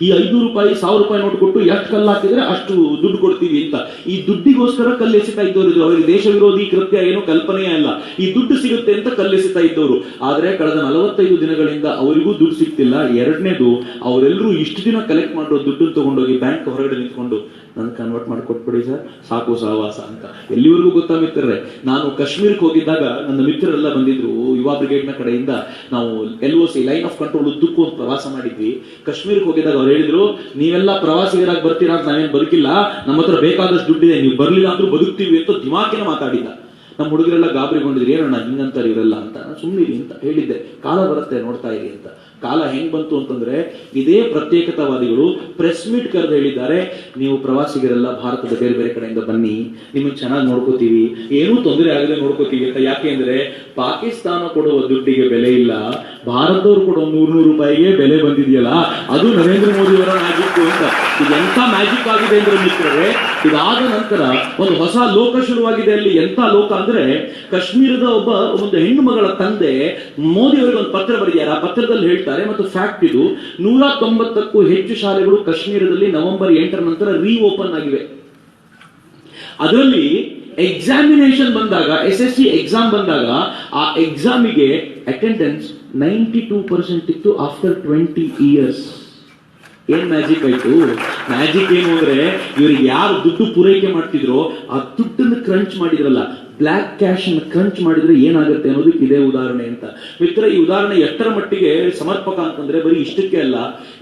ಈ 500 ರೂಪಾಯಿ 1000 ರೂಪಾಯಿ ನೋಟ್ ಕೊಟ್ಟು ಎಷ್ಟು ಕಲ್ಲು ಹಾಕಿದ್ರೆ ಅಷ್ಟು ದುಡ್ಡು ಕೊಡ್ತೀವಿ ಅಂತ. ಈ ದುಡ್ಡಿಗೋಸ್ಕರ ಕಲ್ಲೆಸಿತಾ ಇದ್ದವರು. ಅವರಿಗೆ ದೇಶ ವಿರೋಧಿ ಕೃತ್ಯ ಏನೋ ಕಲ್ಪನೆಯೇ ಅಲ್ಲ, ಈ ದುಡ್ಡು ಸಿಗುತ್ತೆ ಅಂತ ಕಲ್ಲೆಸಿತಾ ಇದ್ದವರು. ಆದ್ರೆ ಕಳೆದ 45 ದಿನಗಳಿಂದ ಅವರಿಗೂ ದುಡ್ಡು ಸಿಗ್ತಿಲ್ಲ. ಎರಡನೇದು, ಅವರೆಲ್ಲರೂ ಇಷ್ಟು ದಿನ ಕಲೆಕ್ಟ್ ಮಾಡೋ ದುಡ್ಡನ್ನು ತಗೊಂಡೋಗಿ ಬ್ಯಾಂಕ್ ಹೊರಗಡೆ ನಿಂತ್ಕೊಂಡು ನನ್ನ ಕನ್ವರ್ಟ್ ಮಾಡಿ ಕೊಟ್ಬಿಡಿ ಸರ್, ಸಾಕು ಸಹವಾಸ ಅಂತ. ಎಲ್ಲಿವರೆಗೂ ಗೊತ್ತಾ ಮಿತ್ರರೇ, ನಾನು ಕಾಶ್ಮೀರಕ್ಕೆ ಹೋಗಿದ್ದಾಗ ನನ್ನ ಮಿತ್ರರೆಲ್ಲ ಬಂದಿದ್ರು. ಯುವ ಬ್ರಿಗೇಡ್ನ ಕಡೆಯಿಂದ ನಾವು LOC ಲೈನ್ ಆಫ್ ಕಂಟ್ರೋಲ್ ಉದ್ದಕ್ಕೂ ಒಂದು ಪ್ರವಾಸ ಮಾಡಿದ್ವಿ. ಕಾಶ್ಮೀರಕ್ಕೆ ಹೋಗಿದ್ದಾಗ ಅವ್ರು ಹೇಳಿದ್ರು, ನೀವೆಲ್ಲ ಪ್ರವಾಸಿಗರಾಗಿ ಬರ್ತೀರಾ ಅಂತ ನಾವೇನು ಬದುಕಿಲ್ಲ, ನಮ್ಮ ಹತ್ರ ಬೇಕಾದಷ್ಟು ದುಡ್ಡಿದೆ, ನೀವು ಬರ್ಲಿಲ್ಲ ಅಂದ್ರೂ ಬದುಕ್ತೀವಿ ಅಂತ ದಿಮಾಕಿನ ಮಾತಾಡಿದ. ನಮ್ಮ ಹುಡುಗರೆಲ್ಲ ಗಾಬರಿಗೊಂಡಿದ್ರು, ಏನಣ್ಣ ಹಿಂಗಂತಾರೆ ಇವರೆಲ್ಲ ಅಂತ. ನಾನು ಸುಮ್ಮನಿರಿ ಅಂತ ಹೇಳಿದ್ದೆ, ಕಾಲ ಬರುತ್ತೆ ನೋಡ್ತಾ ಇರಿ ಅಂತ. ಕಾಲ ಹೆಂಗ್ ಬಂತು ಅಂತಂದ್ರೆ, ಇದೇ ಪ್ರತ್ಯೇಕತಾವಾದಿಗಳು ಪ್ರೆಸ್ ಮೀಟ್ ಕರೆದು ಹೇಳಿದ್ದಾರೆ, ನೀವು ಪ್ರವಾಸಿಗರೆಲ್ಲ ಭಾರತದ ಬೇರೆ ಬೇರೆ ಕಡೆಯಿಂದ ಬನ್ನಿ, ನಿಮಗೆ ಚೆನ್ನಾಗಿ ನೋಡ್ಕೋತೀವಿ, ಏನೂ ತೊಂದರೆ ಆಗದೆ ನೋಡ್ಕೋತೀವಿ ಅಂತ. ಯಾಕೆ ಅಂದ್ರೆ ಪಾಕಿಸ್ತಾನ ಕೊಡುವ ದುಡ್ಡಿಗೆ ಬೆಲೆ ಇಲ್ಲ, ಭಾರತದವರು ಕೊಡುವ 100 ರೂಪಾಯಿಗೆ ಬೆಲೆ ಬಂದಿದೆಯಲ್ಲ, ಅದು ನರೇಂದ್ರ ಮೋದಿ ಅವರ ಮ್ಯಾಜಿಕ್ ಅಂತ. ಇದು ಎಂತ ಮ್ಯಾಜಿಕ್ ಆಗಿದೆ ಅಂದ್ರೆ ಮಿತ್ರರೇ, ಇದಾದ ನಂತರ ಒಂದು ಹೊಸ ಲೋಕ ಶುರುವಾಗಿದೆ. ಅಲ್ಲಿ ಎಂತ ಲೋಕ ಅಂದ್ರೆ, ಕಾಶ್ಮೀರದ ಒಂದು ಹೆಣ್ಣು ಮಗಳ ತಂದೆ ಮೋದಿ ಅವರಿಗೆ ಒಂದು ಪತ್ರ ಬರೆದಿದ್ದಾರೆ. ಆ ಪತ್ರದಲ್ಲಿ ಹೇಳ್ತಾರೆ, ಮತ್ತು ಫ್ಯಾಕ್ಟ್ ಇದು, 190ಕ್ಕೂ ಹೆಚ್ಚು ಶಾಲೆಗಳು ಕಾಶ್ಮೀರದಲ್ಲಿ ನವೆಂಬರ್ 8 ನಂತರ ರೀಓಪನ್ ಆಗಿವೆ. ಅದರಲ್ಲಿ ಎಕ್ಸಾಮಿನೇಷನ್ ಬಂದಾಗ, SSC ಎಕ್ಸಾಮ್ ಬಂದಾಗ, ಆ ಎಕ್ಸಾಮಿಗೆ ಅಟೆಂಡೆನ್ಸ್ 92% ಇತ್ತು ಆಫ್ಟರ್ 20 years. ಏನ್ ಮ್ಯಾಜಿಕ್ ಆಯ್ತು? ಮ್ಯಾಜಿಕ್ ಏನು ಅಂದ್ರೆ, ಇವ್ರಿಗೆ ಯಾರು ದುಡ್ಡು ಪೂರೈಕೆ ಮಾಡ್ತಿದ್ರು ಆ ದುಡ್ಡನ್ನು ಕ್ರಂಚ್ ಮಾಡಿದ್ರಲ್ಲ, ಬ್ಲ್ಯಾಕ್ ಕ್ಯಾಶ್ ಅನ್ನು ಕ್ರಂಚ್ ಮಾಡಿದ್ರೆ ಏನಾಗುತ್ತೆ ಅನ್ನೋದಕ್ಕೆ ಇದೇ ಉದಾಹರಣೆ ಅಂತ. ಮಿತ್ರ, ಈ ಉದಾಹರಣೆ ಎಷ್ಟರ ಮಟ್ಟಿಗೆ ಸಮರ್ಪಕ ಅಂತಂದ್ರೆ, ಬರೀ ಇಷ್ಟಕ್ಕೆ ಅಲ್ಲ,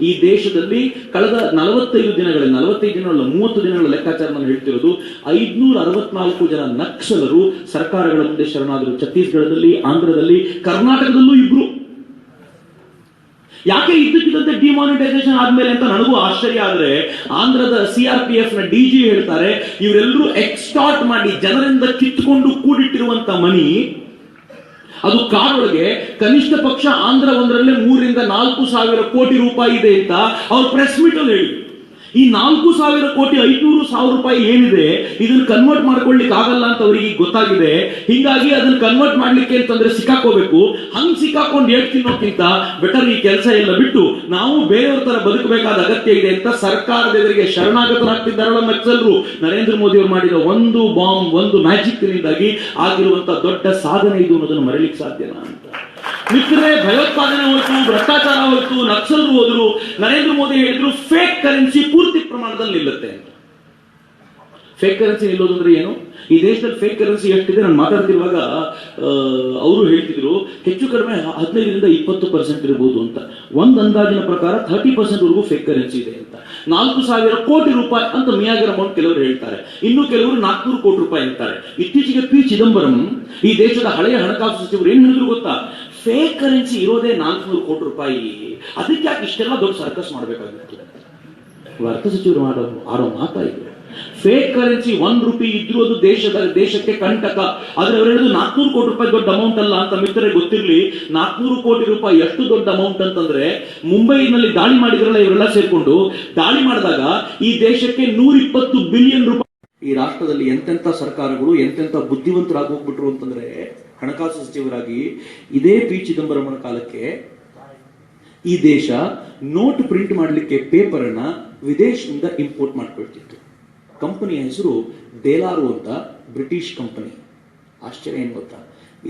ಈ ದೇಶದಲ್ಲಿ ಕಳೆದ 45 ದಿನಗಳಲ್ಲಿ, 45 ದಿನಗಳ 30 ದಿನಗಳ ಲೆಕ್ಕಾಚಾರ ನಾನು ಹೇಳ್ತಿರೋದು, 564 ಜನ ನಕ್ಸಲರು ಸರ್ಕಾರಗಳ ಮುಂದೆ ಶರಣಾದರು. ಛತ್ತೀಸ್ಗಢದಲ್ಲಿ, ಆಂಧ್ರದಲ್ಲಿ, ಕರ್ನಾಟಕದಲ್ಲೂ ಇಬ್ರು. ಯಾಕೆ ಇದ್ದಕ್ಕಿದ್ದಂತೆ ಡಿಮಾನಿಟೈಸೇಷನ್ ಆದ್ಮೇಲೆ ಅಂತ ನನಗೂ ಆಶ್ಚರ್ಯ. ಆದ್ರೆ ಆಂಧ್ರದ CRPF ನ DG ಹೇಳ್ತಾರೆ, ಇವರೆಲ್ಲರೂ ಎಕ್ಸ್ಟಾರ್ಟ್ ಮಾಡಿ ಜನರಿಂದ ಕಿತ್ಕೊಂಡು ಕೂಡಿಟ್ಟಿರುವಂತ ಮನಿ, ಅದು ಕಾರೊಳಗೆ ಕನಿಷ್ಠ ಪಕ್ಷ ಆಂಧ್ರ ಒಂದರಲ್ಲೇ 3 ರಿಂದ 4 ಸಾವಿರ ಕೋಟಿ ರೂಪಾಯಿ ಇದೆ ಅಂತ ಅವ್ರು ಪ್ರೆಸ್ ಮೀಟ್ ಅಲ್ಲಿ ಹೇಳಿ. ಈ 4 ಸಾವಿರ ಕೋಟಿ 500 ಸಾವಿರ ರೂಪಾಯಿ ಏನಿದೆ, ಇದನ್ನು ಕನ್ವರ್ಟ್ ಮಾಡ್ಕೊಳ್ಳಿಕ್ಕೆ ಆಗಲ್ಲ ಅಂತ ಅವರಿಗೆ ಗೊತ್ತಾಗಿದೆ. ಹಿಂಗಾಗಿ ಅದನ್ನ ಕನ್ವರ್ಟ್ ಮಾಡ್ಲಿಕ್ಕೆ ಅಂತಂದ್ರೆ ಸಿಕ್ಕಾಕೋಬೇಕು. ಹಂಗ್ ಸಿಕ್ಕಾಕೊಂಡು ಏಟ್ ತಿನ್ನೋಕ್ಕಿಂತ ಬೆಟರ್ ಈ ಕೆಲಸ ಎಲ್ಲ ಬಿಟ್ಟು ನಾವು ಬೇರೆಯವ್ರ ತರ ಬದುಕಬೇಕಾದ ಅಗತ್ಯ ಇದೆ ಅಂತ ಸರ್ಕಾರದ ಎದುರಿಗೆ ಶರಣಾಗತರಾಗ್ತಿದ್ದಾರಲ್ಲ ನಕ್ಸಲರು. ನರೇಂದ್ರ ಮೋದಿ ಅವರು ಮಾಡಿದ ಒಂದು ಬಾಂಬ್, ಒಂದು ಮ್ಯಾಜಿಕ್ ನಿಂದಾಗಿ ಆಗಿರುವಂತ ದೊಡ್ಡ ಸಾಧನೆ ಇದು ಅನ್ನೋದನ್ನು ಮರೀಲಿಕ್ಕೆ ಸಾಧ್ಯನಾ ಅಂತ. ಮಿತ್ರರೇ, ಭಯೋತ್ಪಾದನೆ ಹೋಯ್ತು, ಭ್ರಷ್ಟಾಚಾರ ಹೋಯ್ತು, ನಕ್ಸಲರು ಹೋದ್ರು. ನರೇಂದ್ರ ಮೋದಿ ಹೇಳಿದ್ರು ಫೇಕ್ ಕರೆನ್ಸಿ ಪೂರ್ತಿ ಪ್ರಮಾಣದಲ್ಲಿ ನಿಲ್ಲುತ್ತೆ ಅಂತ. ಫೇಕ್ ಕರೆನ್ಸಿ ನಿಲ್ಲೋದು ಅಂದ್ರೆ ಏನು? ಈ ದೇಶದಲ್ಲಿ ಫೇಕ್ ಕರೆನ್ಸಿ ಎಷ್ಟಿದೆ, ನಾನು ಮಾತಾಡ್ತಿರುವಾಗ ಅವರು ಹೇಳ್ತಿದ್ರು ಹೆಚ್ಚು ಕಡಿಮೆ 15 ರಿಂದ 20% ಇರಬಹುದು ಅಂತ. ಒಂದು ಅಂದಾಜಿನ ಪ್ರಕಾರ 30% ವರೆಗೂ ಫೇಕ್ ಕರೆನ್ಸಿ ಇದೆ ಅಂತ. 4,000 ಕೋಟಿ ರೂಪಾಯಿ ಅಂತ ಮಿಯಾಗರ್ ಅಮೌಂಟ್ ಕೆಲವರು ಹೇಳ್ತಾರೆ, ಇನ್ನು ಕೆಲವರು 400 ಕೋಟಿ ರೂಪಾಯಿ ಅಂತಾರೆ. ಇತ್ತೀಚೆಗೆ P. ಚಿದಂಬರಂ, ಈ ದೇಶದ ಹಳೆಯ ಹಣಕಾಸು ಸಚಿವರು, ಏನ್ ಹೇಳಿದ್ರು ಗೊತ್ತಾ? ಫೇಕ್ ಕರೆನ್ಸಿ ಇರೋದೇ 400 ಕೋಟಿ ರೂಪಾಯಿ, ಅದಕ್ಕೆ ಯಾಕೆ ಇಷ್ಟೆಲ್ಲ ದೊಡ್ಡ ಸರ್ಕಸ್ ಮಾಡಬೇಕಾಗಿತ್ತು? ಅರ್ಥ ಸಚಿವರು ಆಡೋ ಮಾತಾಯಿತು. ಫೇಕ್ ಕರೆನ್ಸಿ 1 ರೂಪಾಯಿ ಇದ್ರೂ ಅದು ದೇಶಕ್ಕೆ ಕಂಟಕ. ಆದ್ರೆ ಅವರು ಹೇಳಿದ್ರು 400 ಕೋಟಿ ರೂಪಾಯಿ ದೊಡ್ಡ ಅಮೌಂಟ್ ಅಲ್ಲ ಅಂತ. ಮಿತ್ರರೇ, ಗೊತ್ತಿರಲಿ, 400 ಕೋಟಿ ರೂಪಾಯಿ ಎಷ್ಟು ದೊಡ್ಡ ಅಮೌಂಟ್ ಅಂತಂದ್ರೆ, ಮುಂಬೈನಲ್ಲಿ ದಾಳಿ ಮಾಡಿದ್ರಲ್ಲ ಇವರೆಲ್ಲ ಸೇರ್ಕೊಂಡು, ದಾಳಿ ಮಾಡಿದಾಗ ಈ ದೇಶಕ್ಕೆ 120 ಬಿಲಿಯನ್ ರೂಪಾಯಿ. ಈ ರಾಷ್ಟ್ರದಲ್ಲಿ ಎಂತೆಂತ ಸರ್ಕಾರಗಳು ಎಂತೆಂತ ಬುದ್ಧಿವಂತರಾಗಿ ಹೋಗ್ಬಿಟ್ರು ಅಂತಂದ್ರೆ, ಹಣಕಾಸು ಸಚಿವರಾಗಿ ಇದೇ P. ಚಿದಂಬರಮನ ಕಾಲಕ್ಕೆ ಈ ದೇಶ ನೋಟ್ ಪ್ರಿಂಟ್ ಮಾಡಲಿಕ್ಕೆ ಪೇಪರ್ ಅನ್ನ ವಿದೇಶದಿಂದ ಇಂಪೋರ್ಟ್ ಮಾಡ್ಕೊಳ್ತಿತ್ತು. ಕಂಪನಿಯ ಹೆಸರು ದೇಲಾರು ಅಂತ, ಬ್ರಿಟಿಷ್ ಕಂಪನಿ. ಆಶ್ಚರ್ಯ ಏನ್ ಗೊತ್ತಾ?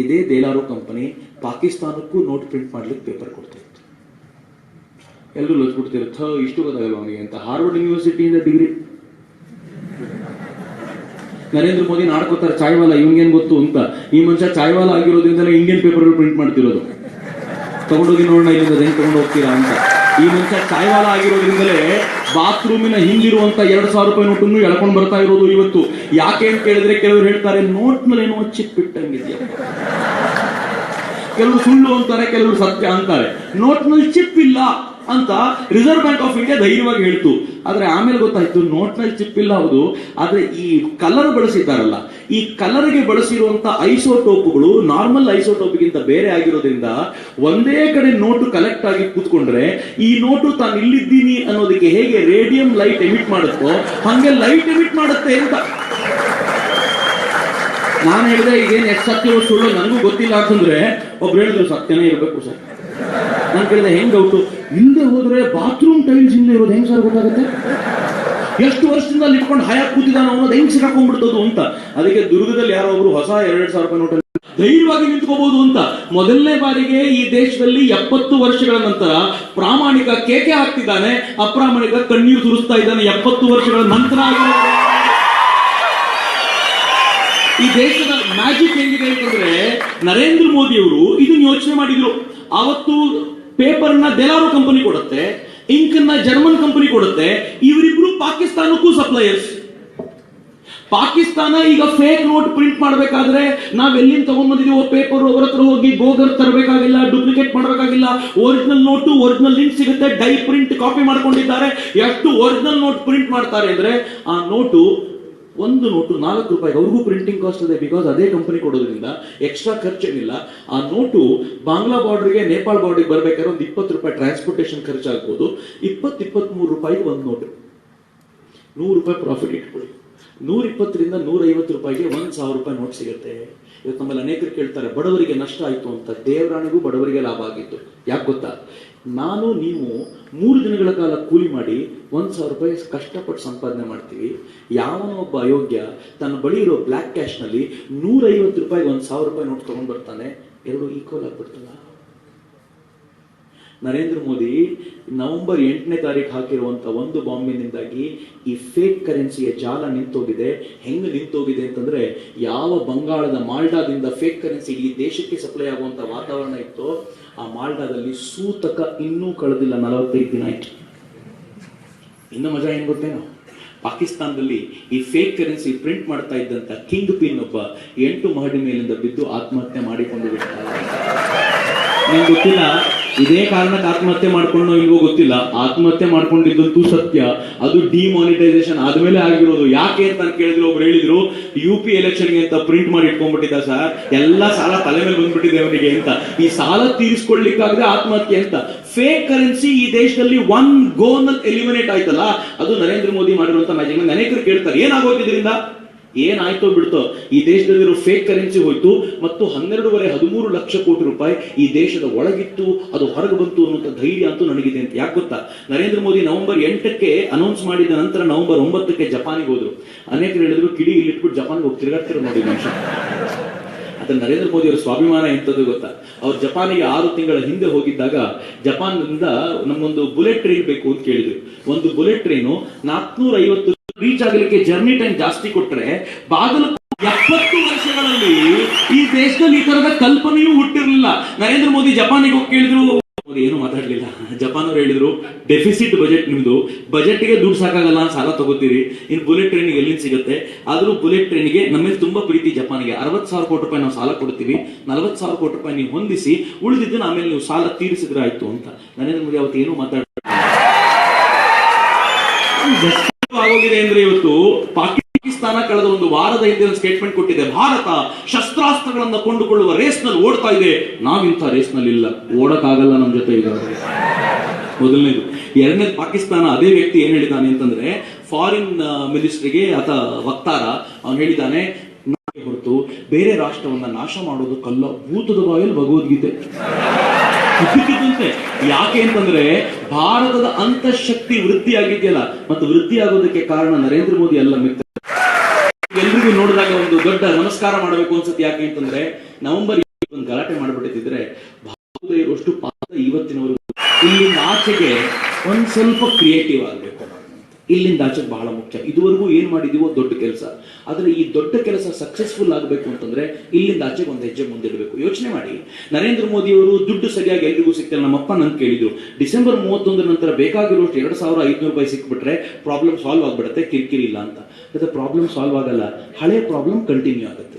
ಇದೇ ದೇಲಾರು ಕಂಪನಿ ಪಾಕಿಸ್ತಾನಕ್ಕೂ ನೋಟ್ ಪ್ರಿಂಟ್ ಮಾಡ್ಲಿಕ್ಕೆ ಪೇಪರ್ ಕೊಡ್ತಿತ್ತು. ಎಲ್ಲರೂ ಲೋಚ್ಬಿಡ್ತಿರುತ್ತೆ, ಇಷ್ಟು ಗೊತ್ತಾಗಲ್ಲ ಅವನಿಗೆ ಅಂತ. ಹಾರ್ವರ್ಡ್ ಯೂನಿವರ್ಸಿಟಿಯಿಂದ ಡಿಗ್ರಿ. ನರೇಂದ್ರ ಮೋದಿ ನಾಡ್ಕೋತಾರೆ ಚಾಯ್ವಾಲ, ಇವಂಗೇನ್ ಗೊತ್ತು ಅಂತ. ಈ ಮನುಷ್ಯ ಚಾಯ್ವಾಲ ಆಗಿರೋದ್ರಿಂದಲೇ ಇಂಡಿಯನ್ ಪೇಪರ್ ಪ್ರಿಂಟ್ ಮಾಡ್ತಿರೋದು. ತಗೊಂಡೋಗಿ ನೋಡೋಣ ಇಲ್ಲಿಂದ ಹೆಂಗ್ ತಗೊಂಡು ಹೋಗ್ತೀರಾ ಅಂತ. ಈ ಮನುಷ್ಯ ಚಾಯ್ವಾಲ ಆಗಿರೋದ್ರಿಂದಲೇ ಬಾತ್ರೂಮಿನ ಹಿಂದಿರುವಂತ 2,000 ರೂಪಾಯಿ ನೋಟನ್ನು ಎಳ್ಕೊಂಡು ಬರ್ತಾ ಇರೋದು ಇವತ್ತು. ಯಾಕೆ ಅಂತ ಕೇಳಿದ್ರೆ, ಕೆಲವರು ಹೇಳ್ತಾರೆ ನೋಟ್ ನಲ್ಲಿ ಏನೋ ಚಿಪ್ ಇಟ್ಟಂಗಿದ್ಯಾ, ಕೆಲವರು ಸುಳ್ಳು ಅಂತಾರೆ, ಕೆಲವರು ಸತ್ಯ ಅಂತಾರೆ. ನೋಟ್ ನಲ್ಲಿ ಚಿಪ್ ಇಲ್ಲ ಅಂತ ರಿಸರ್ವ್ ಬ್ಯಾಂಕ್ ಆಫ್ ಇಂಡಿಯಾ ಧೈರ್ಯವಾಗಿ ಹೇಳ್ತು. ಆದ್ರೆ ಆಮೇಲೆ ಗೊತ್ತಾಯ್ತು ನೋಟ್ ನಲ್ಲಿ ಚಿಪ್ ಇಲ್ಲ, ಹೌದು, ಆದ್ರೆ ಈ ಕಲರ್ ಬಳಸಿದ್ದಾರಲ್ಲ, ಈ ಕಲರ್ಗೆ ಬಳಸಿರುವಂತ ಐಸೋಟೋಪ್ಗಳು ನಾರ್ಮಲ್ ಐಸೋಟೋಪ್ಗಿಂತ ಬೇರೆ ಆಗಿರೋದ್ರಿಂದ ಒಂದೇ ಕಡೆ ನೋಟು ಕಲೆಕ್ಟ್ ಆಗಿ ಕೂತ್ಕೊಂಡ್ರೆ ಈ ನೋಟು ತಾನು ಇಲ್ಲಿದ್ದೀನಿ ಅನ್ನೋದಕ್ಕೆ ಹೇಗೆ ರೇಡಿಯಂ ಲೈಟ್ ಎಮಿಟ್ ಮಾಡುತ್ತೋ ಹಂಗೆ ಲೈಟ್ ಎಮಿಟ್ ಮಾಡುತ್ತೆ ಅಂತ. ನಾನು ಹೇಳಿದೆ ಈಗೇನು ಎಷ್ಟು ಸತ್ಯವೋ ಸುಳ್ಳು ನನಗೂ ಗೊತ್ತಿಲ್ಲ ಅಂತಂದ್ರೆ, ಒಬ್ರು ಹೇಳಿದ್ರು ಸತ್ಯನೇ ಇರಬೇಕು ಸರ್. ನಾನು ಕೇಳಿದೆ ಹೆಂಗ್ ಡೌಟು? ಹಿಂದೆ ಹೋದ್ರೆ ಬಾತ್ರೂಮ್ ಟೈಲ್ಸ್ ಹಿಂದೆ ಇರೋದು ಹೆಂಗ್ ಸರ್ ಗೊತ್ತಾಗುತ್ತೆ? ಎಷ್ಟು ವರ್ಷದಿಂದ ಅಲ್ಲಿ ಇಟ್ಕೊಂಡು ಹಯಾಕ್ ಕೂತಿದ್ದಾನ ಅನ್ನೋದು ಹೆಂಗ್ ಸಿಕ್ಕಾಕೊಂಡ್ಬಿಡ್ತದು ಅಂತ. ಅದಕ್ಕೆ ದುರ್ಗದಲ್ಲಿ ಯಾರೋ ಒಬ್ರು ಹೊಸ 2,000 ರೂಪಾಯಿ ನೋಟ್ ಧೈರ್ಯವಾಗಿ ನಿಂತ್ಕೋಬಹುದು ಅಂತ. ಮೊದಲನೇ ಬಾರಿಗೆ ಈ ದೇಶದಲ್ಲಿ 70 ವರ್ಷಗಳ ನಂತರ ಪ್ರಾಮಾಣಿಕ ಕೇಕೆ ಹಾಕ್ತಿದ್ದಾನೆ, ಅಪ್ರಾಮಾಣಿಕ ಕಣ್ಣೀರು ಸುರಿಸ್ತಾ ಇದ್ದಾನೆ. 70 ವರ್ಷಗಳ ನಂತರ ಈ ದೇಶದ ಮ್ಯಾಜಿಕ್ ಹೆಂಗಿದೆ ಅಂತಂದ್ರೆ, ನರೇಂದ್ರ ಮೋದಿ ಅವರು ಇದನ್ನ ಯೋಚನೆ ಮಾಡಿದ್ರು. ಅವತ್ತು ಪೇಪರ್ ನ ಡೆಲಾರೋ ಕಂಪನಿ ಕೊಡುತ್ತೆ, ಇಂಕ್ ನ ಜರ್ಮನ್ ಕಂಪನಿ ಕೊಡುತ್ತೆ, ಇವರಿಬ್ರು ಪಾಕಿಸ್ತಾನಕ್ಕೂ ಸಪ್ಲೈಯರ್ಸ್. ಪಾಕಿಸ್ತಾನ ಈಗ ಫೇಕ್ ನೋಟ್ ಪ್ರಿಂಟ್ ಮಾಡಬೇಕಾದ್ರೆ ನಾವ್ ಎಲ್ಲಿಂದ ತಗೊಂಡ್ಬಂದಿದೀವೋ ಪೇಪರ್ ಅವರ ಹತ್ರ ಹೋಗಿ ಗೋಗರ್ ತರಬೇಕಾಗಿಲ್ಲ, ಡೂಪ್ಲಿಕೇಟ್ ಮಾಡಬೇಕಾಗಿಲ್ಲ. ಒರಿಜಿನಲ್ ನೋಟು ಒರಿಜಿನಲ್ ಲಿಂಕ್ ಸಿಗುತ್ತೆ, ಡೈ ಪ್ರಿಂಟ್ ಕಾಪಿ ಮಾಡ್ಕೊಂಡಿದ್ದಾರೆ. ಎಷ್ಟು ಒರಿಜಿನಲ್ ನೋಟ್ ಪ್ರಿಂಟ್ ಮಾಡ್ತಾರೆ ಅಂದ್ರೆ, ಆ ನೋಟು ಒಂದು ನೋಟು 4 ರೂಪಾಯಿ, ಅವ್ರಿಗೂ ಪ್ರಿಂಟಿಂಗ್ ಕಾಸ್ಟ್ ಇದೆ, ಬಿಕಾಸ್ ಅದೇ ಕಂಪನಿ ಕೊಡೋದ್ರಿಂದ ಎಕ್ಸ್ಟ್ರಾ ಖರ್ಚೇನಿಲ್ಲ. ಆ ನೋಟು ಬಾಂಗ್ಲಾ ಬಾರ್ಡರ್ಗೆ ನೇಪಾಳ ಬಾರ್ಡರ್ಗೆ ಬರ್ಬೇಕಾದ್ರೆ ಒಂದು 20 ರೂಪಾಯಿ ಟ್ರಾನ್ಸ್ಪೋರ್ಟೇಷನ್ ಖರ್ಚಾಗ್ಬೋದು. 23 ರೂಪಾಯಿಗೆ ಒಂದು ನೋಟು, 100 ರೂಪಾಯಿ ಪ್ರಾಫಿಟ್ ಇಟ್ಕೊಳ್ಳಿ. 120ರಿಂದ 150 ರೂಪಾಯಿಗೆ 1000 ರೂಪಾಯಿ ನೋಟ್ ಸಿಗುತ್ತೆ. ಇವತ್ತು ನಮ್ಮಲ್ಲಿ ಅನೇಕರು ಕೇಳ್ತಾರೆ, ಬಡವರಿಗೆ ನಷ್ಟ ಆಯ್ತು ಅಂತ. ದೇವರಾಣಿಗೂ ಬಡವರಿಗೆ ಲಾಭ ಆಗಿತ್ತು. ಯಾಕೆ ಗೊತ್ತಾ? ನಾನು ನೀವು 3 ದಿನಗಳ ಕಾಲ ಕೂಲಿ ಮಾಡಿ 1000 ರೂಪಾಯಿ ಕಷ್ಟಪಟ್ಟು ಸಂಪಾದನೆ ಮಾಡ್ತೀವಿ. ಯಾವನೋ ಒಬ್ಬ ಅಯೋಗ್ಯ ತನ್ನ ಬಳಿ ಇರೋ ಬ್ಲ್ಯಾಕ್ ಕ್ಯಾಶ್ ನಲ್ಲಿ 150 ರೂಪಾಯಿ 1000 ರೂಪಾಯಿ ನೋಟ್ ತಗೊಂಡ್ ಬರ್ತಾನೆ. ಎರಡು ಈಕ್ವಲ್ ಆಗ್ಬಿಡ್ತಲ್ಲ. ನರೇಂದ್ರ ಮೋದಿ ನವೆಂಬರ್ 8ನೇ ತಾರೀಕು ಹಾಕಿರುವಂತ ಒಂದು ಬಾಂಬಿನಿಂದಾಗಿ ಈ ಫೇಕ್ ಕರೆನ್ಸಿಯ ಜಾಲ ನಿಂತೋಗಿದೆ. ಹೆಂಗ್ ನಿಂತೋಗಿದೆ ಅಂತಂದ್ರೆ, ಯಾವ ಬಂಗಾಳದ ಮಾಲ್ಡಾದಿಂದ ಫೇಕ್ ಕರೆನ್ಸಿ ಈ ದೇಶಕ್ಕೆ ಸಪ್ಲೈ ಆಗುವಂತ ವಾತಾವರಣ ಇತ್ತು, ಆ ಮಾಲ್ಡಾದಲ್ಲಿ ಸೂತಕ ಇನ್ನೂ ಕಳೆದಿಲ್ಲ, 45 ದಿನ ಆಯ್ತು. ಇನ್ನು ಮಜಾ ಏನ್ ಗೊತ್ತೇನೋ, ಪಾಕಿಸ್ತಾನದಲ್ಲಿ ಈ ಫೇಕ್ ಕರೆನ್ಸಿ ಪ್ರಿಂಟ್ ಮಾಡ್ತಾ ಇದ್ದಂತ ಕಿಂಗ್ ಪಿನ್ ಒಬ್ಬ 8 ಮಹಡಿ ಮೇಲಿಂದ ಬಿದ್ದು ಆತ್ಮಹತ್ಯೆ ಮಾಡಿಕೊಂಡು ಬಿಡ್ತಾರೆ. ನಿಮ್ಗೆ ಗೊತ್ತಿಲ್ಲ ಇದೇ ಕಾರಣಕ್ಕೆ ಆತ್ಮಹತ್ಯೆ ಮಾಡ್ಕೊಂಡು ಇಲ್ವೋ ಗೊತ್ತಿಲ್ಲ, ಆತ್ಮಹತ್ಯೆ ಮಾಡ್ಕೊಂಡಿದ್ದಂತೂ ಸತ್ಯ. ಅದು ಡಿಮಾನಿಟೈಸೇಷನ್ ಆದ್ಮೇಲೆ ಆಗಿರೋದು. ಯಾಕೆ ಅಂತ ಕೇಳಿದ್ರು, ಒಬ್ರು ಹೇಳಿದ್ರು UP ಎಲೆಕ್ಷನ್ಗೆ ಅಂತ ಪ್ರಿಂಟ್ ಮಾಡಿ ಇಟ್ಕೊಂಡ್ಬಿಟ್ಟಿದ್ದ ಸರ್, ಎಲ್ಲ ಸಾಲ ತಲೆ ಮೇಲೆ ಬಂದ್ಬಿಟ್ಟಿದೆ ಅವನಿಗೆ ಅಂತ. ಈ ಸಾಲ ತೀರಿಸ್ಕೊಳ್ಲಿಕ್ಕಾಗದೆ ಆತ್ಮಹತ್ಯೆ ಅಂತ. ಫೇಕ್ ಕರೆನ್ಸಿ ಈ ದೇಶದಲ್ಲಿ ಒನ್ ಗೋನಲ್ಲಿ ಎಲಿಮಿನೇಟ್ ಆಯ್ತಲ್ಲ, ಅದು ನರೇಂದ್ರ ಮೋದಿ ಮಾಡಿರುವಂತ ಮ್ಯಾಜಿಕ್. ಅನೇಕರು ಕೇಳ್ತಾರೆ ಏನಾಗೋಯ್ತು ಇದರಿಂದ, ಏನಾಯ್ತೋ ಬಿಡ್ತೋ, ಈ ದೇಶದಲ್ಲಿರೋ ಫೇಕ್ ಕರೆನ್ಸಿ ಹೋಯ್ತು ಮತ್ತು 12.5-13 ಲಕ್ಷ ಕೋಟಿ ರೂಪಾಯಿ ಈ ದೇಶದ ಒಳಗಿತ್ತು, ಅದು ಹೊರಗೆ ಬಂತು ಅನ್ನುವಂಥ ಧೈರ್ಯ ಅಂತೂ ನನಗಿದೆ ಅಂತ. ಯಾಕೆ ಗೊತ್ತಾ? ನರೇಂದ್ರ ಮೋದಿ ನವೆಂಬರ್ 8ಕ್ಕೆ ಅನೌನ್ಸ್ ಮಾಡಿದ ನಂತರ ನವೆಂಬರ್ 9ಕ್ಕೆ ಜಪಾನಿಗೆ ಹೋದ್ರು. ಅನೇಕರು ಹೇಳಿದ್ರು ಕಿಡಿ ಇಲ್ಲಿಟ್ಬಿಟ್ಟು ಜಪಾನ್ಗೆ ಹೋಗಿ ತಿರುಗಾಡ್ತಿರೋ ನೋಡಿ ಮನುಷ್ಯ. ಅದ್ರ ನರೇಂದ್ರ ಮೋದಿ ಅವರ ಸ್ವಾಭಿಮಾನ ಎಂತದ್ದು ಗೊತ್ತಾ? ಅವ್ರು ಜಪಾನಿಗೆ 6 ತಿಂಗಳ ಹಿಂದೆ ಹೋಗಿದ್ದಾಗ ಜಪಾನ್ನಿಂದ ನಮ್ಗೊಂದು ಬುಲೆಟ್ ಟ್ರೈನ್ ಬೇಕು ಅಂತ ಕೇಳಿದ್ರು. ಒಂದು ಬುಲೆಟ್ ಟ್ರೈನು 450 ರೀಚ್ ಆಗಲಿಕ್ಕೆ ಜರ್ನಿ ಟೈಮ್ ಜಾಸ್ತಿ ಕೊಟ್ಟರೆ, ಬಾಗಲ 70 ವರ್ಷಗಳಲ್ಲಿ ಈ ದೇಶದಲ್ಲಿ ಈ ತರದ ಕಲ್ಪನೆಯೂ ಹುಟ್ಟಿರಲಿಲ್ಲ. ನರೇಂದ್ರ ಮೋದಿ ಜಪಾನಿಗೆ ಹೋಗಿ ಕೇಳಿದ್ರು, ಮೋದಿ ಏನು ಮಾತಾಡ್ಲಿಲ್ಲ. ಜಪಾನ್ ಅವರು ಹೇಳಿದ್ರು, ಡೆಫಿಸಿಟ್ ಬಜೆಟ್ ನಿಮ್ದು, ಬಜೆಟ್ಗೆ ದುಡ್ಡು ಸಾಕಾಗಲ್ಲ, ಸಾಲ ತಗೋತೀರಿ, ಇನ್ನು ಬುಲೆಟ್ ಟ್ರೈನಿಗೆ ಎಲ್ಲಿಂದ ಸಿಗುತ್ತೆ? ಆದ್ರೂ ಬುಲೆಟ್ ಟ್ರೈನಿಗೆ ನಮಗೆ ತುಂಬಾ ಪ್ರೀತಿ. ಜಪಾನಿಗೆ 60,000 ಕೋಟಿ ರೂಪಾಯಿ ನಾವು ಸಾಲ ಕೊಡ್ತೀವಿ, 40,000 ಕೋಟಿ ರೂಪಾಯಿ ನೀವು ಹೊಂದಿಸಿ, ಉಳಿದಿದ್ದನ್ನು ಆಮೇಲೆ ನೀವು ಸಾಲ ತೀರಿಸಿದ್ರೆ ಆಯ್ತು ಅಂತ. ನರೇಂದ್ರ ಮೋದಿ ಅವತ್ತು ಏನು ಮಾತಾಡ ಆಗೋಗಿದೆ ಅಂದ್ರೆ, ಇವತ್ತು ಪಾಕಿಸ್ತಾನ ಕಳೆದ ಒಂದು ವಾರದ ಹಿಂದೆ ಸ್ಟೇಟ್ಮೆಂಟ್ ಕೊಟ್ಟಿದೆ, ಭಾರತ ಶಸ್ತ್ರಾಸ್ತ್ರಗಳನ್ನ ಕೊಂಡುಕೊಳ್ಳುವ ರೇಸ್ ನಲ್ಲಿ ಓಡ್ತಾ ಇದೆ. ನಾವಿಂಥ ರೇಸ್ ನಲ್ಲಿ ಇಲ್ಲ, ಓಡಕ್ಕಾಗಲ್ಲ ನಮ್ಮ ಜೊತೆ ಈಗ. ಮೊದಲನೇದು. ಎರಡನೇದು, ಪಾಕಿಸ್ತಾನ ಅದೇ ವ್ಯಕ್ತಿ ಏನ್ ಹೇಳಿದಾನೆ ಅಂತಂದ್ರೆ, ಫಾರಿನ್ ಮಿನಿಸ್ಟ್ರಿಗೆ ಆತ ವಕ್ತಾರ ಅವನು ಹೇಳಿದಾನೆ, ಹೊರತು ಬೇರೆ ರಾಷ್ಟ್ರವನ್ನ ನಾಶ ಮಾಡೋದಕ್ಕಲ್ಲ, ಭೂತದ ಬಾಯಲ್ಲಿ ಭಗವದ್ಗೀತೆ ಇದ್ದಕ್ಕಿದ್ದಂತೆ. ಯಾಕೆ ಅಂತಂದ್ರೆ, ಭಾರತದ ಅಂತಃಶಕ್ತಿ ವೃದ್ಧಿ ಆಗಿದೆಯಲ್ಲ, ಮತ್ತು ವೃದ್ಧಿ ಆಗೋದಕ್ಕೆ ಕಾರಣ ನರೇಂದ್ರ ಮೋದಿ ಅಲ್ಲ ಮಿತ್ರ. ಎಲ್ರಿಗೂ ನೋಡಿದಾಗ ಒಂದು ದೊಡ್ಡ ನಮಸ್ಕಾರ ಮಾಡಬೇಕು ಅನ್ಸುತ್ತೆ. ಯಾಕೆ ಅಂತಂದ್ರೆ, ನವೆಂಬರ್ ಒಂದು ಗಲಾಟೆ ಮಾಡ್ಬಿಟ್ಟಿದ್ರೆ ಭಾರತ ಇರುವಷ್ಟು ಪಾತ್ರ ಇವತ್ತಿನವರೆಗೂ. ಇಲ್ಲಿಂದ ಆಚೆಗೆ ಒಂದ್ ಸ್ವಲ್ಪ ಕ್ರಿಯೇಟಿವ್ ಆಗಬೇಕು. ಇಲ್ಲಿಂದ ಆಚೆಗೆ ಬಹಳ ಮುಖ್ಯ. ಇದುವರೆಗೂ ಏನ್ ಮಾಡಿದೀವೋ ದೊಡ್ಡ ಕೆಲಸ, ಆದ್ರೆ ಈ ದೊಡ್ಡ ಕೆಲಸ ಸಕ್ಸಸ್ಫುಲ್ ಆಗಬೇಕು ಅಂತಂದ್ರೆ ಇಲ್ಲಿಂದ ಆಚೆಗೆ ಒಂದು ಹೆಜ್ಜೆ ಮುಂದಿಡಬೇಕು. ಯೋಚನೆ ಮಾಡಿ, ನರೇಂದ್ರ ಮೋದಿ ಅವರು ದುಡ್ಡು ಸರಿಯಾಗಿ ಎಲ್ರಿಗೂ ಸಿಗ್ತಾರೆ. ನಮ್ಮಪ್ಪ ನನ್ ಕೇಳಿದ್ರು, ಡಿಸೆಂಬರ್ 31 ನಂತರ ಬೇಕಾಗಿರೋಷ್ಟು 2,500 ರೂಪಾಯಿ ಸಿಕ್ಬಿಟ್ರೆ ಪ್ರಾಬ್ಲಮ್ ಸಾಲ್ವ್ ಆಗ್ಬಿಡುತ್ತೆ, ಕಿರಿಕಿರಿ ಇಲ್ಲ ಅಂತ. ಮತ್ತೆ ಪ್ರಾಬ್ಲಮ್ ಸಾಲ್ವ್ ಆಗಲ್ಲ, ಹಳೆ ಪ್ರಾಬ್ಲಮ್ ಕಂಟಿನ್ಯೂ ಆಗುತ್ತೆ.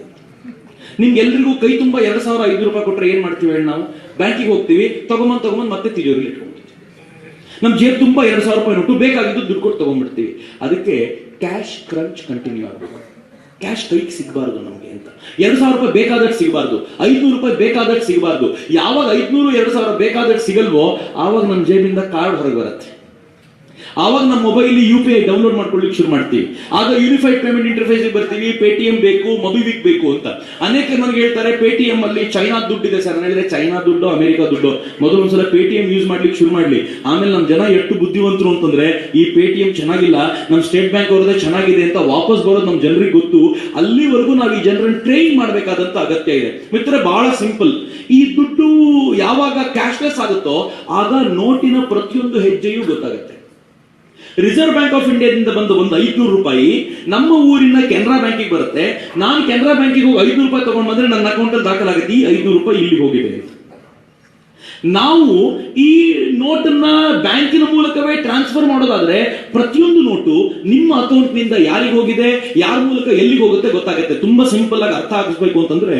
ನಿಮ್ಗೆಲ್ರಿಗೂ ಕೈ ತುಂಬಾ 2,500 ರೂಪಾಯಿ ಕೊಟ್ರೆ ಏನ್ ಮಾಡ್ತೀವಿ ಹೇಳಿ? ನಾವು ಬ್ಯಾಂಕಿಗೆ ಹೋಗ್ತೀವಿ, ತಗೊಂಬಂದ್ ಮತ್ತೆ ತಿಜೋರಿ ಇಟ್ಕೊಂಡ್ಬಿಡ್ತೀವಿ. ನಮ್ ಜೇಬ್ ತುಂಬಾ 2,000 ರೂಪಾಯಿ ನೋಟು, ಬೇಕಾಗಿದ್ದು ದುಡ್ಡು ಕೊಟ್ಟು ತಗೊಂಡ್ಬಿಡ್ತೀವಿ. ಅದಕ್ಕೆ ಕ್ಯಾಶ್ ಕ್ರಂಚ್ ಕಂಟಿನ್ಯೂ ಆಗಬೇಕು. ಕ್ಯಾಶ್ ಕೈಗೆ ಸಿಗಬಾರ್ದು ನಮಗೆ ಅಂತ. 2,000 ರೂಪಾಯಿ ಬೇಕಾದಷ್ಟು ಸಿಗಬಾರ್ದು, 500 ರೂಪಾಯಿ ಬೇಕಾದಷ್ಟು ಸಿಗಬಾರ್ದು. ಯಾವಾಗ 500, 2,000 ಬೇಕಾದಷ್ಟು ಸಿಗಲ್ವೋ ಆವಾಗ ನಮ್ಮ ಜೇಬಿಂದ ಕಾರ್ಡ್ ಹೊರಗೆ ಬರುತ್ತೆ. ಆವಾಗ ನಮ್ಮ ಮೊಬೈಲ್ UPI ಡೌನ್ಲೋಡ್ ಮಾಡ್ಕೊಳ್ಳಿಕ್ಕೆ ಶುರು ಮಾಡ್ತೀವಿ. ಆಗ ಯೂನಿಫೈಡ್ ಪೇಮೆಂಟ್ ಇಂಟರ್ಫೇಸ್ ಬರ್ತೀವಿ, ಪೇಟಿಎಂ ಬೇಕು, ಮೊಬಿವಿಕ್ ಬೇಕು ಅಂತ. ಅನೇಕ ನನಗೆ ಹೇಳ್ತಾರೆ ಪೇಟಿಎಂ ಅಲ್ಲಿ ಚೈನಾ ದುಡ್ಡು ಇದೆ ಸರ್. ನಾನು ಹೇಳಿದ್ರೆ ಚೈನಾ ದುಡ್ಡು ಅಮೆರಿಕ ದುಡ್ಡು, ಮೊದಲು ಒಂದ್ಸಲ ಪೇಟಿಎಂ ಯೂಸ್ ಮಾಡ್ಲಿಕ್ಕೆ ಶುರು ಮಾಡ್ಲಿ. ಆಮೇಲೆ ನಮ್ಮ ಜನ ಎಷ್ಟು ಬುದ್ಧಿವಂತರು ಅಂತಂದ್ರೆ ಈ ಪೇಟಿಎಂ ಚೆನ್ನಾಗಿಲ್ಲ, ನಮ್ಮ ಸ್ಟೇಟ್ ಬ್ಯಾಂಕ್ ಅವರದೇ ಚೆನ್ನಾಗಿದೆ ಅಂತ ವಾಪಸ್ ಬರೋದು ನಮ್ಮ ಜನರಿಗೆ ಗೊತ್ತು. ಅಲ್ಲಿವರೆಗೂ ನಾವು ಈ ಜನರನ್ನು ಟ್ರೈನ್ ಮಾಡಬೇಕಾದಂತ ಅಗತ್ಯ ಇದೆ. ಮಿತ್ರ, ಬಹಳ ಸಿಂಪಲ್. ಈ ದುಡ್ಡು ಯಾವಾಗ ಕ್ಯಾಶ್ಲೆಸ್ ಆಗುತ್ತೋ ಆಗ ನೋಟಿನ ಪ್ರತಿಯೊಂದು ಹೆಜ್ಜೆಯೂ ಗೊತ್ತಾಗುತ್ತೆ. ರಿಸರ್ವ್ ಬ್ಯಾಂಕ್ ಆಫ್ ಇಂಡಿಯಾದಿಂದ ಬಂದ ಒಂದು 500 ರೂಪಾಯಿ ನಮ್ಮ ಊರಿನ ಕೆನರಾ ಬ್ಯಾಂಕಿಗೆ ಬರುತ್ತೆ. ನಾನು ಕೆನರಾ ಬ್ಯಾಂಕಿಗೆ ಹೋಗಿ 500 ರೂಪಾಯಿ ತಗೊಂಡು ಬಂದ್ರೆ ನನ್ನ ಅಕೌಂಟ್ ಅಲ್ಲಿ ದಾಖಲಾಗುತ್ತೆ, ಈ 500 ರೂಪಾಯಿ ಇಲ್ಲಿ ಹೋಗಿದೆ. ನಾವು ಈ ನೋಟನ್ನ ಬ್ಯಾಂಕಿನ ಮೂಲಕವೇ ಟ್ರಾನ್ಸ್ಫರ್ ಮಾಡೋದಾದ್ರೆ ಪ್ರತಿಯೊಂದು ನೋಟು ನಿಮ್ಮ ಅಕೌಂಟ್ ನಿಂದ ಯಾರಿಗೆ ಹೋಗಿದೆ, ಯಾರ ಮೂಲಕ ಎಲ್ಲಿಗೆ ಹೋಗುತ್ತೆ ಗೊತ್ತಾಗುತ್ತೆ. ತುಂಬಾ ಸಿಂಪಲ್ ಆಗಿ ಅರ್ಥ ಆಗಿಸ್ಬೇಕು ಅಂತಂದ್ರೆ,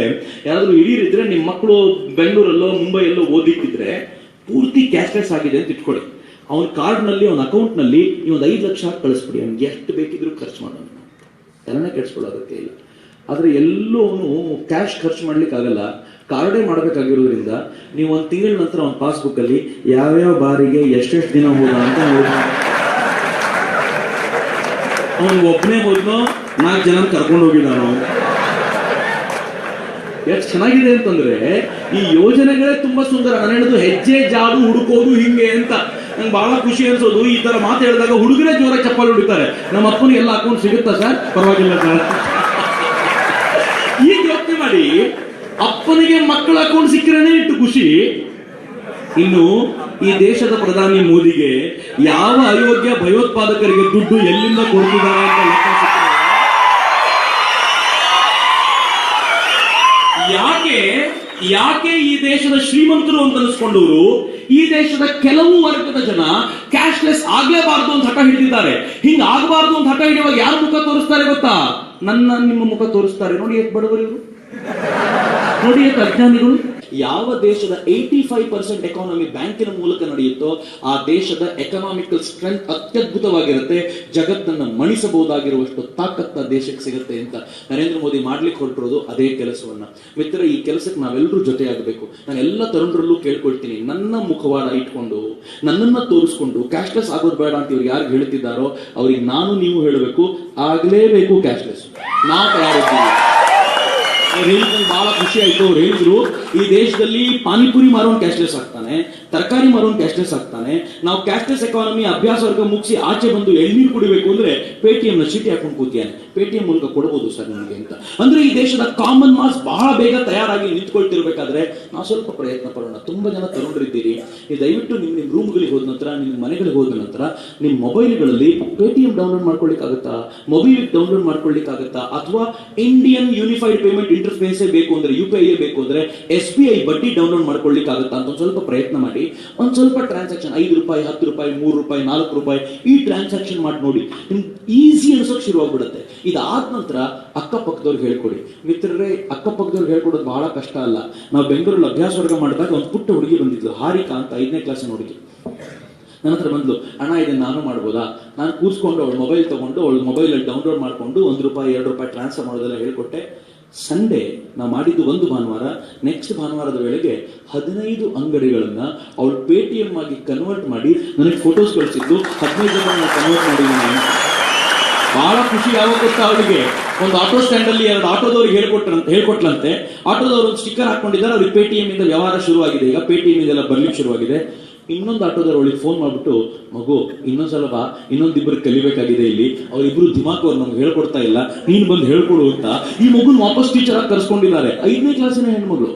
ಯಾರಾದ್ರೂ ಹಿರಿಯರಿದ್ರೆ ನಿಮ್ಮ ಮಕ್ಕಳು ಬೆಂಗಳೂರಲ್ಲೋ ಮುಂಬೈಯಲ್ಲೋ ಓದಿಕ್ಕಿದ್ರೆ ಪೂರ್ತಿ ಕ್ಯಾಶ್ಲೆಸ್ ಆಗಿದೆ ಅಂತ ಇಟ್ಕೊಳ್ಳಿ. ಅವನ ಕಾರ್ಡ್ ನಲ್ಲಿ, ಅವನ ಅಕೌಂಟ್ ನಲ್ಲಿ ನೀವು ಒಂದು 5 ಲಕ್ಷ ಕಳಿಸ್ಬಿಡಿ, ಅವ್ನಿಗೆ ಎಷ್ಟು ಬೇಕಿದ್ರು ಖರ್ಚು ಮಾಡೋಣ, ಎಲ್ಲನೇ ಕೆಡಿಸ್ಕೊಳ್ಳೋದಕ್ಕೆ ಇಲ್ಲ. ಆದ್ರೆ ಎಲ್ಲೂ ಅವನು ಕ್ಯಾಶ್ ಖರ್ಚು ಮಾಡ್ಲಿಕ್ಕೆ ಆಗಲ್ಲ, ಕಾರ್ಡೇ ಮಾಡಬೇಕಾಗಿರೋದ್ರಿಂದ ನೀವು ಒಂದು ತಿಂಗಳ ನಂತರ ಅವನ ಪಾಸ್ಬುಕ್ ಅಲ್ಲಿ ಯಾವ್ಯಾವ ಬಾರಿಗೆ ಎಷ್ಟೆಷ್ಟು ದಿನ ಹೋದ ಅಂತ ನೋಡಿ. ಅವನು ಒಬ್ಬನೇ ಹೋದ್ನೋ 4 ಜನ ಕರ್ಕೊಂಡು ಹೋಗಿದ್ದಾನೋ. ಎಷ್ಟು ಚೆನ್ನಾಗಿದೆ ಅಂತಂದ್ರೆ ಈ ಯೋಜನೆಗಳೇ ತುಂಬಾ ಸುಂದರ. ನಾನು ಹೇಳೋದು ಹೆಜ್ಜೆ ಜಾಡು ಹುಡುಕೋದು ಹಿಂಗೆ ಅಂತ. ನಂಗೆ ಬಹಳ ಖುಷಿ ಅನ್ಸೋದು, ಈ ತರ ಮಾತು ಹೇಳಿದಾಗ ಹುಡುಗರೇ ಜೋರ ಚಪ್ಪಾಳೆ ಹೊಡಿತಾರೆ. ನಮ್ಮ ಅಪ್ಪನಿಗೆ ಎಲ್ಲ ಅಕೌಂಟ್ ಸಿಗುತ್ತಾ ಸರ್? ಪರವಾಗಿಲ್ಲ ಸರ್. ಈಗ ಯೋಚನೆ ಮಾಡಿ, ಅಪ್ಪನಿಗೆ ಮಕ್ಕಳ ಅಕೌಂಟ್ ಸಿಕ್ಕರೇನೆ ಇಟ್ಟು ಖುಷಿ. ಇನ್ನು ಈ ದೇಶದ ಪ್ರಧಾನಿ ಮೋದಿಗೆ ಯಾವ ಅಯೋಗ್ಯ ಭಯೋತ್ಪಾದಕರಿಗೆ ದುಡ್ಡು ಎಲ್ಲಿಂದ ಕೊಡ್ತಿದ್ದಾರೆ ಅಂತ ಲೆಕ್ಕ ಸಿಕ್ಕಿದೆ. ಯಾಕೆ ಈ ದೇಶದ ಶ್ರೀಮಂತರು ಅಂತ ಅನಿಸ್ಕೊಂಡವರು ಈ ದೇಶದ ಕೆಲವು ವರ್ಗದ ಜನ ಕ್ಯಾಶ್ಲೆಸ್ ಆಗ್ಲೇಬಾರದು ಅಂತ ಹಠ ಹಿಡಿದಿದ್ದಾರೆ. ಹಿಂಗ ಆಗಬಾರದು ಅಂತ ಹಠ ಹಿಡಿಯುವಾಗ ಯಾರ ಮುಖ ತೋರಿಸ್ತಾರೆ ಗೊತ್ತಾ? ನಿಮ್ಮ ಮುಖ ತೋರಿಸ್ತಾರೆ. ನೋಡಿ ಎಷ್ಟು ಬಡವರು ಇವರು, ನೋಡಿ ಎಷ್ಟು ಅಜ್ಞಾನಿಗಳು. ಯಾವ ದೇಶದ 85% ಎಕಾನಮಿ ಬ್ಯಾಂಕಿನ ಮೂಲಕ ನಡೆಯುತ್ತೋ ಆ ದೇಶದ ಎಕನಾಮಿಕಲ್ ಸ್ಟ್ರೆಂತ್ ಅತ್ಯದ್ಭುತವಾಗಿರುತ್ತೆ. ಜಗತ್ತನ್ನು ಮಣಿಸಬಹುದಾಗಿರುವಷ್ಟು ತಾಕತ್ತ ದೇಶಕ್ಕೆ ಸಿಗುತ್ತೆ ಅಂತ ನರೇಂದ್ರ ಮೋದಿ ಮಾಡ್ಲಿಕ್ಕೆ ಹೊರಟಿರೋದು ಅದೇ ಕೆಲಸವನ್ನ. ಮಿತ್ರ, ಈ ಕೆಲಸಕ್ಕೆ ನಾವೆಲ್ಲರೂ ಜೊತೆಯಾಗಬೇಕು. ನಾನು ಎಲ್ಲ ತರುಣರಲ್ಲೂ ಕೇಳ್ಕೊಳ್ತೀನಿ, ನನ್ನ ಮುಖವಾಡ ಇಟ್ಕೊಂಡು ನನ್ನನ್ನ ತೋರಿಸ್ಕೊಂಡು ಕ್ಯಾಶ್ಲೆಸ್ ಆಗೋದು ಬೇಡ ಅಂತ ಇವ್ರು ಯಾರು ಹೇಳ್ತಿದ್ದಾರೋ ಅವ್ರಿಗೆ ನಾನು ನೀವು ಹೇಳಬೇಕು, ಆಗ್ಲೇಬೇಕು ಕ್ಯಾಶ್ಲೆಸ್. ನಾವು ತಯಾರಿದ್ದೀವಿ. ಬಹಳ ಖುಷಿ ಆಯ್ತು. ಅವ್ರು ಹೇಳಿದ್ರು ಈ ದೇಶದಲ್ಲಿ ಪಾನಿಪುರಿ ಮಾರೋನ್ ಕ್ಯಾಶ್ಲೆಸ್ ಆಗ್ತಾನೆ, ತರಕಾರಿ ಮಾರೋನ್ ಕ್ಯಾಶ್ಲೆಸ್ ಆಗ್ತಾನೆ. ನಾವು ಕ್ಯಾಶ್ಲೆಸ್ ಎಕಾನಮಿ ಅಭ್ಯಾಸ ವರ್ಗ ಮುಗಿಸಿ ಆಚೆ ಬಂದು ಎಳ್ನೀರು ಕುಡಿಬೇಕು ಅಂದ್ರೆ ಪೇಟಿಎಂ ನ ಚೀಟಿ ಹಾಕೊಂಡು ಕೂತಿಯಾನೆ, ಪೇಟಿಎಂ ಮೂಲಕ ಕೊಡಬಹುದು ಸರ್ ನನಗೆ ಅಂತ. ಅಂದ್ರೆ ಈ ದೇಶದ ಕಾಮನ್ ಮಾಸ್ ಬಹಳ ಬೇಗ ತಯಾರಾಗಿ ನಿಂತ್ಕೊಳ್ತಿರ್ಬೇಕಾದ್ರೆ ನಾವು ಸ್ವಲ್ಪ ಪ್ರಯತ್ನ ಪಡೋಣ. ತುಂಬಾ ಜನ ತಗೊಂಡಿದ್ದೀರಿ, ದಯವಿಟ್ಟು ನಿಮ್ ರೂಮ್ಗಳಿಗೆ ಹೋದ ನಂತರ, ನಿಮ್ಮ ಮನೆಗಳಿಗೆ ಹೋದ ನಂತರ ನಿಮ್ಮ ಮೊಬೈಲ್ಗಳಲ್ಲಿ ಪೇಟಿಎಂ ಡೌನ್ಲೋಡ್ ಮಾಡ್ಕೊಳ್ಳಿಕ್ಕಾಗತ್ತಾ, ಮೊಬೈಲ್ ಡೌನ್ಲೋಡ್ ಮಾಡ್ಕೊಳ್ಳಿಕ್ಕಾಗತ್ತಾ, ಅಥವಾ ಇಂಡಿಯನ್ ಯೂನಿಫೈಡ್ ಪೇಮೆಂಟ್ ಇಂಟರ್ಫೇಸ್ ಬೇಕು ಅಂದ್ರೆ UPI ಬೇಕು ಅಂದ್ರೆ SBI ಬಡ್ಡಿ ಡೌನ್ಲೋಡ್ ಮಾಡ್ಕೊಳ್ಳಿಕ್ಕಾಗತ್ತಾ ಅಂತ ಒಂದು ಸ್ವಲ್ಪ ಪ್ರಯತ್ನ ಮಾಡಿ. ಒಂದ್ ಸ್ವಲ್ಪ ಟ್ರಾನ್ಸಾಕ್ಷನ್ 5 ರೂಪಾಯಿ, 10 ರೂಪಾಯಿ, 3 ರೂಪಾಯಿ, 4 ರೂಪಾಯಿ ಈ ಟ್ರಾನ್ಸಾಕ್ಷನ್ ಮಾಡಿ ನೋಡಿ. ನಿಮ್ಗೆ ಈಸಿ ಅನ್ಸೋಕ್ ಶುರು ಆಗ್ಬಿಡುತ್ತೆ. ಇದಾದ ನಂತರ ಅಕ್ಕಪಕ್ಕದವ್ರಿಗೆ ಹೇಳ್ಕೊಡಿ. ಮಿತ್ರರೇ, ಅಕ್ಕಪಕ್ಕದವ್ರಿಗೆ ಹೇಳ್ಕೊಡೋದು ಬಹಳ ಕಷ್ಟ ಅಲ್ಲ. ನಾವು ಬೆಂಗಳೂರಲ್ಲಿ ಅಭ್ಯಾಸ ವರ್ಗ ಮಾಡಿದಾಗ ಒಂದು ಪುಟ್ಟ ಹುಡುಗಿ ಬಂದಿದ್ಲು, ಹಾರಿಕಾ ಅಂತ, 5ನೇ ಕ್ಲಾಸಿನ ಹುಡುಗಿ. ನನ್ನ ಹತ್ರ ಬಂದ್ಲು, ಅಣ್ಣ ಇದನ್ನ ನಾನು ಮಾಡ್ಬೋದಾ? ನಾನು ಕೂರಿಸ್ಕೊಂಡು ಅವಳ ಮೊಬೈಲ್ ತಗೊಂಡು ಅವಳ ಮೊಬೈಲ್ ಅಲ್ಲಿ ಡೌನ್ಲೋಡ್ ಮಾಡ್ಕೊಂಡು 1 ರೂಪಾಯಿ 2 ರೂಪಾಯಿ ಟ್ರಾನ್ಸ್ಫರ್ ಮಾಡೋದೆಲ್ಲ ಹೇಳ್ಕೊಟ್ಟೆ. ಸಂಡೇ ನಾವು ಮಾಡಿದ್ದು ಒಂದು ಭಾನುವಾರ, ನೆಕ್ಸ್ಟ್ ಭಾನುವಾರದ ವೇಳೆಗೆ 15 ಅಂಗಡಿಗಳನ್ನ ಅವಳು ಪೇಟಿಎಂ ಆಗಿ ಕನ್ವರ್ಟ್ ಮಾಡಿ ನನಗೆ ಫೋಟೋಸ್ ಕಳಿಸಿದ್ದು. 15 ಜನ ಕನ್ವರ್ಟ್ ಮಾಡಿದ್ದೀನಿ. ಬಹಳ ಖುಷಿ. ಯಾವಾಗ ಗೊತ್ತಾ ಅವಳಿಗೆ, ಒಂದು ಆಟೋ ಸ್ಟ್ಯಾಂಡ್ ಅಲ್ಲಿ 2 ಆಟೋದವ್ರಿಗೆ ಹೇಳ್ಕೊಟ್ಲಂತೆ. ಆಟೋದವ್ರು ಒಂದು ಸ್ಟಿಕ್ಕರ್ ಹಾಕೊಂಡಿದ್ದಾರೆ, ಅವ್ರಿಗೆ ಪೇಟಿಎಂ ಇಂದ ವ್ಯವಹಾರ ಶುರುವಾಗಿದೆ. ಈಗ ಪೇಟಿಎಂ ಇಂದೆಲ್ಲ ಬರ್ಲಿಕ್ಕೆ ಶುರುವಾಗಿದೆ. ಇನ್ನೊಂದು ಆಟೋದವ್ರು ಅವಳಿಗೆ ಫೋನ್ ಮಾಡ್ಬಿಟ್ಟು, ಮಗು ಇನ್ನೊಂದ್ಸಲ ಬಾ, ಇನ್ನೊಂದಿಬ್ಬರು ಕಲಿಬೇಕಾಗಿದೆ ಇಲ್ಲಿ, ಅವ್ರಿಬ್ರು ದಿಮಾಕ್ ಅವ್ರು ನಮ್ಗೆ ಹೇಳ್ಕೊಡ್ತಾ ಇಲ್ಲ, ನೀನ್ ಬಂದು ಹೇಳ್ಕೊಡು ಅಂತ ಈ ಮಗುನ್ ವಾಪಸ್ ಟೀಚರ್ ಆಗಿ ಕರ್ಸ್ಕೊಂಡಿದ್ದಾರೆ. 5ನೇ ಕ್ಲಾಸಿನ ಹೆಣ್ಮಗಳು.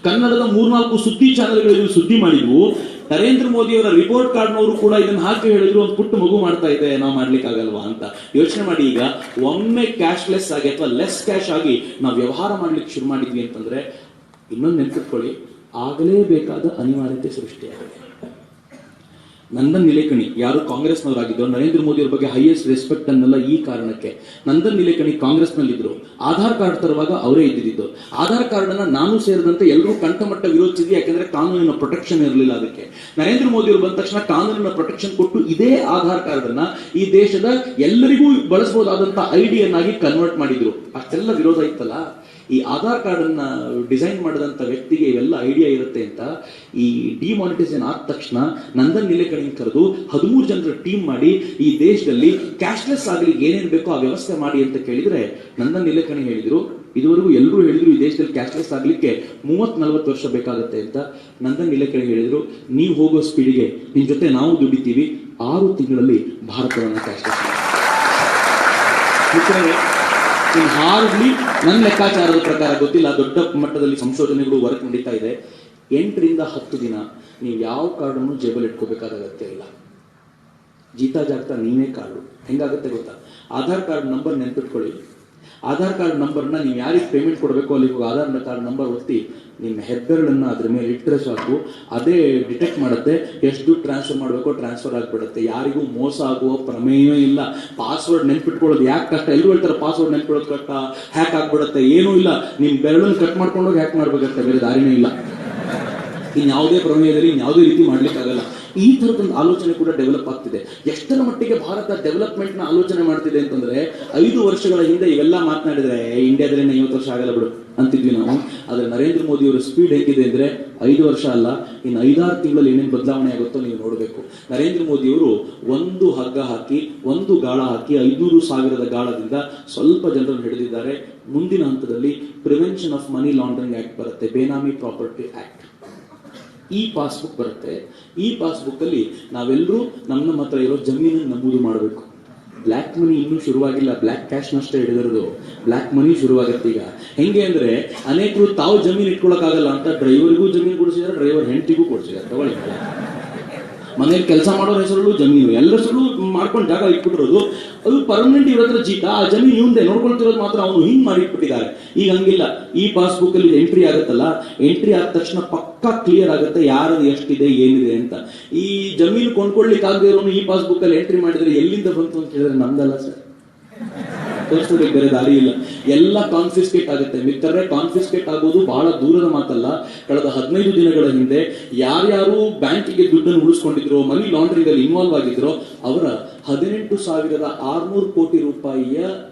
ಕನ್ನಡದ 3-4 ಸುದ್ದಿ ಚಾನೆಲ್ಗಳು ಸುದ್ದಿ ಮಾಡಿದ್ವು. ನರೇಂದ್ರ ಮೋದಿ ಅವರ ರಿಪೋರ್ಟ್ ಕಾರ್ಡ್ನವರು ಕೂಡ ಇದನ್ನ ಹಾಕಿ ಹೇಳಿದ್ರು, ಒಂದು ಪುಟ್ಟ ಮಗು ಮಾಡ್ತಾ ಇದೆ, ನಾವು ಮಾಡ್ಲಿಕ್ಕೆ ಆಗಲ್ವಾ ಅಂತ. ಯೋಚನೆ ಮಾಡಿ, ಈಗ ಒಮ್ಮೆ ಕ್ಯಾಶ್ಲೆಸ್ ಆಗಿ ಅಥವಾ ಲೆಸ್ ಕ್ಯಾಶ್ ಆಗಿ ನಾವು ವ್ಯವಹಾರ ಮಾಡ್ಲಿಕ್ಕೆ ಶುರು ಮಾಡಿದ್ವಿ ಅಂತಂದ್ರೆ ಇನ್ನೊಂದು ನೆನ್ಪಿಟ್ಕೊಳ್ಳಿ, ಆಗಲೇಬೇಕಾದ ಅನಿವಾರ್ಯತೆ ಸೃಷ್ಟಿಯಾಗಿದೆ. ನಂದನ್ ನಿಲೇಕಣಿ ಯಾರು ಕಾಂಗ್ರೆಸ್ನವರಾಗಿದ್ದು, ನರೇಂದ್ರ ಮೋದಿ ಅವರ ಬಗ್ಗೆ ಹೈಯೆಸ್ಟ್ ರೆಸ್ಪೆಕ್ಟ್ ಅನ್ನಲ್ಲ ಈ ಕಾರಣಕ್ಕೆ. ನಂದನ್ ನಿಲೇಕಣಿ ಕಾಂಗ್ರೆಸ್ ನಲ್ಲಿದ್ರು, ಆಧಾರ್ ಕಾರ್ಡ್ ತರುವಾಗ ಅವರೇ ಇದ್ದಿದ್ದು. ಆಧಾರ್ ಕಾರ್ಡ್ ಅನ್ನ ನಾನು ಸೇರಿದಂತೆ ಎಲ್ಲರೂ ಕಂಠಮಟ್ಟ ವಿರೋಧಿಸಿದ್ವಿ, ಯಾಕಂದ್ರೆ ಕಾನೂನಿನ ಪ್ರೊಟೆಕ್ಷನ್ ಇರಲಿಲ್ಲ ಅದಕ್ಕೆ. ನರೇಂದ್ರ ಮೋದಿ ಅವರು ಬಂದ ತಕ್ಷಣ ಕಾನೂನಿನ ಪ್ರೊಟೆಕ್ಷನ್ ಕೊಟ್ಟು ಇದೇ ಆಧಾರ್ ಕಾರ್ಡ್ ಅನ್ನ ಈ ದೇಶದ ಎಲ್ಲರಿಗೂ ಬಳಸಬಹುದಾದಂತಹ ID ಯನ್ನಾಗಿ ಕನ್ವರ್ಟ್ ಮಾಡಿದ್ರು. ಅಷ್ಟೆಲ್ಲ ವಿರೋಧ ಇತ್ತಲ್ಲ. ಈ ಆಧಾರ್ ಕಾರ್ಡ್ ಅನ್ನ ಡಿಸೈನ್ ಮಾಡಿದಂತ ವ್ಯಕ್ತಿಗೆ ಇವೆಲ್ಲ ಐಡಿಯಾ ಇರುತ್ತೆ ಅಂತ ಈ ಡಿಮಾನಿಟೈಸೇಷನ್ ಆದ ತಕ್ಷಣ ನಂದನ್ ನಿಲೇಕಣಿಗೆ ಕರೆದು 13 ಜನರ ಟೀಮ್ ಮಾಡಿ ಈ ದೇಶದಲ್ಲಿ ಕ್ಯಾಶ್ಲೆಸ್ ಆಗಲಿ ಏನೇನು ಬೇಕೋ ಆ ವ್ಯವಸ್ಥೆ ಮಾಡಿ ಅಂತ ಕೇಳಿದ್ರೆ ನಂದನ್ ನಿಲೇಕಣಿ ಹೇಳಿದ್ರು, ಇದುವರೆಗೂ ಎಲ್ಲರೂ ಹೇಳಿದ್ರು ಈ ದೇಶದಲ್ಲಿ ಕ್ಯಾಶ್ಲೆಸ್ ಆಗ್ಲಿಕ್ಕೆ 30-40 ವರ್ಷ ಬೇಕಾಗುತ್ತೆ ಅಂತ. ನಂದನ್ ನಿಲೇಕಣಿ ಹೇಳಿದ್ರು, ನೀವು ಹೋಗೋ ಸ್ಪೀಡಿಗೆ ನಿಮ್ ಜೊತೆ ನಾವು ದುಡಿತೀವಿ, 6 ತಿಂಗಳಲ್ಲಿ ಭಾರತವನ್ನ ಕ್ಯಾಶ್ಲೆಸ್ ಹಾರ್ಡ್ಲಿ ನನ್ನ ಲೆಕ್ಕಾಚಾರದ ಪ್ರಕಾರ ಗೊತ್ತಿಲ್ಲ, ದೊಡ್ಡ ಮಟ್ಟದಲ್ಲಿ ಸಂಶೋಧನೆಗಳು ವರ್ಕ್ ನಡೀತಾ ಇದೆ. 8 ರಿಂದ 10 ದಿನ ನೀವು ಯಾವ ಕಾರ್ಡನ್ನು ಜೇಬಲ್ ಇಟ್ಕೋಬೇಕಾದ ಅಗತ್ಯ ಇಲ್ಲ. ಜೀತಾ ಜಾಗ್ತಾ ನೀವೇ ಕಾರ್ಡು. ಹೆಂಗಾಗುತ್ತೆ ಗೊತ್ತಾ, ಆಧಾರ್ ಕಾರ್ಡ್ ನಂಬರ್ ನೆನ್ಪಿಟ್ಕೊಳ್ಳಿ. ಆಧಾರ್ ಕಾರ್ಡ್ ನಂಬರ್ನ ನೀವು ಯಾರಿಗೆ ಪೇಮೆಂಟ್ ಕೊಡಬೇಕು ಅಲ್ಲಿ ಆಧಾರ್ ಕಾರ್ಡ್ ನಂಬರ್ ಒತ್ತಿ ನಿಮ್ಮ ಹೆಬ್ಬೆರಳನ್ನ ಅದ್ರ ಮೇಲೆ ಇಟ್ಟರೆ ಸಾಕು, ಅದೇ ಡಿಟೆಕ್ಟ್ ಮಾಡುತ್ತೆ. ಎಷ್ಟು ದುಡ್ಡು ಟ್ರಾನ್ಸ್ಫರ್ ಮಾಡಬೇಕೋ ಟ್ರಾನ್ಸ್ಫರ್ ಆಗಿಬಿಡುತ್ತೆ. ಯಾರಿಗೂ ಮೋಸ ಆಗುವ ಪ್ರಮೇಯವೇ ಇಲ್ಲ. ಪಾಸ್ವರ್ಡ್ ನೆನ್ಪಿಟ್ಕೊಳ್ಳೋದು ಯಾಕೆ ಕಷ್ಟ? ಎಲ್ಲರೂ ಹೇಳ್ತಾರೆ ಪಾಸ್ವರ್ಡ್ ನೆನ್ಪಿಡೋದು ಕಷ್ಟ, ಹ್ಯಾಕ್ ಆಗ್ಬಿಡುತ್ತೆ. ಏನೂ ಇಲ್ಲ, ನಿಮ್ ಬೆರಳನ್ನು ಕಟ್ ಮಾಡ್ಕೊಂಡೋಗಿ ಹ್ಯಾಕ್ ಮಾಡ್ಬೇಕಂತ, ಬೇರೆ ದಾರಿನೇ ಇಲ್ಲ. ಇನ್ಯಾವುದೇ ಪ್ರಮೇಯದಲ್ಲಿ ಇನ್ಯಾವುದೇ ರೀತಿ ಮಾಡ್ಲಿಕ್ಕಾಗಲ್ಲ. ಈ ತರದೊಂದು ಆಲೋಚನೆ ಕೂಡ ಡೆವಲಪ್ ಆಗ್ತಿದೆ. ಎಷ್ಟರ ಮಟ್ಟಿಗೆ ಭಾರತ ಡೆವಲಪ್ಮೆಂಟ್ ನ ಆಲೋಚನೆ ಮಾಡ್ತಿದೆ ಅಂತಂದ್ರೆ, 5 ವರ್ಷಗಳ ಹಿಂದೆ ಇವೆಲ್ಲ ಮಾತನಾಡಿದ್ರೆ ಇಂಡಿಯಾದಲ್ಲಿ 50 ವರ್ಷ ಆಗಲ್ಲ ಬಿಡು ಅಂತಿದ್ವಿ ನಾವು. ಆದ್ರೆ ನರೇಂದ್ರ ಮೋದಿ ಅವರ ಸ್ಪೀಡ್ ಹೇಗಿದೆ ಅಂದ್ರೆ 5 ವರ್ಷ ಅಲ್ಲ, ಇನ್ನು 5-6 ತಿಂಗಳಲ್ಲಿ ಏನೇನು ಬದಲಾವಣೆ ಆಗುತ್ತೋ ನೀವು ನೋಡಬೇಕು. ನರೇಂದ್ರ ಮೋದಿ ಅವರು ಒಂದು ಹಗ್ಗ ಹಾಕಿ, ಒಂದು ಗಾಳ ಹಾಕಿ 500,000 ಗಾಳದಿಂದ ಸ್ವಲ್ಪ ಜನರನ್ನು ಹಿಡಿದಿದ್ದಾರೆ. ಮುಂದಿನ ಹಂತದಲ್ಲಿ prevention of money laundering act ಬರುತ್ತೆ, ಬೇನಾಮಿ ಪ್ರಾಪರ್ಟಿ ಆಕ್ಟ್. ಈ ಪಾಸ್ಬುಕ್ ಬರುತ್ತೆ. ಈ ಪಾಸ್ಬುಕ್ ಅಲ್ಲಿ ನಾವೆಲ್ಲರೂ ನಮ್ಮ ಹತ್ರ ಇರೋ ಜಮೀನನ್ನು ನಮೂದು ಮಾಡಬೇಕು. ಬ್ಲ್ಯಾಕ್ ಮನಿ ಇನ್ನೂ ಶುರುವಾಗಿಲ್ಲ, ಬ್ಲ್ಯಾಕ್ ಕ್ಯಾಶ್ ನಷ್ಟೇ ಹಿಡಿದಿರೋದು. ಬ್ಲ್ಯಾಕ್ ಮನಿ ಶುರುವಾಗುತ್ತೆ ಈಗ. ಹೆಂಗೆ ಅಂದ್ರೆ ಅನೇಕರು ತಾವು ಜಮೀನು ಇಟ್ಕೊಳಕ್ಕಾಗಲ್ಲ ಅಂತ ಡ್ರೈವರ್ಗೂ ಜಮೀನು ಕೊಡಿಸಿದ್ದಾರೆ, ಡ್ರೈವರ್ ಹೆಂಡತಿಗೂ ಕೊಡಿಸಿದ್ದಾರೆ. ತಗೊಳ್ಳಿ, ಮನೇಲಿ ಕೆಲಸ ಮಾಡೋರ ಹೆಸರು ಜಮೀನು, ಎಲ್ಲರ ಹೆಸರು ಮಾಡ್ಕೊಂಡು ಜಾಗ ಇಟ್ಬಿಟ್ಟಿರೋದು. ಅದು ಪರ್ಮನೆಂಟ್ ಇವ್ರ ಹತ್ರ ಜೀತ, ಆ ಜಮೀನು ಇವಂದೆ ನೋಡ್ಕೊಳ್ತಿರೋದು ಮಾತ್ರ ಅವನು ಹಿಂಗ್ ಮಾಡಿ ಇಟ್ಬಿಟ್ಟಿದ್ದಾರೆ. ಈಗ ಹಂಗಿಲ್ಲ, ಈ ಪಾಸ್ಬುಕ್ ಅಲ್ಲಿ ಎಂಟ್ರಿ ಆಗುತ್ತಲ್ಲ, ಎಂಟ್ರಿ ಆದ ತಕ್ಷಣ ಪಕ್ಕಾ ಕ್ಲಿಯರ್ ಆಗುತ್ತೆ ಯಾರದು ಎಷ್ಟಿದೆ ಏನಿದೆ ಅಂತ. ಈ ಜಮೀನು ಕೊಂಡ್ಕೊಳ್ಲಿಕ್ಕೆ ಆಗದೆ ಇರೋನು ಈ ಪಾಸ್ಬುಕ್ ಅಲ್ಲಿ ಎಂಟ್ರಿ ಮಾಡಿದ್ರೆ ಎಲ್ಲಿಂದ ಬಂತು ಅಂತ ಹೇಳಿದ್ರೆ ನಮ್ದಲ್ಲ ಸರ್, ತೋರಿಸ್ಕೊಡಕ್ಕೆ ಬೇರೆ ದಾರಿ ಇಲ್ಲ. ಎಲ್ಲ ಕಾನ್ಫಿಸ್ಕೇಟ್ ಆಗುತ್ತೆ. ಮಿತ್ರರೇ, ಕಾನ್ಫಿಸ್ಕೇಟ್ ಆಗೋದು ಬಹಳ ದೂರದ ಮಾತಲ್ಲ. ಕಳೆದ 15 ದಿನಗಳ ಹಿಂದೆ ಯಾರ್ಯಾರು ಬ್ಯಾಂಕಿಗೆ ದುಡ್ಡನ್ನು ಉಳಿಸ್ಕೊಂಡಿದ್ರು, ಮನಿ ಲಾಂಡ್ರಿಂಗ್ ಅಲ್ಲಿ ಇನ್ವಾಲ್ವ್ ಆಗಿದ್ರು, ಅವರ 18,600 ಕೋಟಿ ರೂಪಾಯಿಯ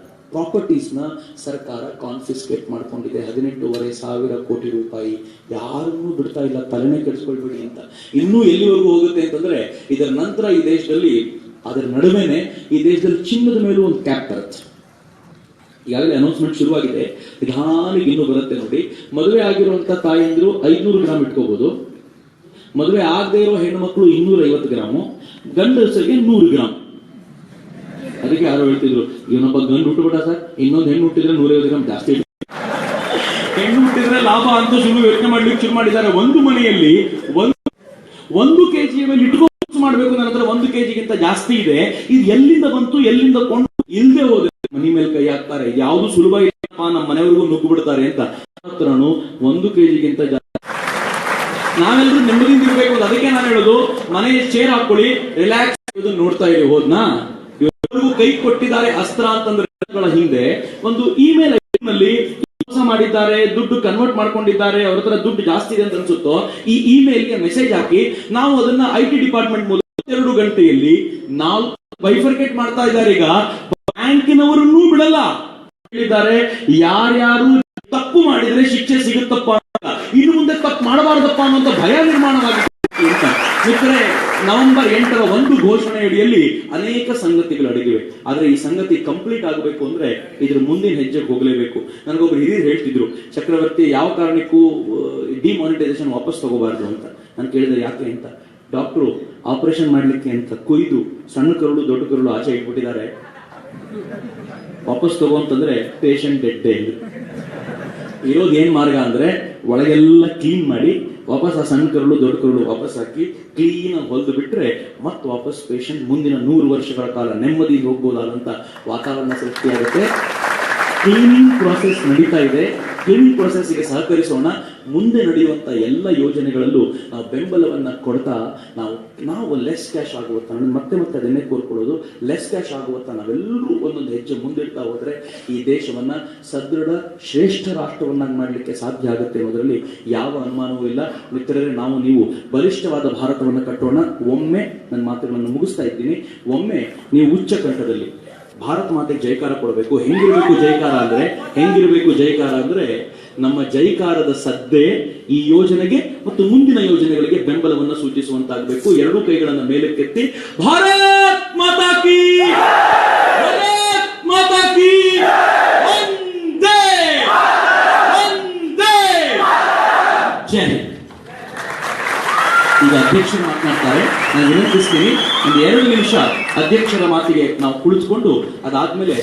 ಪ್ರಾಪರ್ಟೀಸ್ ನ ಸರ್ಕಾರ ಕಾನ್ಫಿಸ್ಕೇಟ್ ಮಾಡ್ಕೊಂಡಿದೆ. 18,500 ಕೋಟಿ ರೂಪಾಯಿ. ಯಾರನ್ನೂ ಬಿಡ್ತಾ ಇಲ್ಲ, ತಲೆನೇ ಕೆಡಿಸ್ಕೊಳ್ಬೇಡಿ ಅಂತ. ಇನ್ನೂ ಎಲ್ಲಿವರೆಗೂ ಹೋಗುತ್ತೆ ಅಂತಂದ್ರೆ, ಇದರ ನಂತರ ಈ ದೇಶದಲ್ಲಿ, ಅದರ ನಡುವೆನೆ ಈ ದೇಶದಲ್ಲಿ ಚಿನ್ನದ ಮೇಲೂ ಒಂದು ಕ್ಯಾಪ್ ಬರುತ್ತೆ. ಈಗಾಗಲೇ ಅನೌನ್ಸ್ಮೆಂಟ್ ಶುರುವಾಗಿದೆ, ನಿಧಾನಕ್ಕೆ ಇನ್ನೂ ಬರುತ್ತೆ ನೋಡಿ. ಮದುವೆ ಆಗಿರುವಂತ ತಾಯಂದಿರು 500 ಗ್ರಾಮ್ ಇಟ್ಕೋಬಹುದು. ಮದುವೆ ಆಗದೆ ಇರೋ ಹೆಣ್ಣು ಮಕ್ಕಳು 250 ಗ್ರಾಮು, ಗಂಡಸರಿಗೆ 100 ಗ್ರಾಮ್. ಅದಕ್ಕೆ ಯಾರೋ ಹೇಳ್ತಿದ್ರು, ಇವನೊಬ್ಬ ಗಂಡು ಹುಟ್ಟುಬಿಟ್ಟ ಸರ್, ಇನ್ನೊಂದು ಹೆಣ್ಣು ಹುಟ್ಟಿದ್ರೆ 150 ಗ್ರಾಮ್ ಜಾಸ್ತಿ. ಹೆಣ್ಣು ಹುಟ್ಟಿದ್ರೆ ಲಾಭ ಅಂತ ಯೋಚನೆ ಮಾಡ್ಲಿಕ್ಕೆ ಶುರು ಮಾಡಿದ್ದಾರೆ. ಒಂದು ಮನೆಯಲ್ಲಿ 1 ಕೆಜಿ ಮೇಲೆ ಇಟ್ಕೊಂಡು ಮಾಡ್ಬೇಕು, ನನ್ನ ಹತ್ರ 1 ಕೆಜಿಗಿಂತ ಜಾಸ್ತಿ ಇದೆ, ಇದು ಎಲ್ಲಿಂದ ಬಂತು, ಎಲ್ಲಿಂದ ಕೊಂಡು ಇಲ್ದೆ ಹೋದ್ರೆ ಮನಿ ಮೇಲೆ ಕೈ ಹಾಕ್ತಾರೆ. ಯಾವ್ದು ಸುಲಭ ಇಲ್ಲಪ್ಪ, ನಮ್ಮ ಮನೆಯವ್ರಿಗೂ ನುಗ್ಗು ಬಿಡ್ತಾರೆ ಅಂತ. ಹತ್ರನು 1 ಕೆಜಿಗಿಂತ ಜಾಸ್ತಿ. ನಾವೆಲ್ಲರೂ ನೆಮ್ಮದಿಯಿಂದ ಇರ್ಬೇಕು. ಅದಕ್ಕೆ ನಾನು ಹೇಳೋದು, ಮನೆಯ ಚೇರ್ ಹಾಕೊಳ್ಳಿ, ರಿಲ್ಯಾಕ್ಸ್ ನೋಡ್ತಾ ಇರಿ. ಹೋದ್ನಾ, ಇವರಿಗೂ ಕೈ ಕೊಟ್ಟಿದ್ದಾರೆ ಅಸ್ತ್ರ ಅಂತಂದ್ರೆ ಹಿಂದೆ ಒಂದು ಇಮೇಲ್ ನಲ್ಲಿ ಮೋಸ ಮಾಡಿದ್ದಾರೆ, ದುಡ್ಡು ಕನ್ವರ್ಟ್ ಮಾಡ್ಕೊಂಡಿದ್ದಾರೆ, ಅವ್ರ ಹತ್ರ ದುಡ್ಡು ಜಾಸ್ತಿ ಇದೆ ಅಂತ ಅನ್ಸುತ್ತೋ, ಈ ಇಮೇಲ್ಗೆ ಮೆಸೇಜ್ ಹಾಕಿ ನಾವು ಅದನ್ನ IT ಡಿಪಾರ್ಟ್ಮೆಂಟ್ ಮೂಲಕ 2 ಗಂಟೆಯಲ್ಲಿ 4 ಬೈಫರ್ಕೇಟ್ ಮಾಡ್ತಾ ಇದ್ದಾರೆ. ಈಗ ಬ್ಯಾಂಕಿನವರನ್ನೂ ಬಿಡಲ್ಲ. ಹೇಳಿದ್ದಾರೆ, ಯಾರ್ಯಾರು ತಪ್ಪು ಮಾಡಿದ್ರೆ ಶಿಕ್ಷೆ ಸಿಗುತ್ತಪ್ಪ ಅಂತ, ಇನ್ನು ಮುಂದೆ ತಪ್ಪು ಮಾಡಬಾರದಪ್ಪ ಅನ್ನೋ ಭಯ ನಿರ್ಮಾಣವಾಗಿದೆ ಅಂತ. ಮಿತ್ರರೇ, ನವೆಂಬರ್ 8ರ ಒಂದು ಘೋಷಣೆ ಅಡಿಯಲ್ಲಿ ಅನೇಕ ಸಂಗತಿಗಳು ಅಡಗಿವೆ. ಆದ್ರೆ ಈ ಸಂಗತಿ ಕಂಪ್ಲೀಟ್ ಆಗಬೇಕು ಅಂದ್ರೆ ಇದ್ರ ಮುಂದಿನ ಹೆಜ್ಜೆಗೆ ಹೋಗಲೇಬೇಕು. ನನಗೊಬ್ರು ಹಿರಿಯರು ಹೇಳ್ತಿದ್ರು, ಚಕ್ರವರ್ತಿ ಯಾವ ಕಾರಣಕ್ಕೂ ಡಿಮಾನಿಟೈಸೇಷನ್ ವಾಪಸ್ ತಗೋಬಾರ್ದು ಅಂತ. ನಾನು ಕೇಳಿದ್ರೆ ಯಾಕೆ ಅಂತ. ಡಾಕ್ಟ್ರು ಆಪರೇಷನ್ ಮಾಡ್ಲಿಕ್ಕೆ ಅಂತ ಕೊಯ್ದು ಸಣ್ಣ ಕರುಳು ದೊಡ್ಡ ಕರುಳು ಆಚೆ ಇಟ್ಬಿಟ್ಟಿದ್ದಾರೆ. ವಾಪಸ್ ತಗೋ ಅಂತಂದ್ರೆ ಪೇಷಂಟ್ ಡೆಡ್. ಇರೋದು ಏನ್ ಮಾರ್ಗ ಅಂದ್ರೆ ಒಳಗೆಲ್ಲ ಕ್ಲೀನ್ ಮಾಡಿ ವಾಪಸ್ ಆ ಸಣ್ಣ ಕರುಳು ದೊಡ್ಡ ಕರುಳು ವಾಪಸ್ ಹಾಕಿ ಕ್ಲೀನ್ ಆಗಿ ಹೊಲಿದು ಬಿಟ್ರೆ ಮತ್ತೆ ವಾಪಸ್ ಪೇಷಂಟ್ ಮುಂದಿನ 100 ವರ್ಷಗಳ ಕಾಲ ನೆಮ್ಮದಿಗೆ ಹೋಗ್ಬೋದಾದಂತ ವಾತಾವರಣ ಸೃಷ್ಟಿಯಾಗುತ್ತೆ. ಕ್ಲೀನಿಂಗ್ ಪ್ರಾಸೆಸ್ ನಡೀತಾ ಇದೆ. ಕ್ಲೀನಿಂಗ್ ಪ್ರಾಸೆಸ್ಗೆ ಸಹಕರಿಸೋಣ. ಮುಂದೆ ನಡೆಯುವಂತ ಎಲ್ಲ ಯೋಜನೆಗಳಲ್ಲೂ ನಾವು ಬೆಂಬಲವನ್ನ ಕೊಡ್ತಾ ನಾವು ಲೆಸ್ ಕ್ಯಾಶ್ ಆಗುವಂತ, ಮತ್ತೆ ಅದನ್ನೇ ಕೋರ್ಕೊಳ್ಳೋದು, ಲೆಸ್ ಕ್ಯಾಶ್ ಆಗುವಂತ ನಾವೆಲ್ಲರೂ ಒಂದೊಂದು ಹೆಜ್ಜೆ ಮುಂದಿಡ್ತಾ ಹೋದ್ರೆ ಈ ದೇಶವನ್ನ ಸದೃಢ ಶ್ರೇಷ್ಠ ರಾಷ್ಟ್ರವನ್ನಾಗಿ ಮಾಡಲಿಕ್ಕೆ ಸಾಧ್ಯ ಆಗುತ್ತೆ ಅನ್ನೋದ್ರಲ್ಲಿ ಯಾವ ಅನುಮಾನವೂ ಇಲ್ಲ. ಮಿತ್ರರೇ, ನೀವು ಬಲಿಷ್ಠವಾದ ಭಾರತವನ್ನು ಕಟ್ಟೋಣ. ಒಮ್ಮೆ ನನ್ನ ಮಾತುಗಳನ್ನು ಮುಗಿಸ್ತಾ ಇದ್ದೀನಿ. ಒಮ್ಮೆ ನೀವು ಉಚ್ಚ ಕಂಠದಲ್ಲಿ ಭಾರತ ಮಾತೆಗೆ ಜೈಕಾರ ಕೊಡಬೇಕು. ಹೆಂಗಿರ್ಬೇಕು ಜೈಕಾರ ಅಂದ್ರೆ ನಮ್ಮ ಜೈಕಾರದ ಸದ್ದೇ ಈ ಯೋಜನೆಗೆ ಮತ್ತು ಮುಂದಿನ ಯೋಜನೆಗಳಿಗೆ ಬೆಂಬಲವನ್ನು ಸೂಚಿಸುವಂತಾಗಬೇಕು. ಎರಡೂ ಕೈಗಳನ್ನು ಮೇಲಕ್ಕೆತ್ತಿ ಭಾರತ್ ಮಾತಾ ಕೀ, ಭಾರತ್ ಮಾತಾ ಕೀ, ವಂದೇ ವಂದೇ ಜೈ ಹಿಂದ್. ಈಗ ಅಧ್ಯಕ್ಷರು ಮಾತನಾಡ್ತಾರೆ. ನಾನು ವಿನಂತಿಸ್ತೀನಿ, ಒಂದು 2 ನಿಮಿಷ ಅಧ್ಯಕ್ಷರ ಮಾತಿಗೆ ನಾವು ಕುಳಿತುಕೊಂಡು ಅದಾದ್ಮೇಲೆ